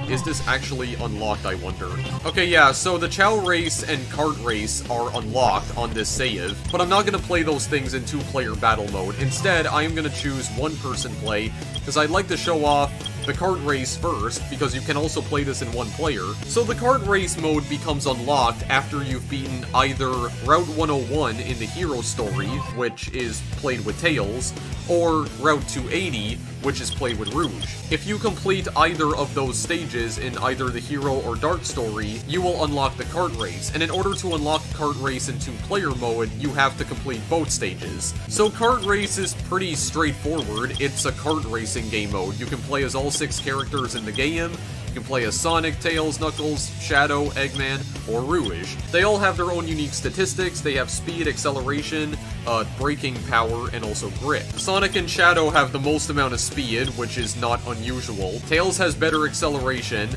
is this actually unlocked, I wonder? Okay, yeah, so the Chow Race and Kart Race are unlocked on this save, but I'm not gonna play those things in 2-player battle mode. Instead, I am gonna choose 1-person play, because I'd like to show off the Kart Race first, because you can also play this in 1 player. So the Kart Race mode becomes unlocked after you've beaten either Route 101 in the Hero Story, which is played with Tails, or Route 280, which is played with Rouge. If you complete either of those stages in either the Hero or Dark Story, you will unlock the Kart Race, and in order to unlock Kart Race in 2-player mode, you have to complete both stages. So Kart Race is pretty straightforward. It's a kart racing game mode. You can play as all 6 characters in the game. You can play as Sonic, Tails, Knuckles, Shadow, Eggman, or Rouge. They all have their own unique statistics. They have speed, acceleration, braking power, and also grip. Sonic and Shadow have the most amount of speed, which is not unusual. Tails has better acceleration.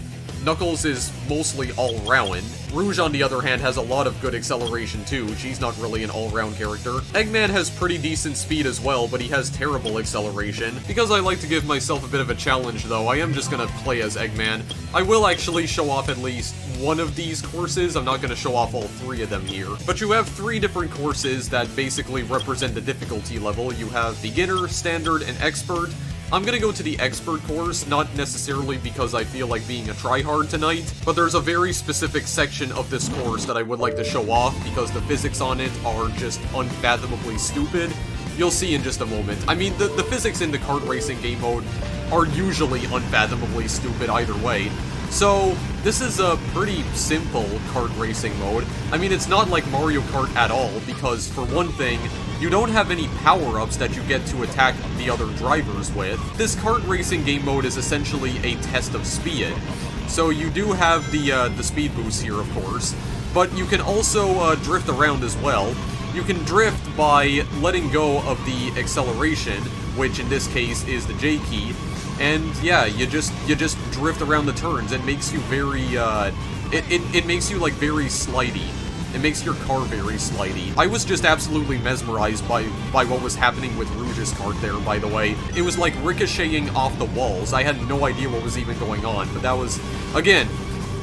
Knuckles is mostly all-round. Rouge, on the other hand, has a lot of good acceleration too. She's not really an all-round character. Eggman has pretty decent speed as well, but he has terrible acceleration. Because I like to give myself a bit of a challenge, though, I am just gonna play as Eggman. I will actually show off at least one of these courses. I'm not gonna show off all 3 of them here. But you have 3 different courses that basically represent the difficulty level. You have Beginner, Standard, and Expert. I'm gonna go to the Expert course, not necessarily because I feel like being a tryhard tonight, but there's a very specific section of this course that I would like to show off because the physics on it are just unfathomably stupid. You'll see in just a moment. I mean, the physics in the kart racing game mode are usually unfathomably stupid either way. So, this is a pretty simple kart racing mode. I mean, it's not like Mario Kart at all, because for one thing, you don't have any power-ups that you get to attack the other drivers with. This kart racing game mode is essentially a test of speed. So you do have the speed boost here, of course, but you can also drift around as well. You can drift by letting go of the acceleration, which in this case is the J key, and yeah, you just drift around the turns. It makes you very it makes you like very slidey. It makes your car very slidey. I was just absolutely mesmerized by what was happening with Rouge's kart there, by the way. It was like ricocheting off the walls. I had no idea what was even going on, but that was, again,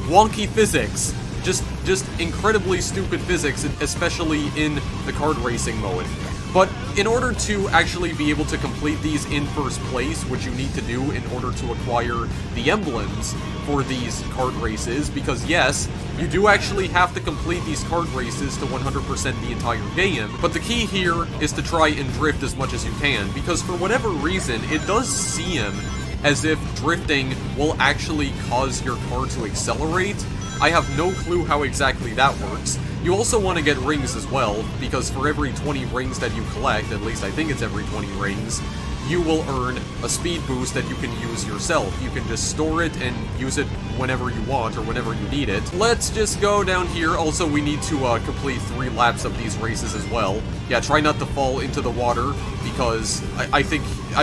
wonky physics. Just incredibly stupid physics, especially in the kart racing mode. But in order to actually be able to complete these in first place, which you need to do in order to acquire the emblems for these kart races, because yes, you do actually have to complete these kart races to 100% the entire game, but the key here is to try and drift as much as you can, because for whatever reason, it does seem as if drifting will actually cause your car to accelerate, I have no clue how exactly that works. You also want to get rings as well, because for every 20 rings that you collect, at least I think it's every 20 rings, you will earn a speed boost that you can use yourself. You can just store it and use it whenever you want or whenever you need it. Let's just go down here. Also, we need to complete 3 laps of these races as well. Yeah, try not to fall into the water, because I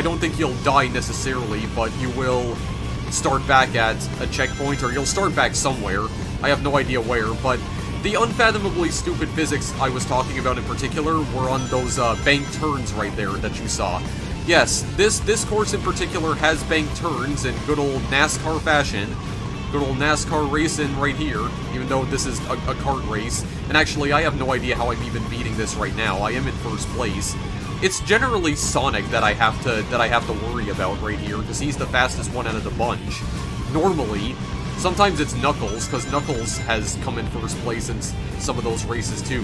don't think you'll die necessarily, but you will start back at a checkpoint, or you'll start back somewhere. I have no idea where, but the unfathomably stupid physics I was talking about in particular were on those bank turns right there that you saw. Yes, this course in particular has bank turns in good old NASCAR fashion. Good old NASCAR racing right here, even though this is a kart race. And actually, I have no idea how I'm even beating this right now. I am in first place. It's generally Sonic that I have to worry about right here, because he's the fastest one out of the bunch. Normally, sometimes it's Knuckles, because Knuckles has come in first place in some of those races too.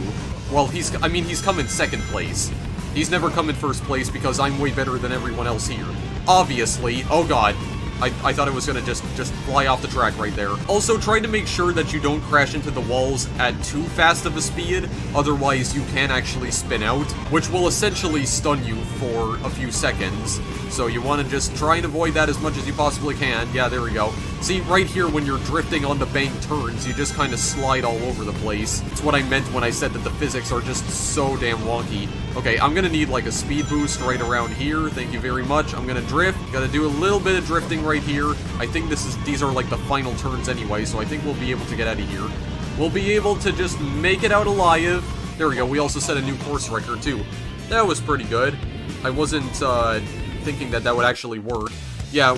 Well, he's come in second place. He's never come in first place because I'm way better than everyone else here. Obviously. Oh god. I thought it was gonna just fly off the track right there. Also, try to make sure that you don't crash into the walls at too fast of a speed, otherwise you can actually spin out, which will essentially stun you for a few seconds. So you want to just try and avoid that as much as you possibly can. Yeah, there we go. See, right here when you're drifting on the bank turns, you just kind of slide all over the place. It's what I meant when I said that the physics are just so damn wonky. Okay, I'm gonna need like a speed boost right around here. Thank you very much. I'm gonna drift. Gotta do a little bit of drifting right here. I think these are like the final turns anyway, so I think we'll be able to get out of here. We'll be able to just make it out alive. There we go. We also set a new course record too. That was pretty good. I wasn't thinking that would actually work. Yeah,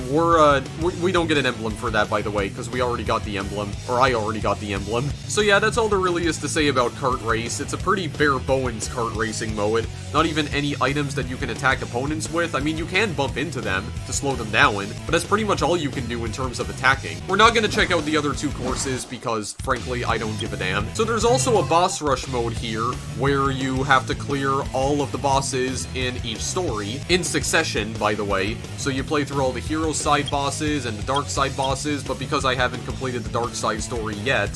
we don't get an emblem for that, by the way, because we already got the emblem, or I already got the emblem. So yeah, that's all there really is to say about Kart Race. It's a pretty bare bones kart racing mode. Not even any items that you can attack opponents with. I mean, you can bump into them to slow them down, but that's pretty much all you can do in terms of attacking. We're not going to check out the other 2 courses because, frankly, I don't give a damn. So there's also a boss rush mode here, where you have to clear all of the bosses in each story, in succession, by the way. So you play through all the hero side bosses and the dark side bosses, but because I haven't completed the dark side story yet,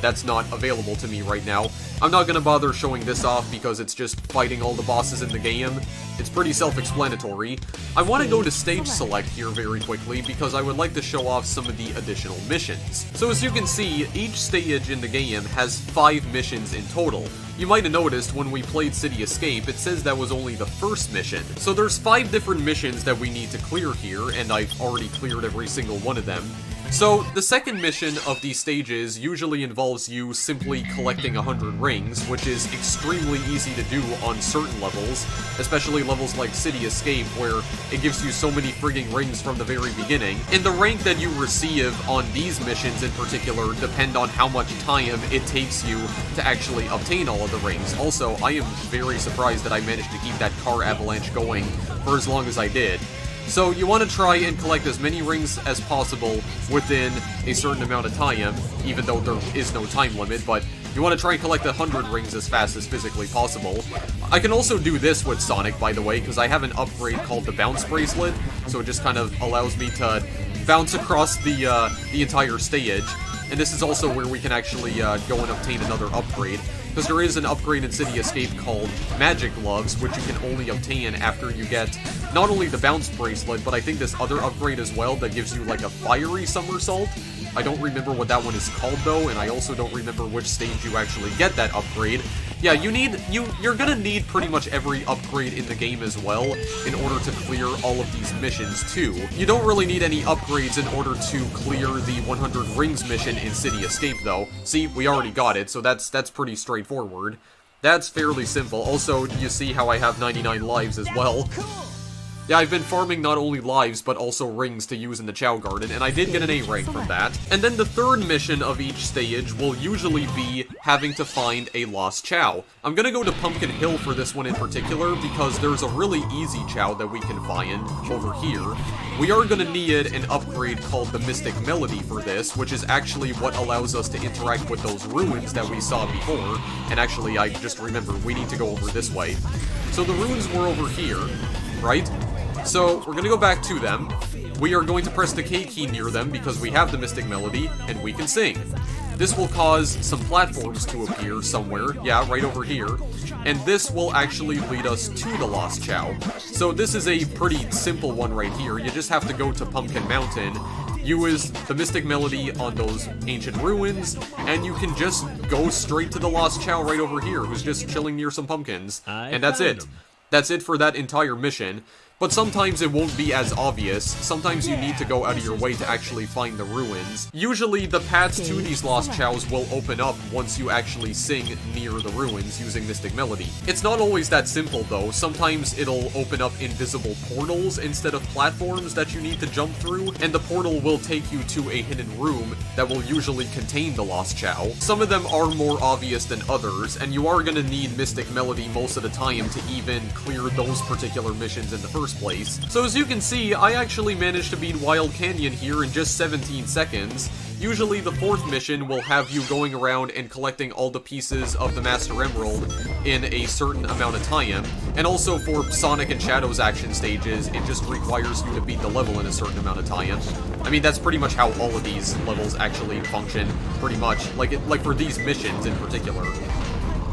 that's not available to me right now. I'm not gonna bother showing this off because it's just fighting all the bosses in the game. It's pretty self-explanatory. I want to go to stage select here very quickly because I would like to show off some of the additional missions. So as you can see, each stage in the game has 5 missions in total. You might have noticed when we played City Escape, it says that was only the first mission. So there's 5 different missions that we need to clear here, and I've already cleared every single one of them. So, the second mission of these stages usually involves you simply collecting 100 rings, which is extremely easy to do on certain levels, especially levels like City Escape, where it gives you so many frigging rings from the very beginning. And the rank that you receive on these missions in particular depend on how much time it takes you to actually obtain all of the rings. Also, I am very surprised that I managed to keep that car avalanche going for as long as I did. So you want to try and collect as many rings as possible within a certain amount of time, even though there is no time limit, but you want to try and collect 100 rings as fast as physically possible. I can also do this with Sonic, by the way, because I have an upgrade called the Bounce Bracelet, so it just kind of allows me to bounce across the entire stage. And this is also where we can actually go and obtain another upgrade, because there is an upgrade in City Escape called Magic Gloves, which you can only obtain after you get not only the Bounce Bracelet, but I think this other upgrade as well that gives you like a Fiery Somersault. I don't remember what that one is called though, and I also don't remember which stage you actually get that upgrade. Yeah, you're gonna need pretty much every upgrade in the game as well in order to clear all of these missions too. You don't really need any upgrades in order to clear the 100 rings mission in City Escape though. See, we already got it, so that's pretty straightforward. That's fairly simple. Also, you see how I have 99 lives as well. Yeah, I've been farming not only lives, but also rings to use in the Chao Garden, and I did get an A rank from that. And then the third mission of each stage will usually be having to find a lost Chao. I'm gonna go to Pumpkin Hill for this one in particular, because there's a really easy Chao that we can find over here. We are gonna need an upgrade called the Mystic Melody for this, which is actually what allows us to interact with those ruins that we saw before. And actually, I just remembered, we need to go over this way. So the ruins were over here, right? So, we're gonna go back to them. We are going to press the K key near them because we have the Mystic Melody, and we can sing. this will cause some platforms to appear somewhere, yeah, right over here, and this will actually lead us to the Lost Chow. So this is a pretty simple one right here. You just have to go to Pumpkin Mountain, use the Mystic Melody on those ancient ruins, and you can just go straight to the Lost Chow right over here, who's just chilling near some pumpkins. And that's it. That's it for that entire mission. But sometimes it won't be as obvious. Sometimes you need to go out of your way to actually find the ruins. Usually the paths to these Lost Chows will open up once you actually sing near the ruins using Mystic Melody. It's not always that simple though. Sometimes it'll open up invisible portals instead of platforms that you need to jump through, and the portal will take you to a hidden room that will usually contain the Lost Chow. Some of them are more obvious than others, and you are gonna need Mystic Melody most of the time to even clear those particular missions in the first place. So as you can see, I actually managed to beat Wild Canyon here in just 17 seconds. Usually the fourth mission will have you going around and collecting all the pieces of the Master Emerald in a certain amount of time. And also for Sonic and Shadow's action stages, it just requires you to beat the level in a certain amount of time. I mean, that's pretty much how all of these levels actually function, pretty much. Like for these missions in particular.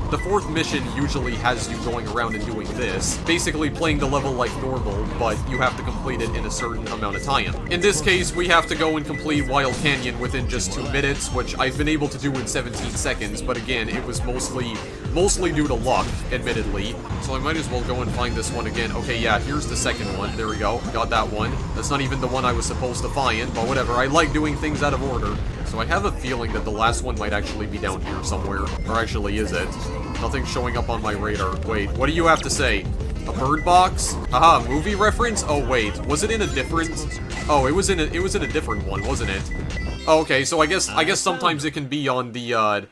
The fourth mission usually has you going around and doing this, basically playing the level like normal, but you have to complete it in a certain amount of time. In this case, we have to go and complete Wild Canyon within just 2 minutes, which I've been able to do in 17 seconds, but again, it was mostly due to luck, admittedly. So I might as well go and find this one again. Okay, yeah, here's the second one. There we go. Got that one. That's not even the one I was supposed to find, but whatever. I like doing things out of order. So I have a feeling that the last one might actually be down here somewhere. Or actually, is it? Nothing's showing up on my radar. Wait, what do you have to say? A bird box? Aha, movie reference? Oh wait, was it in a different... Oh, it was in a different one, wasn't it? Oh, okay, so I guess sometimes it can be on the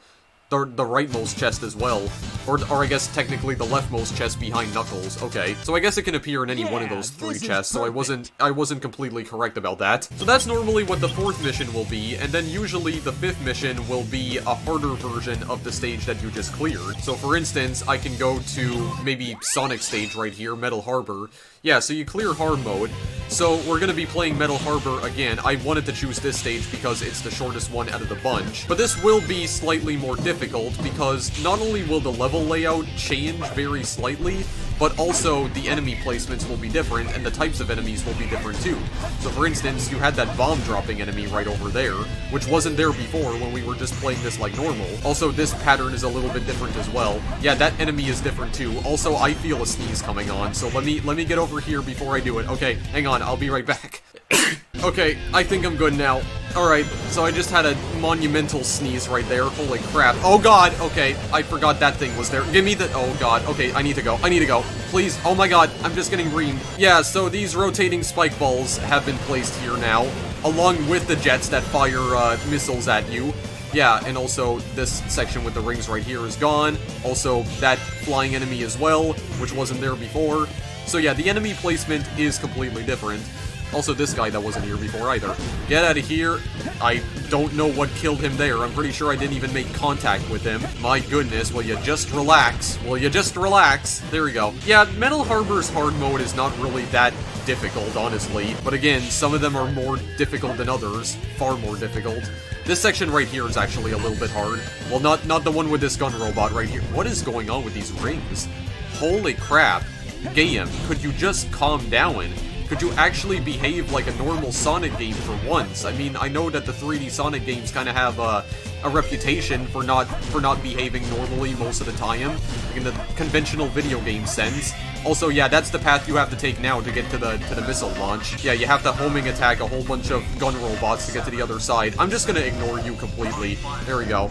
rightmost chest as well. Or I guess technically the leftmost chest behind Knuckles. Okay. So I guess it can appear in any one of those 3 chests, so I wasn't completely correct about that. So that's normally what the 4th mission will be, and then usually the 5th mission will be a harder version of the stage that you just cleared. So for instance, I can go to maybe Sonic stage right here, Metal Harbor. Yeah, so you clear hard mode. So we're gonna be playing Metal Harbor again. I wanted to choose this stage because it's the shortest one out of the bunch. But this will be slightly more difficult because not only will the level layout change very slightly, but also the enemy placements will be different and the types of enemies will be different too. So for instance, you had that bomb dropping enemy right over there, which wasn't there before when we were just playing this like normal. Also, this pattern is a little bit different as well. Yeah, that enemy is different too. Also, I feel a sneeze coming on, so let me get over here before I do it. Okay, hang on, I'll be right back. Okay, I think I'm good now. Alright, so I just had a monumental sneeze right there. Holy crap. Oh god, okay, I forgot that thing was there. Give me the... Oh god, okay, I need to go. Please, oh my god, I'm just getting green. Yeah, so these rotating spike balls have been placed here now, along with the jets that fire missiles at you. Yeah, and also this section with the rings right here is gone. Also, that flying enemy as well, which wasn't there before. So yeah, the enemy placement is completely different. Also, this guy that wasn't here before either. Get out of here. I don't know what killed him there. I'm pretty sure I didn't even make contact with him. My goodness, will you just relax? There we go. Yeah, Metal Harbor's hard mode is not really that difficult, honestly. But again, some of them are more difficult than others. Far more difficult. This section right here is actually a little bit hard. Well, not the one with this gun robot right here. What is going on with these rings? Holy crap. Game, could you just calm down? Could you actually behave like a normal Sonic game for once? I mean, I know that the 3D Sonic games kind of have a reputation for not behaving normally most of the time, like in the conventional video game sense. Also, yeah, that's the path you have to take now to get to the missile launch. Yeah, you have to homing attack a whole bunch of gun robots to get to the other side. I'm just gonna ignore you completely. There we go.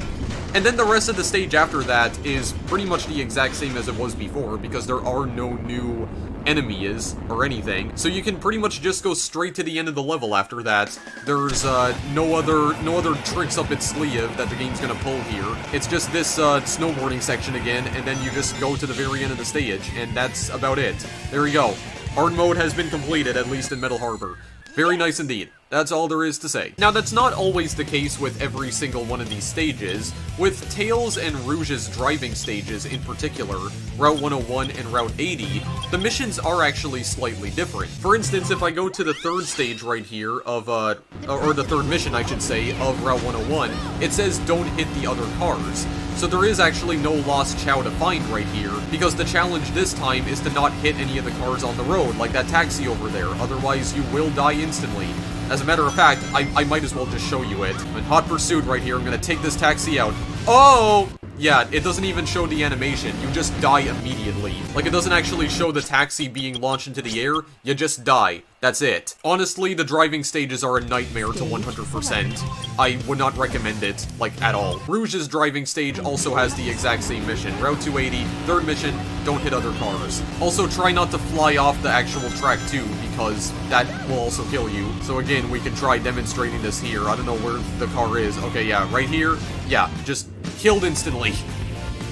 And then the rest of the stage after that is pretty much the exact same as it was before, because there are no new enemies or anything. So you can pretty much just go straight to the end of the level after that. There's no other tricks up its sleeve that the game's gonna pull here. It's just this snowboarding section again, and then you just go to the very end of the stage, and that's about it. There we go. Hard mode has been completed, at least in Metal Harbor. Very nice indeed. That's all there is to say. Now, that's not always the case with every single one of these stages. With Tails and Rouge's driving stages in particular, Route 101 and Route 80, the missions are actually slightly different. For instance, if I go to the third stage right here of, or the third mission, I should say, of Route 101, it says don't hit the other cars. So there is actually no lost Chao to find right here, because the challenge this time is to not hit any of the cars on the road, like that taxi over there, otherwise you will die instantly. As a matter of fact, I might as well just show you it. In Hot Pursuit right here, I'm gonna take this taxi out. Oh! Yeah, it doesn't even show the animation, you just die immediately. Like, it doesn't actually show the taxi being launched into the air, you just die. That's it. Honestly, the driving stages are a nightmare to 100%. I would not recommend it, like, at all. Rouge's driving stage also has the exact same mission. Route 280, third mission, don't hit other cars. Also, try not to fly off the actual track too, because that will also kill you. So again, we can try demonstrating this here. I don't know where the car is. Okay, yeah, right here. Yeah, just killed instantly.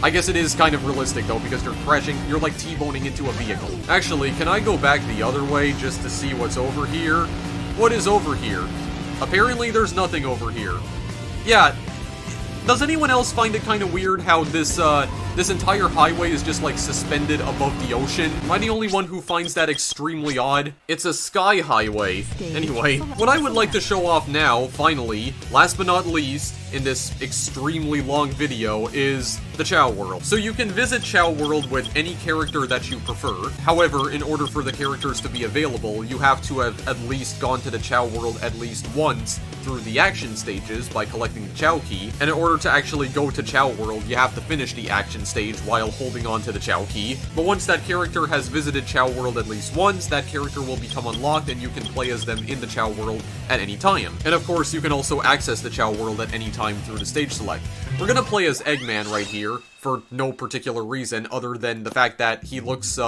I guess it is kind of realistic though, because you're crashing, you're like T-boning into a vehicle. Actually, can I go back the other way just to see what's over here? What is over here? Apparently there's nothing over here. Yeah, does anyone else find it kind of weird how this entire highway is just like suspended above the ocean? Am I the only one who finds that extremely odd? It's a sky highway. Anyway, what I would like to show off now, finally, last but not least, in this extremely long video, is the Chao World. So you can visit Chao World with any character that you prefer. However, in order for the characters to be available, you have to have at least gone to the Chao World at least once through the action stages by collecting the Chao Key, and in order to actually go to Chao World, you have to finish the action stage while holding on to the Chao Key. But once that character has visited Chao World at least once, that character will become unlocked and you can play as them in the Chao World at any time. And of course, you can also access the Chao World at any time through the stage select. We're gonna play as Eggman right here, for no particular reason other than the fact that he looks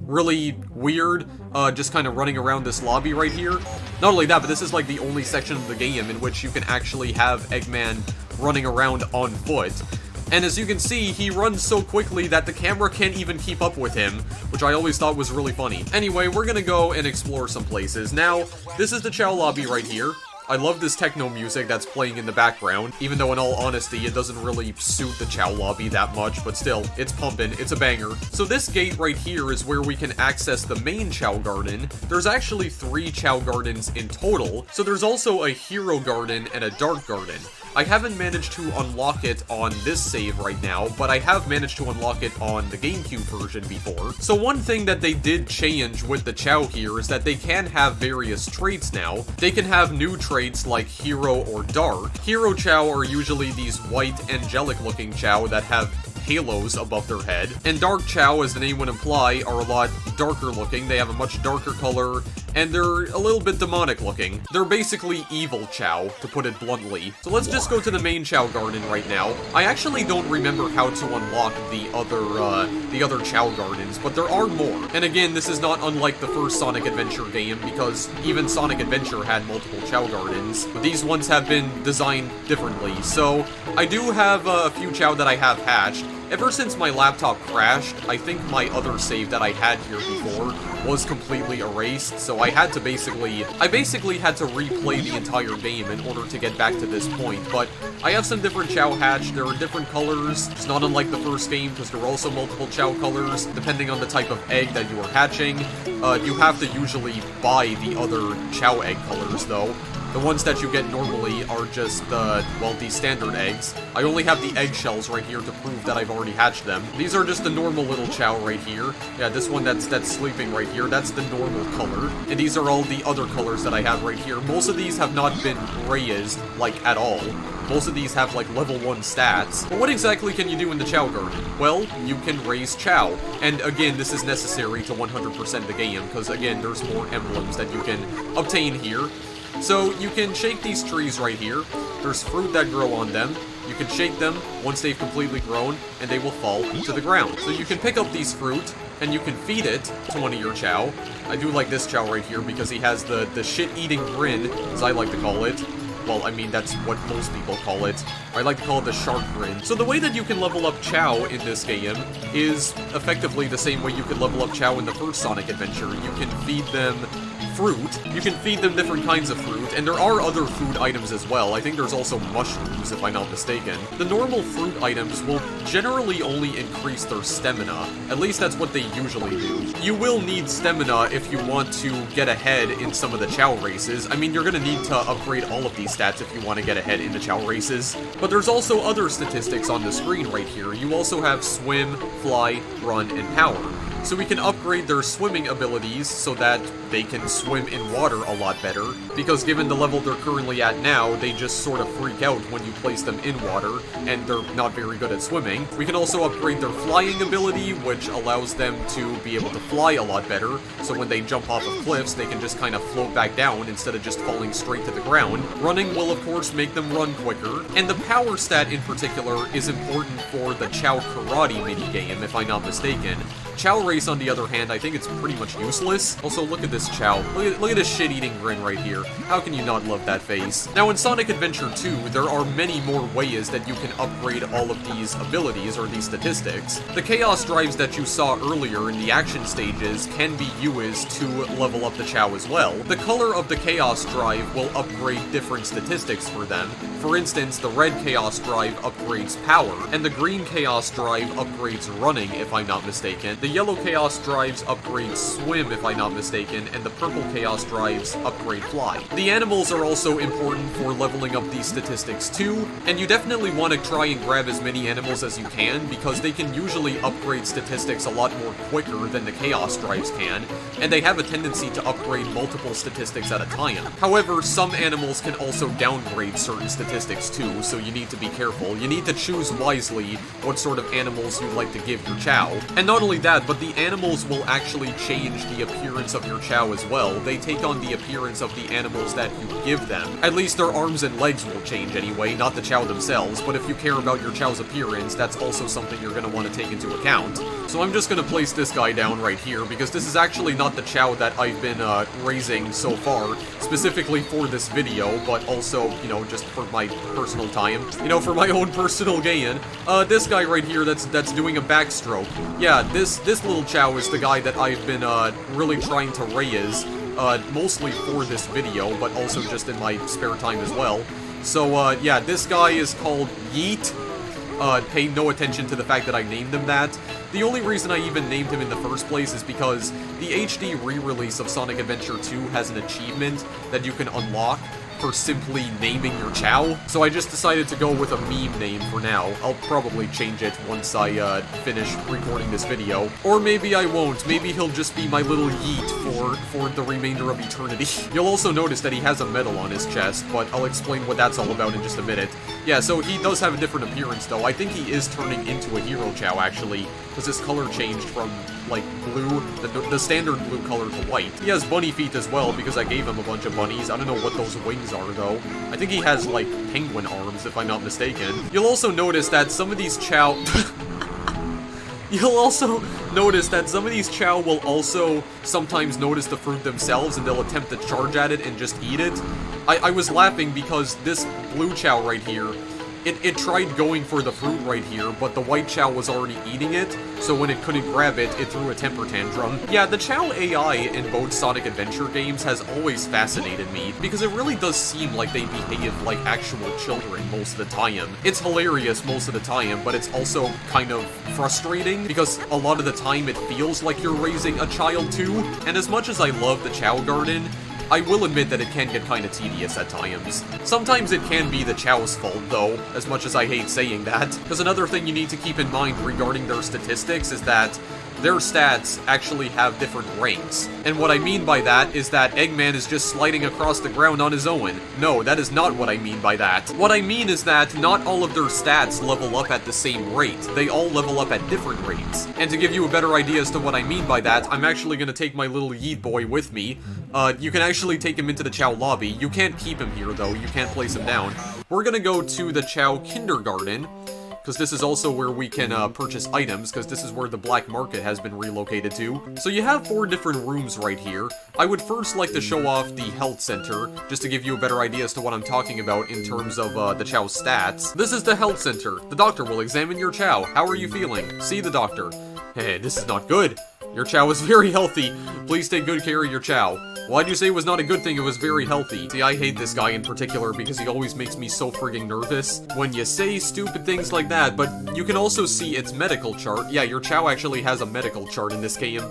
really weird, just kind of running around this lobby right here. Not only that, but this is like the only section of the game in which you can actually have Eggman running around on foot. And as you can see, he runs so quickly that the camera can't even keep up with him, which I always thought was really funny. Anyway, we're gonna go and explore some places. Now, this is the Chao lobby right here. I love this techno music that's playing in the background, even though in all honesty, it doesn't really suit the Chao lobby that much, but still, it's pumping, it's a banger. So this gate right here is where we can access the main Chao Garden. There's actually 3 Chao Gardens in total, so there's also a Hero Garden and a Dark Garden. I haven't managed to unlock it on this save right now, but I have managed to unlock it on the GameCube version before. So one thing that they did change with the Chao here is that they can have various traits now. They can have new traits like Hero or Dark. Hero Chao are usually these white, angelic-looking Chao that have halos above their head. And Dark Chao, as the name would imply, are a lot darker looking. They have a much darker color, and they're a little bit demonic looking. They're basically evil Chao, to put it bluntly. So let's just go to the main Chao Garden right now. I actually don't remember how to unlock the other Chao Gardens, but there are more. And again, this is not unlike the first Sonic Adventure game, because even Sonic Adventure had multiple Chao Gardens, but these ones have been designed differently. So I do have a few Chao that I have hatched. Ever since my laptop crashed, I think my other save that I had here before was completely erased, so I basically had to replay the entire game in order to get back to this point, but I have some different Chao hatched. There are different colors. It's not unlike the first game, because there are also multiple Chao colors, depending on the type of egg that you are hatching. You have to usually buy the other Chao egg colors, though. The ones that you get normally are just, well, these standard eggs. I only have the eggshells right here to prove that I've already hatched them. These are just the normal little Chao right here. Yeah, this one that's sleeping right here, that's the normal color. And these are all the other colors that I have right here. Most of these have not been raised, like, at all. Most of these have, like, level 1 stats. But what exactly can you do in the Chao Garden? Well, you can raise Chao. And again, this is necessary to 100% the game, because again, there's more emblems that you can obtain here. So you can shake these trees right here. There's fruit that grow on them. You can shake them once they've completely grown, and they will fall to the ground. So you can pick up these fruit, and you can feed it to one of your Chao. I do like this Chao right here because he has the shit-eating grin, as I like to call it. Well, I mean, that's what most people call it. I like to call it the shark grin. So the way that you can level up Chao in this game is effectively the same way you could level up Chao in the first Sonic Adventure. You can feed them fruit. You can feed them different kinds of fruit, and there are other food items as well. I think there's also mushrooms, if I'm not mistaken. The normal fruit items will generally only increase their stamina. At least that's what they usually do. You will need stamina if you want to get ahead in some of the Chow races. I mean, you're gonna need to upgrade all of these stats if you want to get ahead in the Chow races. But there's also other statistics on the screen right here. You also have swim, fly, run, and power. So we can upgrade their swimming abilities so that they can swim in water a lot better, because given the level they're currently at now, they just sort of freak out when you place them in water, and they're not very good at swimming. We can also upgrade their flying ability, which allows them to be able to fly a lot better, so when they jump off of cliffs, they can just kind of float back down instead of just falling straight to the ground. Running will, of course, make them run quicker, and the power stat in particular is important for the Chow Karate minigame, if I'm not mistaken. Chow Race, on the other hand, I think it's pretty much useless. Also, look at this Chow. Look at this shit-eating grin right here. How can you not love that face? Now, in Sonic Adventure 2, there are many more ways that you can upgrade all of these abilities, or these statistics. The Chaos Drives that you saw earlier in the action stages can be used to level up the Chow as well. The color of the Chaos Drive will upgrade different statistics for them. For instance, the red Chaos Drive upgrades power, and the green Chaos Drive upgrades running, if I'm not mistaken. The yellow Chaos Drives upgrade swim, if I'm not mistaken, and the purple Chaos Drives upgrade fly. The animals are also important for leveling up these statistics too, and you definitely want to try and grab as many animals as you can, because they can usually upgrade statistics a lot more quicker than the Chaos Drives can, and they have a tendency to upgrade multiple statistics at a time. However, some animals can also downgrade certain statistics too, so you need to be careful. You need to choose wisely what sort of animals you'd like to give your Chow. And not only that, but the animals will actually change the appearance of your Chow as well. They take on the appearance of the animals that you give them. At least their arms and legs will change anyway, not the Chow themselves, but if you care about your Chow's appearance, that's also something you're going to want to take into account. So I'm just going to place this guy down right here, because this is actually not the Chow that I've been raising so far, specifically for this video, but also, you know, just for my personal time. You know, for my own personal gain. This guy right here that's doing a backstroke. Yeah, this little Chow is the guy that I've been really trying to raise, mostly for this video, but also just in my spare time as well. So, yeah, this guy is called Yeet. Pay no attention to the fact that I named him that. The only reason I even named him in the first place is because the HD re-release of Sonic Adventure 2 has an achievement that you can unlock for simply naming your Chow, so I just decided to go with a meme name for now. I'll probably change it once I finish recording this video. Or maybe I won't. Maybe he'll just be my little Yeet for the remainder of eternity. You'll also notice that he has a medal on his chest, but I'll explain what that's all about in just a minute. Yeah, so he does have a different appearance though. I think he is turning into a Hero Chow actually, because his color changed from like blue, the standard blue color to white. He has bunny feet as well, because I gave him a bunch of bunnies. I don't know what those wings are though. I think he has like penguin arms, if I'm not mistaken. You'll also notice that some of these Chow You'll also notice that some of these Chow will also sometimes notice the fruit themselves, and they'll attempt to charge at it and just eat it. I was laughing because this blue Chow right here, it tried going for the fruit right here, but the white Chow was already eating it, so when it couldn't grab it, it threw a temper tantrum. Yeah, the Chow AI in both Sonic Adventure games has always fascinated me, because it really does seem like they behave like actual children most of the time. It's hilarious most of the time, but it's also kind of frustrating, because a lot of the time it feels like you're raising a child too, and as much as I love the Chow Garden, I will admit that it can get kinda tedious at times. Sometimes it can be the Chow's fault, though, as much as I hate saying that, because another thing you need to keep in mind regarding their statistics is that their stats actually have different ranks. And what I mean by that is that Eggman is just sliding across the ground on his own. No, that is not what I mean by that. What I mean is that not all of their stats level up at the same rate. They all level up at different rates. And to give you a better idea as to what I mean by that, I'm actually going to take my little Yeet boy with me. You can actually take him into the Chow lobby. You can't keep him here, though. You can't place him down. We're going to go to the Chow Kindergarten, because this is also where we can purchase items, because this is where the black market has been relocated to. So you have 4 different rooms right here. I would first like to show off the health center, just to give you a better idea as to what I'm talking about in terms of the Chow's stats. This is the health center. The doctor will examine your Chow. How are you feeling? See the doctor. Hey, this is not good. Your Chow is very healthy. Please take good care of your Chow. Why'd you say it was not a good thing? It was very healthy. See, I hate this guy in particular because he always makes me so frigging nervous when you say stupid things like that, but you can also see its medical chart. Yeah, your Chow actually has a medical chart in this game.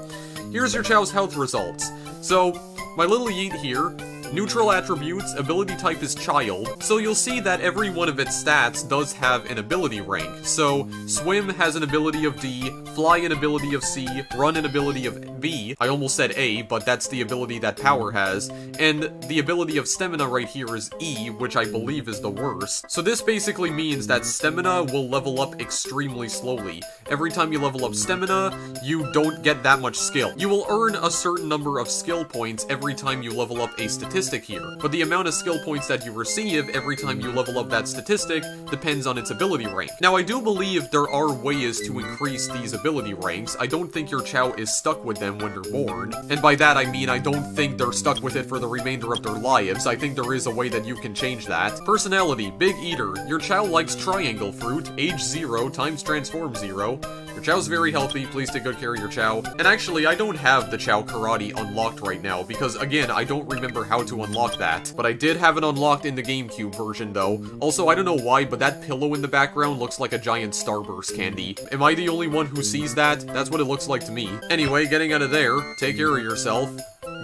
Here's your Chow's health results. So, my little Yeet here, neutral attributes, ability type is child, so you'll see that every one of its stats does have an ability rank. So, swim has an ability of D, fly an ability of C, run an ability of B, I almost said A, but that's the ability that Power has, and the ability of stamina right here is E, which I believe is the worst. So this basically means that stamina will level up extremely slowly. Every time you level up stamina, you don't get that much skill. You will earn a certain number of skill points every time you level up a statistic here, but the amount of skill points that you receive every time you level up that statistic depends on its ability rank. Now, I do believe there are ways to increase these ability ranks. I don't think your Chow is stuck with them when they're born, and by that I mean I don't think they're stuck with it for the remainder of their lives. I think there is a way that you can change that. Personality, Big Eater. Your Chow likes triangle fruit, age 0, times transform 0. Your Chow's very healthy, please take good care of your Chow. And actually, I don't have the Chow Karate unlocked right now, because again, I don't remember how to unlock that. But I did have it unlocked in the GameCube version though. Also, I don't know why, but that pillow in the background looks like a giant Starburst candy. Am I the only one who sees that? That's what it looks like to me. Anyway, getting out of there, take care of yourself.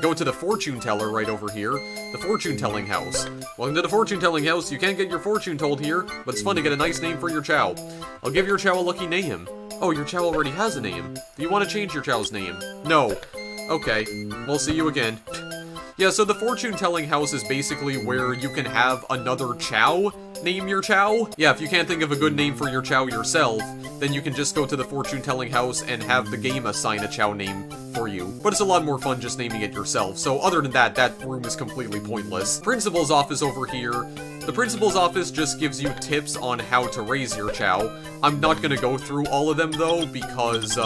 Go to the fortune teller right over here, the fortune telling house. Welcome to the fortune telling house. You can't get your fortune told here, but it's fun to get a nice name for your Chow. I'll give your Chow a lucky name. Oh, your Chow already has a name. Do you want to change your Chow's name? No. Okay, we'll see you again. Yeah, so the fortune telling house is basically where you can have another Chow name your Chow. Yeah, if you can't think of a good name for your Chow yourself, then you can just go to the fortune telling house and have the game assign a Chow name for you. But it's a lot more fun just naming it yourself, so other than that, that room is completely pointless. Principal's office over here. The principal's office just gives you tips on how to raise your Chow. I'm not gonna go through all of them though, because,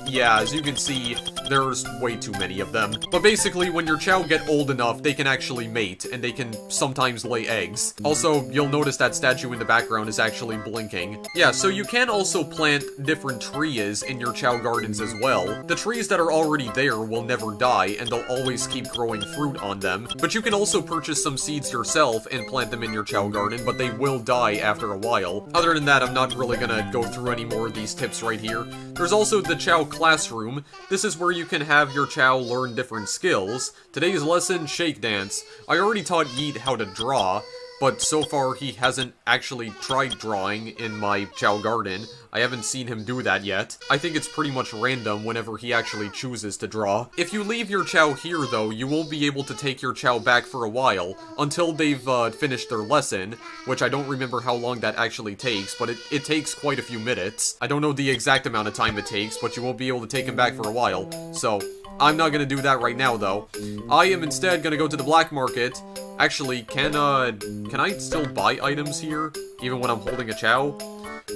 yeah, as you can see, there's way too many of them. But basically, when your Chow get old enough, they can actually mate, and they can sometimes lay eggs. Also, you'll notice that statue in the background is actually blinking. Yeah, so you can also plant different trees in your Chow gardens as well. The trees that are already there will never die, and they'll always keep growing fruit on them. But you can also purchase some seeds yourself and plant them in your Chow garden, but they will die after a while. Other than that, I'm not really gonna go through any more of these tips right here. There's also the Chow classroom. This is where you can have your Chow learn different skills. Today's lesson, shake dance. I already taught Yeet how to draw, but so far he hasn't actually tried drawing in my Chow garden. I haven't seen him do that yet. I think it's pretty much random whenever he actually chooses to draw. If you leave your Chow here though, you won't be able to take your Chow back for a while, until they've finished their lesson, which I don't remember how long that actually takes, but it takes quite a few minutes. I don't know the exact amount of time it takes, but you won't be able to take him back for a while, so I'm not gonna do that right now though. I am instead gonna go to the black market. Actually, can I still buy items here, even when I'm holding a Chow?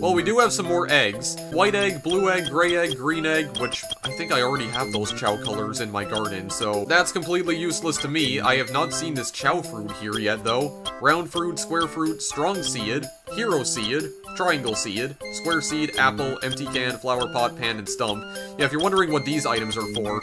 Well, we do have some more eggs. White egg, blue egg, gray egg, green egg, which I think I already have those Chow colors in my garden, so that's completely useless to me. I have not seen this Chow fruit here yet, though. Round fruit, square fruit, strong seed, hero seed, triangle seed, square seed, apple, empty can, flower pot, pan, and stump. Yeah, if you're wondering what these items are for,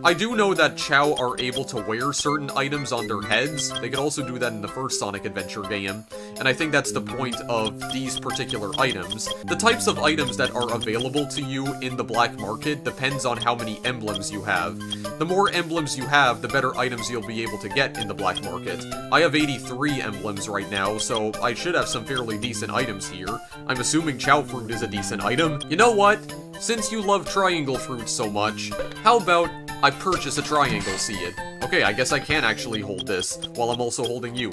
I do know that Chow are able to wear certain items on their heads. They could also do that in the first Sonic Adventure game, and I think that's the point of these particular items. The types of items that are available to you in the black market depends on how many emblems you have. The more emblems you have, the better items you'll be able to get in the black market. I have 83 emblems right now, so I should have some fairly decent items here. I'm assuming Chow fruit is a decent item. You know what? Since you love triangle fruit so much, how about I purchase a triangle seed? Okay, I guess I can actually hold this, while I'm also holding you.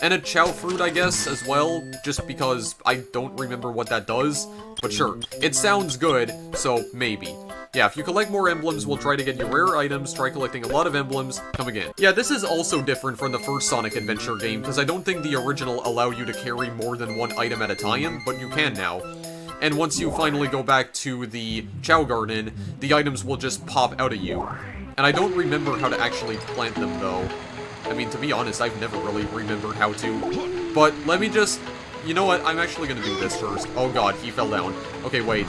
And a Chow fruit, I guess, as well, just because I don't remember what that does. But sure, it sounds good, so maybe. Yeah, if you collect more emblems, we'll try to get you rare items, try collecting a lot of emblems, come again. Yeah, this is also different from the first Sonic Adventure game, because I don't think the original allow you to carry more than one item at a time, but you can now. And once you finally go back to the Chow Garden, the items will just pop out of you. And I don't remember how to actually plant them, though. I mean, to be honest, I've never really remembered how to. But let me just... You know what? I'm actually gonna do this first. Oh god, he fell down. Okay, wait.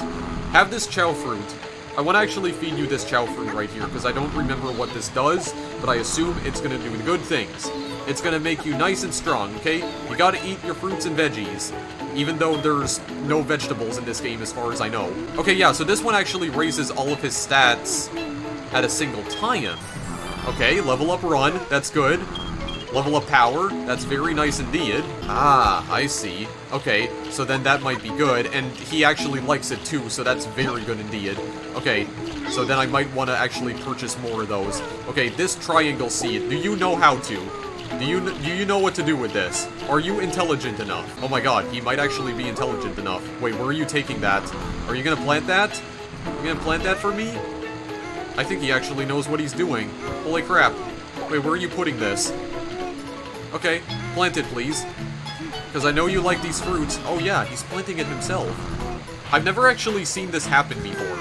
Have this Chow fruit. I want to actually feed you this Chow fruit right here, because I don't remember what this does, but I assume it's going to do good things. It's going to make you nice and strong, okay? You got to eat your fruits and veggies, even though there's no vegetables in this game as far as I know. Okay, yeah, so this one actually raises all of his stats at a single time. Okay, level up run, that's good. Level up power, that's very nice indeed. Ah, I see. Okay, so then that might be good, and he actually likes it too, so that's very good indeed. Okay, so then I might want to actually purchase more of those. Okay, this triangle seed, do you know how to? Do you know what to do with this? Are you intelligent enough? Oh my god, he might actually be intelligent enough. Wait, where are you taking that? Are you gonna plant that? You gonna plant that for me? I think he actually knows what he's doing. Holy crap. Wait, where are you putting this? Okay, plant it, please. Because I know you like these fruits. Oh yeah, he's planting it himself. I've never actually seen this happen before.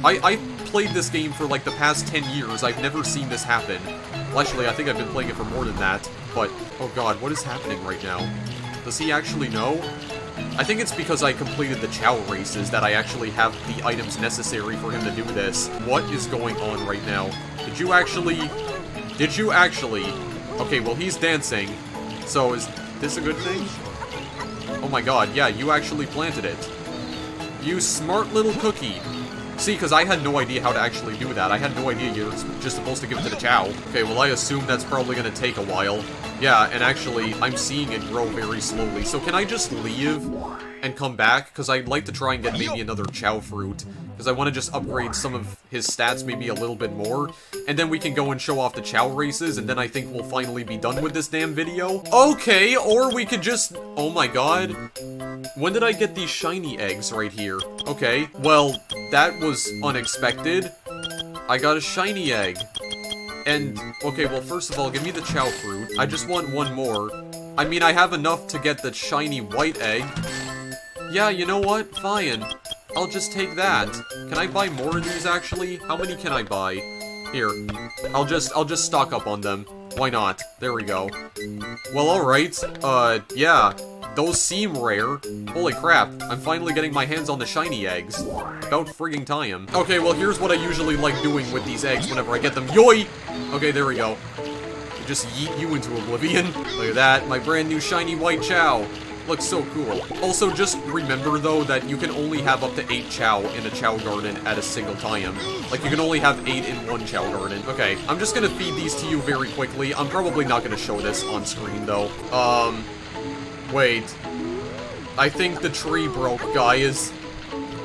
I played this game for like the past 10 years. I've never seen this happen. Well, actually, I think I've been playing it for more than that. But, oh god, what is happening right now? Does he actually know? I think it's because I completed the Chow races that I actually have the items necessary for him to do this. What is going on right now? Did you actually... Okay, well, he's dancing. So, is this a good thing? Oh my god, yeah, you actually planted it. You smart little cookie. See, because I had no idea how to actually do that. I had no idea you're just supposed to give it to the Chow. Okay, well, I assume that's probably going to take a while. Yeah, and actually, I'm seeing it grow very slowly. So can I just leave and come back? Because I'd like to try and get maybe another Chow fruit. Because I want to just upgrade some of his stats maybe a little bit more. And then we can go and show off the Chow races, and then I think we'll finally be done with this damn video. Okay, or we could just... Oh my god. When did I get these shiny eggs right here? Okay, well, that was unexpected. I got a shiny egg. And, okay, well, first of all, give me the Chow fruit. I just want one more. I mean, I have enough to get the shiny white egg. Yeah, you know what? Fine. I'll just take that. Can I buy more of these, actually? How many can I buy? Here. I'll just stock up on them. Why not? There we go. Well, alright. Yeah. Those seem rare. Holy crap, I'm finally getting my hands on the shiny eggs. About frigging time. Okay, well, here's what I usually like doing with these eggs whenever I get them. Yoy! Okay, there we go. Just yeet you into oblivion. Look at that, my brand new shiny white Chow. Looks so cool. Also, just remember, though, that you can only have up to 8 Chow in a Chow garden at a single time. Like, you can only have 8 in one Chow garden. Okay, I'm just gonna feed these to you very quickly. I'm probably not gonna show this on screen, though. Wait. I think the tree broke, guys.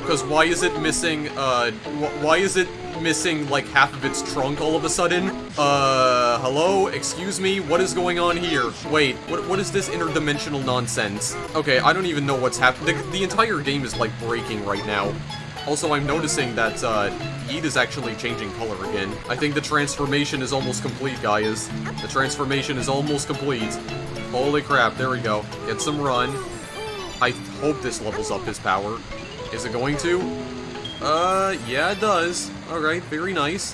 Because why is it missing, why is it missing, like, half of its trunk all of a sudden? Hello? Excuse me? What is going on here? Wait, what is this interdimensional nonsense? Okay, I don't even know what's happening. The entire game is, like, breaking right now. Also, I'm noticing that, Yeet is actually changing color again. I think the transformation is almost complete, guys. The transformation is almost complete. Holy crap, there we go. Get some run. I hope this levels up his power. Is it going to? Yeah, it does. Alright, very nice.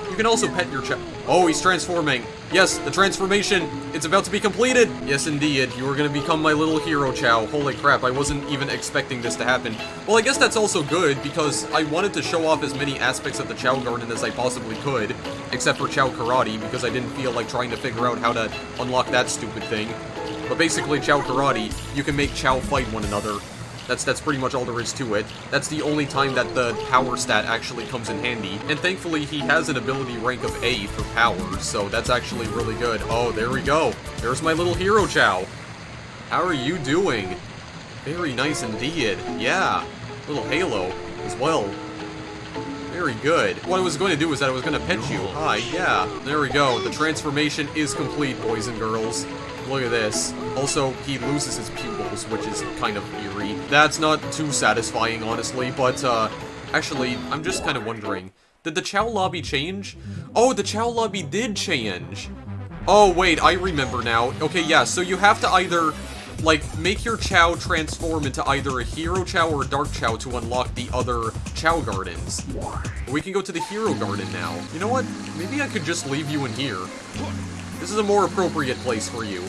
You can also pet your Chow. Oh, he's transforming. Yes, the transformation. It's about to be completed. Yes, indeed. You are going to become my little hero, Chow. Holy crap, I wasn't even expecting this to happen. Well, I guess that's also good, because I wanted to show off as many aspects of the Chow Garden as I possibly could, except for Chow Karate, because I didn't feel like trying to figure out how to unlock that stupid thing. But basically, Chow Karate, you can make Chow fight one another. That's pretty much all there is to it. That's the only time that the power stat actually comes in handy. And thankfully, he has an ability rank of A for power, so that's actually really good. Oh, there we go. There's my little hero Chow. How are you doing? Very nice indeed. Yeah. Little halo as well. Very good. What I was going to do is that I was going to pet you. Hi, yeah. There we go. The transformation is complete, boys and girls. Look at this. Also, he loses his pupils, which is kind of eerie. That's not too satisfying, honestly, but, actually, I'm just kind of wondering. Did the Chow lobby change? Oh, the Chow lobby did change! Oh, wait, I remember now. Okay, yeah, so you have to either, like, make your Chow transform into either a Hero Chow or a Dark Chow to unlock the other Chow Gardens. We can go to the Hero Garden now. You know what? Maybe I could just leave you in here. This is a more appropriate place for you.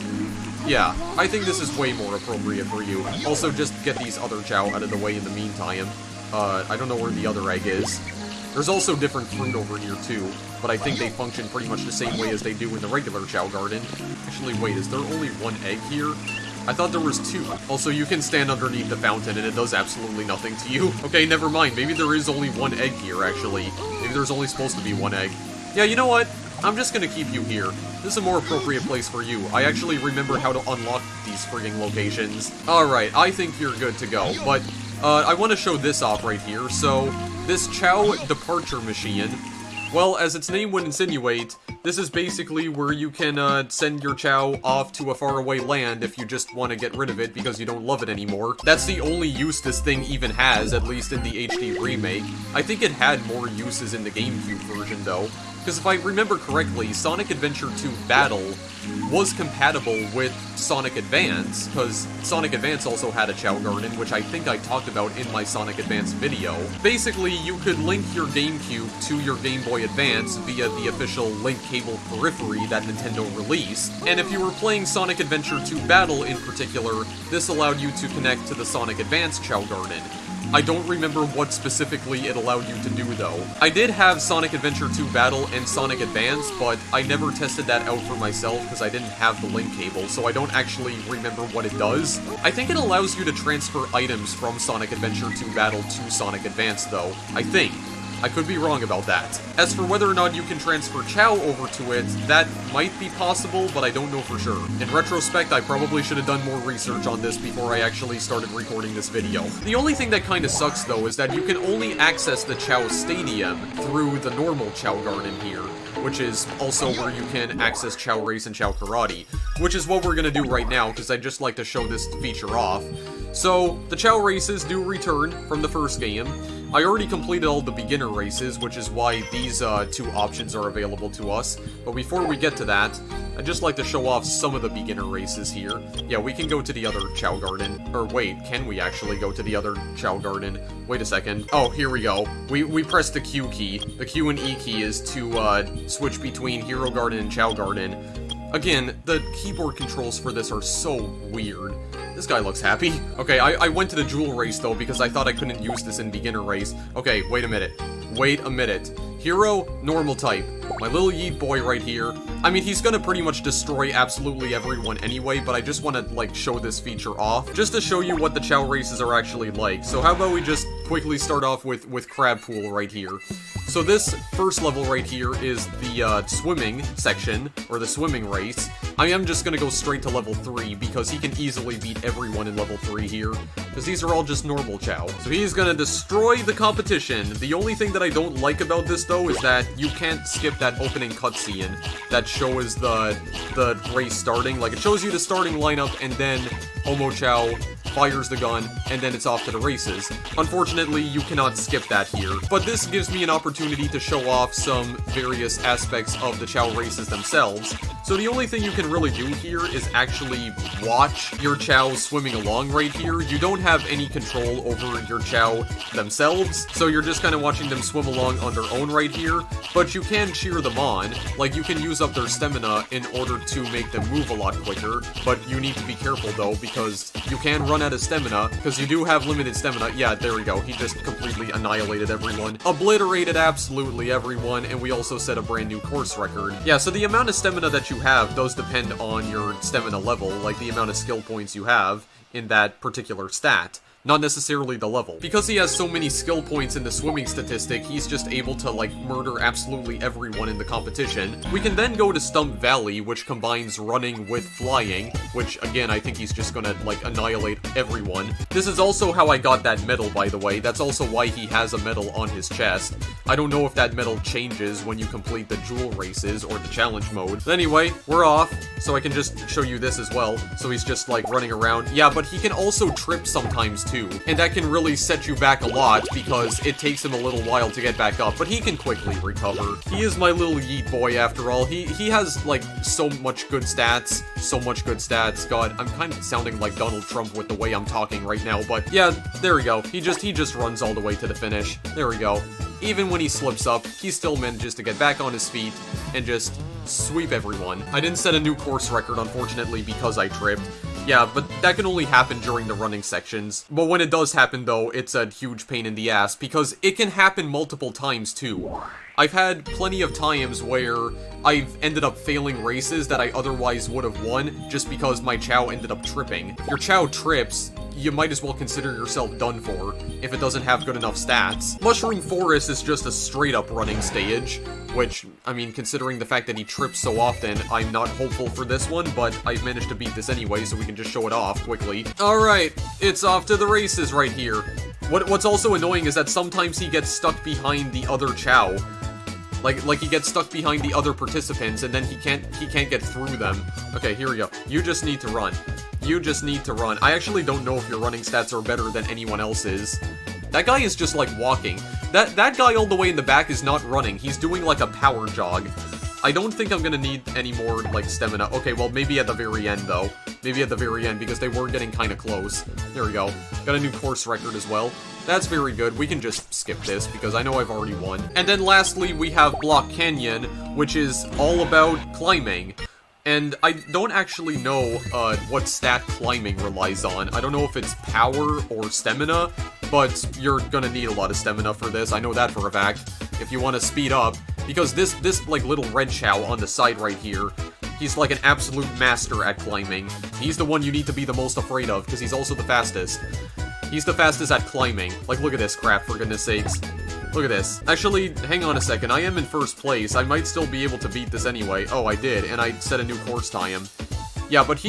Yeah, I think this is way more appropriate for you. Also, just get these other Chow out of the way in the meantime. I don't know where the other egg is. There's also different fruit over here too, but I think they function pretty much the same way as they do in the regular Chao Garden. Actually, wait, is there only one egg here? I thought there was two. Also, you can stand underneath the fountain and it does absolutely nothing to you. Okay, never mind. Maybe there is only one egg here, actually. Maybe there's only supposed to be one egg. Yeah, you know what? I'm just gonna keep you here. This is a more appropriate place for you. I actually remember how to unlock these frigging locations. Alright, I think you're good to go, but I want to show this off right here. So, this Chao Departure Machine, well, as its name would insinuate, this is basically where you can send your Chao off to a faraway land if you just want to get rid of it because you don't love it anymore. That's the only use this thing even has, at least in the HD remake. I think it had more uses in the GameCube version, though. Because if I remember correctly, Sonic Adventure 2 Battle was compatible with Sonic Advance, because Sonic Advance also had a Chao Garden, which I think I talked about in my Sonic Advance video. Basically, you could link your GameCube to your Game Boy Advance via the official link cable periphery that Nintendo released, and if you were playing Sonic Adventure 2 Battle in particular, this allowed you to connect to the Sonic Advance Chao Garden. I don't remember what specifically it allowed you to do, though. I did have Sonic Adventure 2 Battle and Sonic Advance, but I never tested that out for myself because I didn't have the link cable, so I don't actually remember what it does. I think it allows you to transfer items from Sonic Adventure 2 Battle to Sonic Advance, though. I think. I could be wrong about that. As for whether or not you can transfer Chao over to it, that might be possible, but I don't know for sure. In retrospect, I probably should have done more research on this before I actually started recording this video. The only thing that kinda sucks, though, is that you can only access the Chao Stadium through the normal Chao Garden here, which is also where you can access Chao Race and Chao Karate, which is what we're gonna do right now, because I'd just like to show this feature off. So, the Chao Races do return from the first game. I already completed all the beginner races, which is why these two options are available to us. But before we get to that, I'd just like to show off some of the beginner races here. Yeah, we can go to the other Chao Garden. Or wait, can we actually go to the other Chao Garden? Wait a second. Oh, here we go. We press the Q key. The Q and E key is to switch between Hero Garden and Chao Garden. Again, the keyboard controls for this are so weird. This guy looks happy. Okay, I went to the Jewel Race, though, because I thought I couldn't use this in Beginner Race. Okay, wait a minute. Wait a minute. Hero, normal type. My little Yeet boy right here. I mean, he's gonna pretty much destroy absolutely everyone anyway, but I just want to, like, show this feature off, just to show you what the Chao Races are actually like. So how about we just quickly start off with Crab Pool right here. So this first level right here is the swimming section, or the swimming race. I am just gonna go straight to level 3, because he can easily beat everyone in level 3 here, because these are all just normal Chao. So he's gonna destroy the competition. The only thing that I don't like about this, though, is that you can't skip that opening cutscene that shows the race starting. Like, it shows you the starting lineup, and then Omochao fires the gun, and then it's off to the races. Unfortunately, you cannot skip that here, but this gives me an opportunity to show off some various aspects of the Chao Races themselves. So the only thing you can really do here is actually watch your Chao swimming along right here. You don't have any control over your Chao themselves, so you're just kind of watching them swim along on their own right here, but you can cheer them on. Like, you can use up their stamina in order to make them move a lot quicker, but you need to be careful, though, because you can run out of stamina, because you do have limited stamina. Yeah, there we go. He just completely annihilated everyone. Obliterated absolutely everyone, and we also set a brand new course record. Yeah, so the amount of stamina that you have does depend on your stamina level, like the amount of skill points you have in that particular stat. Not necessarily the level. Because he has so many skill points in the swimming statistic, he's just able to, like, murder absolutely everyone in the competition. We can then go to Stump Valley, which combines running with flying, which, again, I think he's just gonna, like, annihilate everyone. This is also how I got that medal, by the way. That's also why he has a medal on his chest. I don't know if that medal changes when you complete the Jewel Races or the challenge mode. But anyway, we're off, so I can just show you this as well. So he's just, like, running around. Yeah, but he can also trip sometimes, too, and that can really set you back a lot because it takes him a little while to get back up, but he can quickly recover. He is my little Yeet boy after all. He has, like, so much good stats. God, I'm kind of sounding like Donald Trump with the way I'm talking right now, but yeah, there we go. He just runs all the way to the finish. There we go. Even when he slips up, he still manages to get back on his feet and just sweep everyone. I didn't set a new course record, unfortunately, because I tripped. Yeah, but that can only happen during the running sections. But when it does happen, though, it's a huge pain in the ass, because it can happen multiple times, too. I've had plenty of times where I've ended up failing races that I otherwise would have won, just because my Chao ended up tripping. If your Chao trips, you might as well consider yourself done for, if it doesn't have good enough stats. Mushroom Forest is just a straight-up running stage, which, I mean, considering the fact that he trips so often, I'm not hopeful for this one, but I've managed to beat this anyway, so we can just show it off quickly. Alright, it's off to the races right here. What's also annoying is that sometimes he gets stuck behind the other Chao. Like he gets stuck behind the other participants, and then he can't get through them. Okay, here we go. You just need to run. You just need to run. I actually don't know if your running stats are better than anyone else's. That guy is just, like, walking. That guy all the way in the back is not running. He's doing, like, a power jog. I don't think I'm gonna need any more, like, stamina. Okay, well, maybe at the very end, though. Maybe at the very end, because they were getting kind of close. There we go. Got a new course record as well. That's very good. We can just skip this, because I know I've already won. And then lastly, we have Block Canyon, which is all about climbing. And I don't actually know what stat climbing relies on. I don't know if it's power or stamina, but you're gonna need a lot of stamina for this. I know that for a fact. If you want to speed up, because this like little red Chao on the side right here, he's like an absolute master at climbing. He's the one you need to be the most afraid of, because he's also the fastest. He's the fastest at climbing. Like, look at this crap, for goodness sakes. Look at this. Actually, hang on a second. I am in first place. I might still be able to beat this anyway. Oh, I did, and I set a new course time. Yeah, but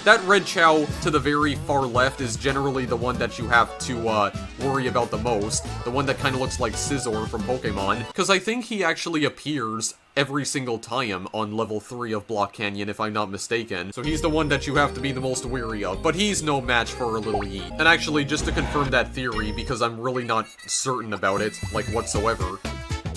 that red Chao to the very far left is generally the one that you have to worry about the most. The one that kind of looks like Scizor from Pokemon. Because I think he actually appears every single time on level 3 of Block Canyon, if I'm not mistaken. So he's the one that you have to be the most wary of. But he's no match for a little Yeet. And actually, just to confirm that theory, because I'm really not certain about it, like, whatsoever.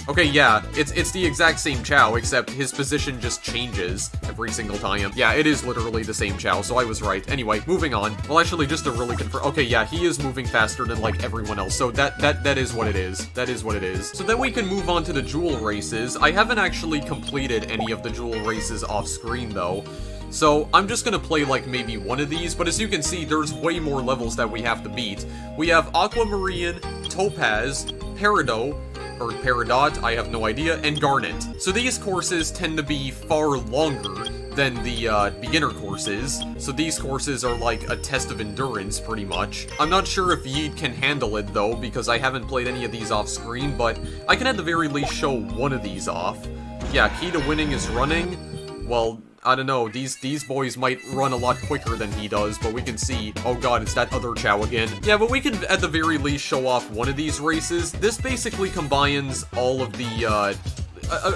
Okay, yeah, it's the exact same Chao, except his position just changes every single time. Yeah, it is literally the same Chao, so I was right. Anyway, moving on. Well, actually, just to really confirm... Okay, yeah, he is moving faster than, like, everyone else, so that is what it is. That is what it is. So then we can move on to the Jewel races. I haven't actually completed any of the Jewel races off-screen, though. So, I'm just gonna play, like, maybe one of these, but as you can see, there's way more levels that we have to beat. We have Aquamarine, Topaz, Peridot, or Peridot, I have no idea, and Garnet. So these courses tend to be far longer than the beginner courses, so these courses are like a test of endurance, pretty much. I'm not sure if Yeet can handle it, though, because I haven't played any of these off-screen, but I can at the very least show one of these off. Yeah, key to winning is running. Well, I don't know, these boys might run a lot quicker than he does, but we can see... Oh god, it's that other Chao again. Yeah, but we can at the very least show off one of these races. This basically combines all of the,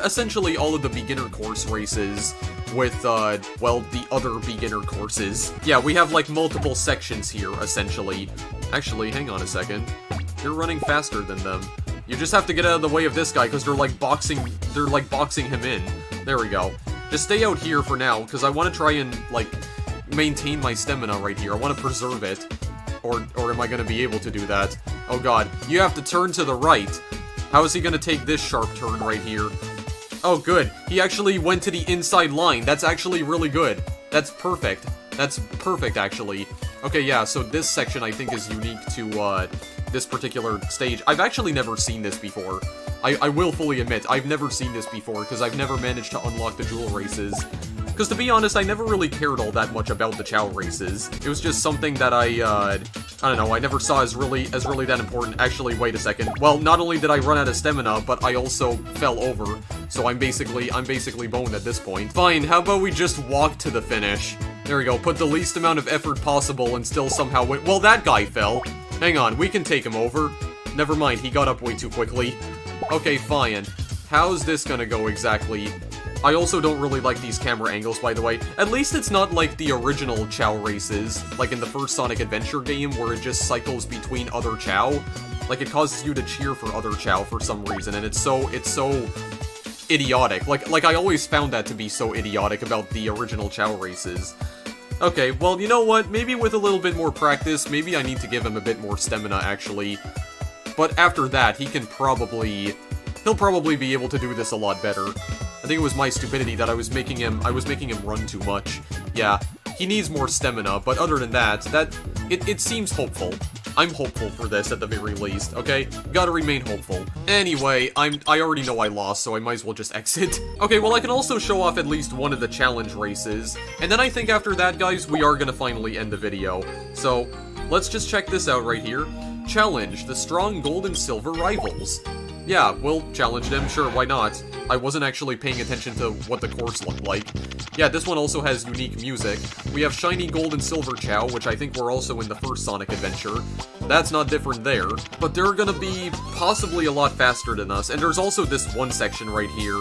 essentially all of the beginner course races with, well, the other beginner courses. Yeah, we have, like, multiple sections here, essentially. Actually, hang on a second. You're running faster than them. You just have to get out of the way of this guy, because they're boxing him in. There we go. Just stay out here for now, because I want to try and, like, maintain my stamina right here. I want to preserve it. Or am I going to be able to do that? Oh god, you have to turn to the right. How is he going to take this sharp turn right here? Oh good, he actually went to the inside line. That's actually really good. That's perfect. That's perfect, actually. Okay, yeah, so this section I think is unique to, this particular stage. I've actually never seen this before. I will fully admit, I've never seen this before, because I've never managed to unlock the Jewel races. Because to be honest, I never really cared all that much about the Chao races. It was just something that I don't know, I never saw as really that important. Actually, wait a second. Well, not only did I run out of stamina, but I also fell over. So I'm basically boned at this point. Fine, how about we just walk to the finish? There we go, put the least amount of effort possible and still somehow win. Well, that guy fell. Hang on, we can take him over. Never mind, he got up way too quickly. Okay, fine. How's this gonna go exactly? I also don't really like these camera angles, by the way. At least it's not like the original Chao races, like in the first Sonic Adventure game, where it just cycles between other Chao. Like, it causes you to cheer for other Chao for some reason, and it's so idiotic. Like I always found that to be so idiotic about the original Chao races. Okay, well, you know what? Maybe with a little bit more practice, maybe I need to give him a bit more stamina, actually. But after that, he'll probably be able to do this a lot better. I think it was my stupidity that I was making him run too much. Yeah, He needs more stamina, but other than that, it seems hopeful. I'm hopeful for this at the very least, okay? Gotta remain hopeful. Anyway, I already know I lost, so I might as well just exit. Okay, well I can also show off at least one of the challenge races, and then I think after that, guys, we are gonna finally end the video. So, let's just check this out right here. Challenge, the strong gold and silver rivals. Yeah, we'll challenge them, sure, why not? I wasn't actually paying attention to what the course looked like. Yeah, this one also has unique music. We have shiny gold and silver Chao, which I think were also in the first Sonic Adventure. That's not different there, but they're gonna be possibly a lot faster than us, and there's also this one section right here.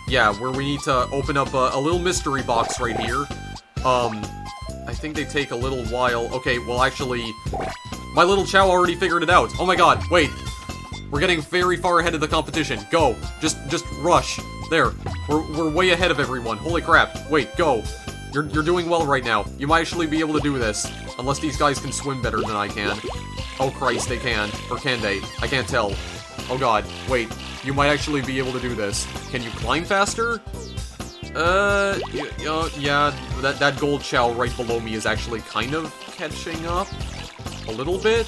Yeah, where we need to open up a little mystery box right here. I think they take a little while. Okay, well actually, my little Chao already figured it out. Oh my god, wait. We're getting very far ahead of the competition. Go. Just rush. There. We're way ahead of everyone. Holy crap. Wait, go. You're doing well right now. You might actually be able to do this. Unless these guys can swim better than I can. Oh Christ, they can. Or can they? I can't tell. Oh god. Wait. You might actually be able to do this. Can you climb faster? Yeah. That gold Chao right below me is actually kind of catching up. A little bit.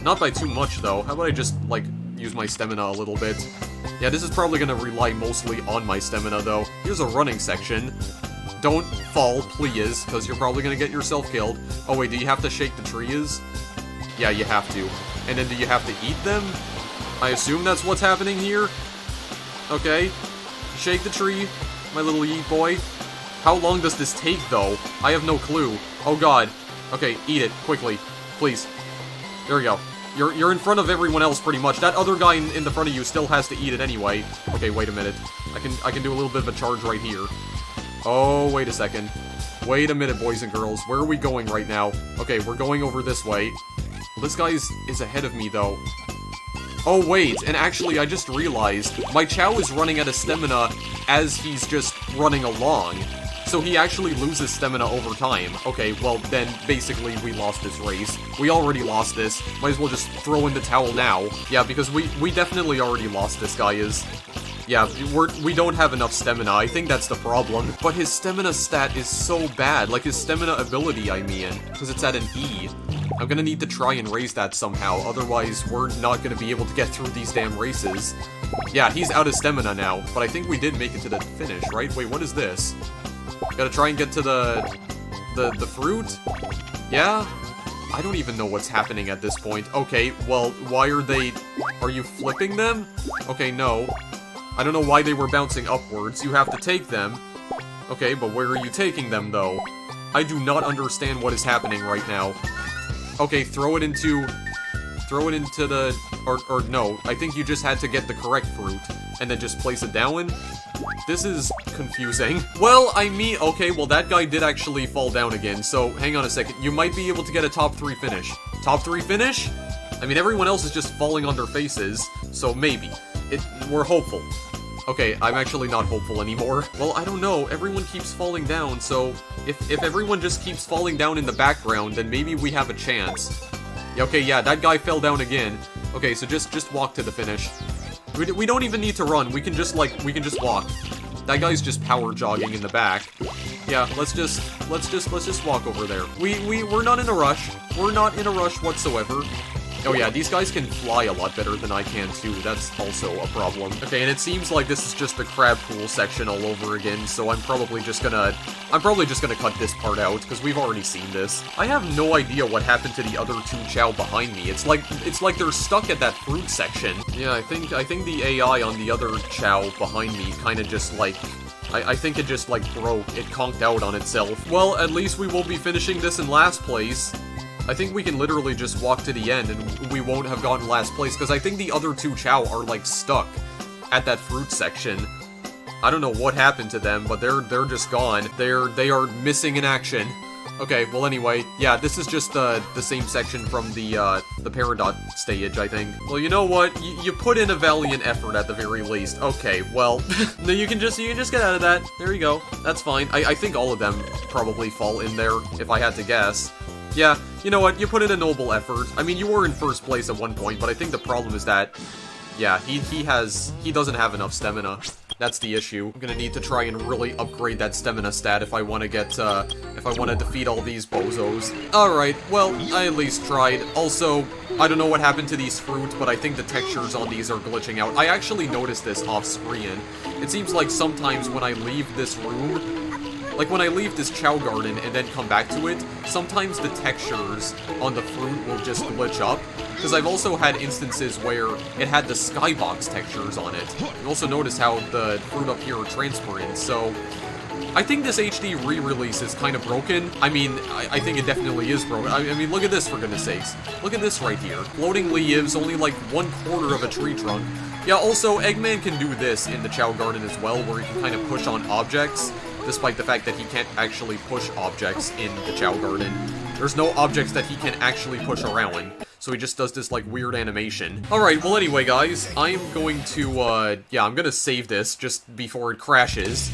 Not by too much, though. How about I just, like, use my stamina a little bit? Yeah, this is probably gonna rely mostly on my stamina, though. Here's a running section. Don't fall, please, because you're probably gonna get yourself killed. Oh, wait, do you have to shake the trees? Yeah, you have to. And then do you have to eat them? I assume that's what's happening here. Okay. Shake the tree, my little yeet boy. How long does this take, though? I have no clue. Oh, God. Okay, eat it, quickly. Please. There we go. You're in front of everyone else pretty much. That other guy in the front of you still has to eat it anyway. Okay, wait a minute. I can do a little bit of a charge right here. Oh, wait a second. Wait a minute, boys and girls. Where are we going right now? Okay, we're going over this way. Well, this guy is ahead of me, though. Oh, wait, and actually, I just realized my Chao is running out of stamina as he's just running along. So he actually loses stamina over time. Okay, well, then, basically, we lost this race. We already lost this. Might as well just throw in the towel now. Yeah, because we definitely already lost this guy is... Yeah, we don't have enough stamina. I think that's the problem. But his stamina stat is so bad. Like, his stamina ability, I mean. Because it's at an E. I'm gonna need to try and raise that somehow. Otherwise, we're not gonna be able to get through these damn races. Yeah, he's out of stamina now. But I think we did make it to the finish, right? Wait, what is this? Gotta try and get to the fruit? Yeah? I don't even know what's happening at this point. Okay, well, why are you flipping them? Okay, no. I don't know why they were bouncing upwards. You have to take them. Okay, but where are you taking them, though? I do not understand what is happening right now. Okay, throw it into the... Or no, I think you just had to get the correct fruit, and then just place it down? This is confusing. Well, I mean, okay, well, that guy did actually fall down again, so hang on a second. You might be able to get a top 3 finish. Top 3 finish? I mean, everyone else is just falling on their faces, so maybe. We're hopeful. Okay, I'm actually not hopeful anymore. Well, I don't know. Everyone keeps falling down, so if everyone just keeps falling down in the background, then maybe we have a chance. Yeah, okay, yeah, that guy fell down again. Okay, so just walk to the finish. We don't even need to run. We can just walk. That guy's just power jogging in the back. Yeah, let's just walk over there. We're not in a rush. We're not in a rush whatsoever. Oh yeah, these guys can fly a lot better than I can too. That's also a problem. Okay, and it seems like this is just the crab pool section all over again, so I'm probably just gonna cut this part out, because we've already seen this. I have no idea what happened to the other 2 Chao behind me. It's like they're stuck at that fruit section. Yeah, I think the AI on the other Chao behind me kinda just like... I think it just like broke. It conked out on itself. Well, at least we won't be finishing this in last place. I think we can literally just walk to the end and we won't have gotten last place, because I think the other 2 Chao are, like, stuck at that fruit section. I don't know what happened to them, but they're just gone. They are missing in action. Okay, well anyway, yeah, this is just the same section from the Peridot stage, I think. Well, you know what? You put in a valiant effort at the very least. Okay, well, no, you can just get out of that. There you go. That's fine. I think all of them probably fall in there, if I had to guess. Yeah, you know what, you put in a noble effort. I mean, you were in first place at one point, but I think the problem is that, yeah, he doesn't have enough stamina. That's the issue. I'm gonna need to try and really upgrade that stamina stat if I want to get, if I want to defeat all these bozos. Alright, well, I at least tried. Also, I don't know what happened to these fruit, but I think the textures on these are glitching out. I actually noticed this off screen. It seems like sometimes when I leave this room, like when I leave this Chao Garden and then come back to it, sometimes the textures on the fruit will just glitch up. Because I've also had instances where it had the skybox textures on it. You also notice how the fruit up here are transparent, so I think this HD re-release is kind of broken. I mean, I think it definitely is broken. I mean, look at this, for goodness sakes. Look at this right here. Floating leaves, only like 1/4 of a tree trunk. Yeah, also, Eggman can do this in the Chao Garden as well, where he can kind of push on objects, despite the fact that he can't actually push objects in the Chao Garden. There's no objects that he can actually push around. So he just does this, like, weird animation. Alright, well anyway, guys, I am going to, yeah, I'm gonna save this just before it crashes.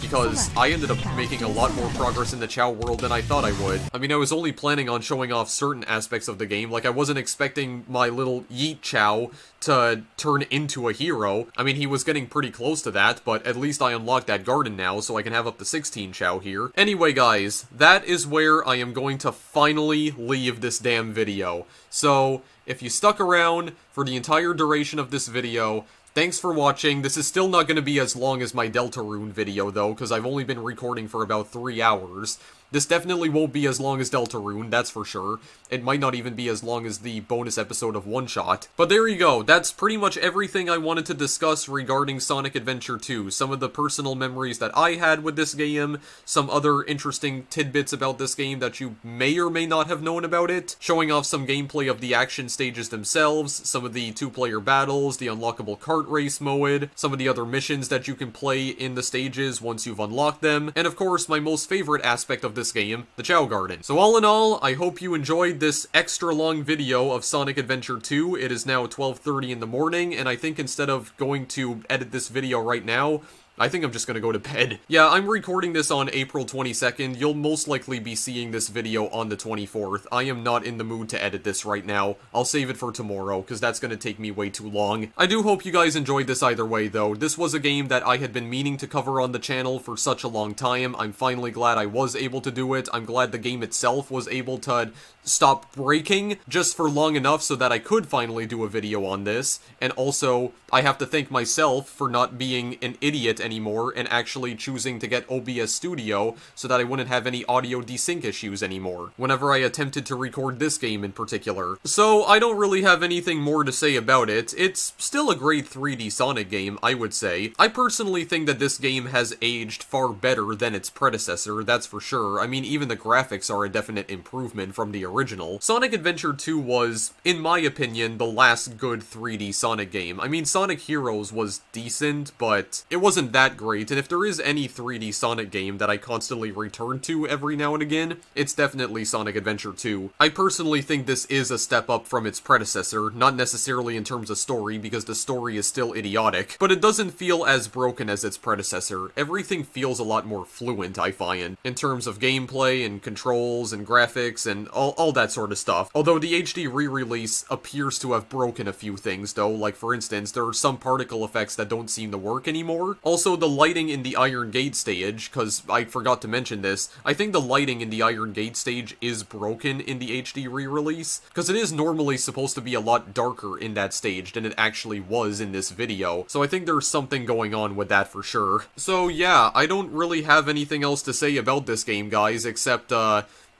Because I ended up making a lot more progress in the Chao world than I thought I would. I mean, I was only planning on showing off certain aspects of the game. Like, I wasn't expecting my little Yeet Chao to turn into a hero. I mean, he was getting pretty close to that, but at least I unlocked that garden now, so I can have up to 16 Chao here. Anyway, guys, that is where I am going to finally leave this damn video. So, if you stuck around for the entire duration of this video, thanks for watching. This is still not going to be as long as my Deltarune video, though, because I've only been recording for about 3 hours. This definitely won't be as long as Deltarune, that's for sure. It might not even be as long as the bonus episode of One Shot. But there you go, that's pretty much everything I wanted to discuss regarding Sonic Adventure 2. Some of the personal memories that I had with this game, some other interesting tidbits about this game that you may or may not have known about it, showing off some gameplay of the action stages themselves, some of the 2-player battles, the unlockable kart race mode, some of the other missions that you can play in the stages once you've unlocked them, and of course my most favorite aspect of this game, the Chao Garden. So all in all, I hope you enjoyed this extra long video of Sonic Adventure 2. It is now 12:30 in the morning, and I think instead of going to edit this video right now, I think I'm just gonna go to bed. Yeah, I'm recording this on April 22nd. You'll most likely be seeing this video on the 24th. I am not in the mood to edit this right now. I'll save it for tomorrow, because that's gonna take me way too long. I do hope you guys enjoyed this either way, though. This was a game that I had been meaning to cover on the channel for such a long time. I'm finally glad I was able to do it. I'm glad the game itself was able to stop breaking just for long enough so that I could finally do a video on this. And also, I have to thank myself for not being an idiot anymore and actually choosing to get OBS Studio so that I wouldn't have any audio desync issues anymore whenever I attempted to record this game in particular. So I don't really have anything more to say about it. It's still a great 3D Sonic game, I would say. I personally think that this game has aged far better than its predecessor, that's for sure. I mean, even the graphics are a definite improvement from the original. Sonic Adventure 2 was, in my opinion, the last good 3D Sonic game. I mean, Sonic Heroes was decent, but it wasn't that great, and if there is any 3D Sonic game that I constantly return to every now and again, it's definitely Sonic Adventure 2. I personally think this is a step up from its predecessor, not necessarily in terms of story, because the story is still idiotic, but it doesn't feel as broken as its predecessor. Everything feels a lot more fluent, I find, in terms of gameplay and controls and graphics and all that sort of stuff. Although the HD re-release appears to have broken a few things, though, like for instance, there are some particle effects that don't seem to work anymore. Also, the lighting in the Iron Gate stage, because I forgot to mention this, I think the lighting in the Iron Gate stage is broken in the HD re-release, because it is normally supposed to be a lot darker in that stage than it actually was in this video, so I think there's something going on with that for sure. So yeah, I don't really have anything else to say about this game, guys, except,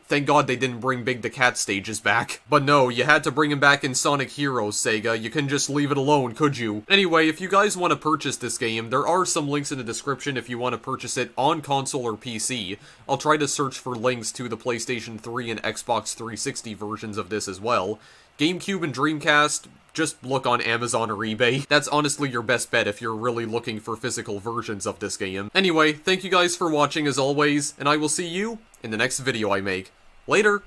thank God they didn't bring Big the Cat stages back. But no, you had to bring him back in Sonic Heroes, Sega. You couldn't just leave it alone, could you? Anyway, if you guys want to purchase this game, there are some links in the description if you want to purchase it on console or PC. I'll try to search for links to the PlayStation 3 and Xbox 360 versions of this as well. GameCube and Dreamcast, just look on Amazon or eBay. That's honestly your best bet if you're really looking for physical versions of this game. Anyway, thank you guys for watching as always, and I will see you in the next video I make. Later!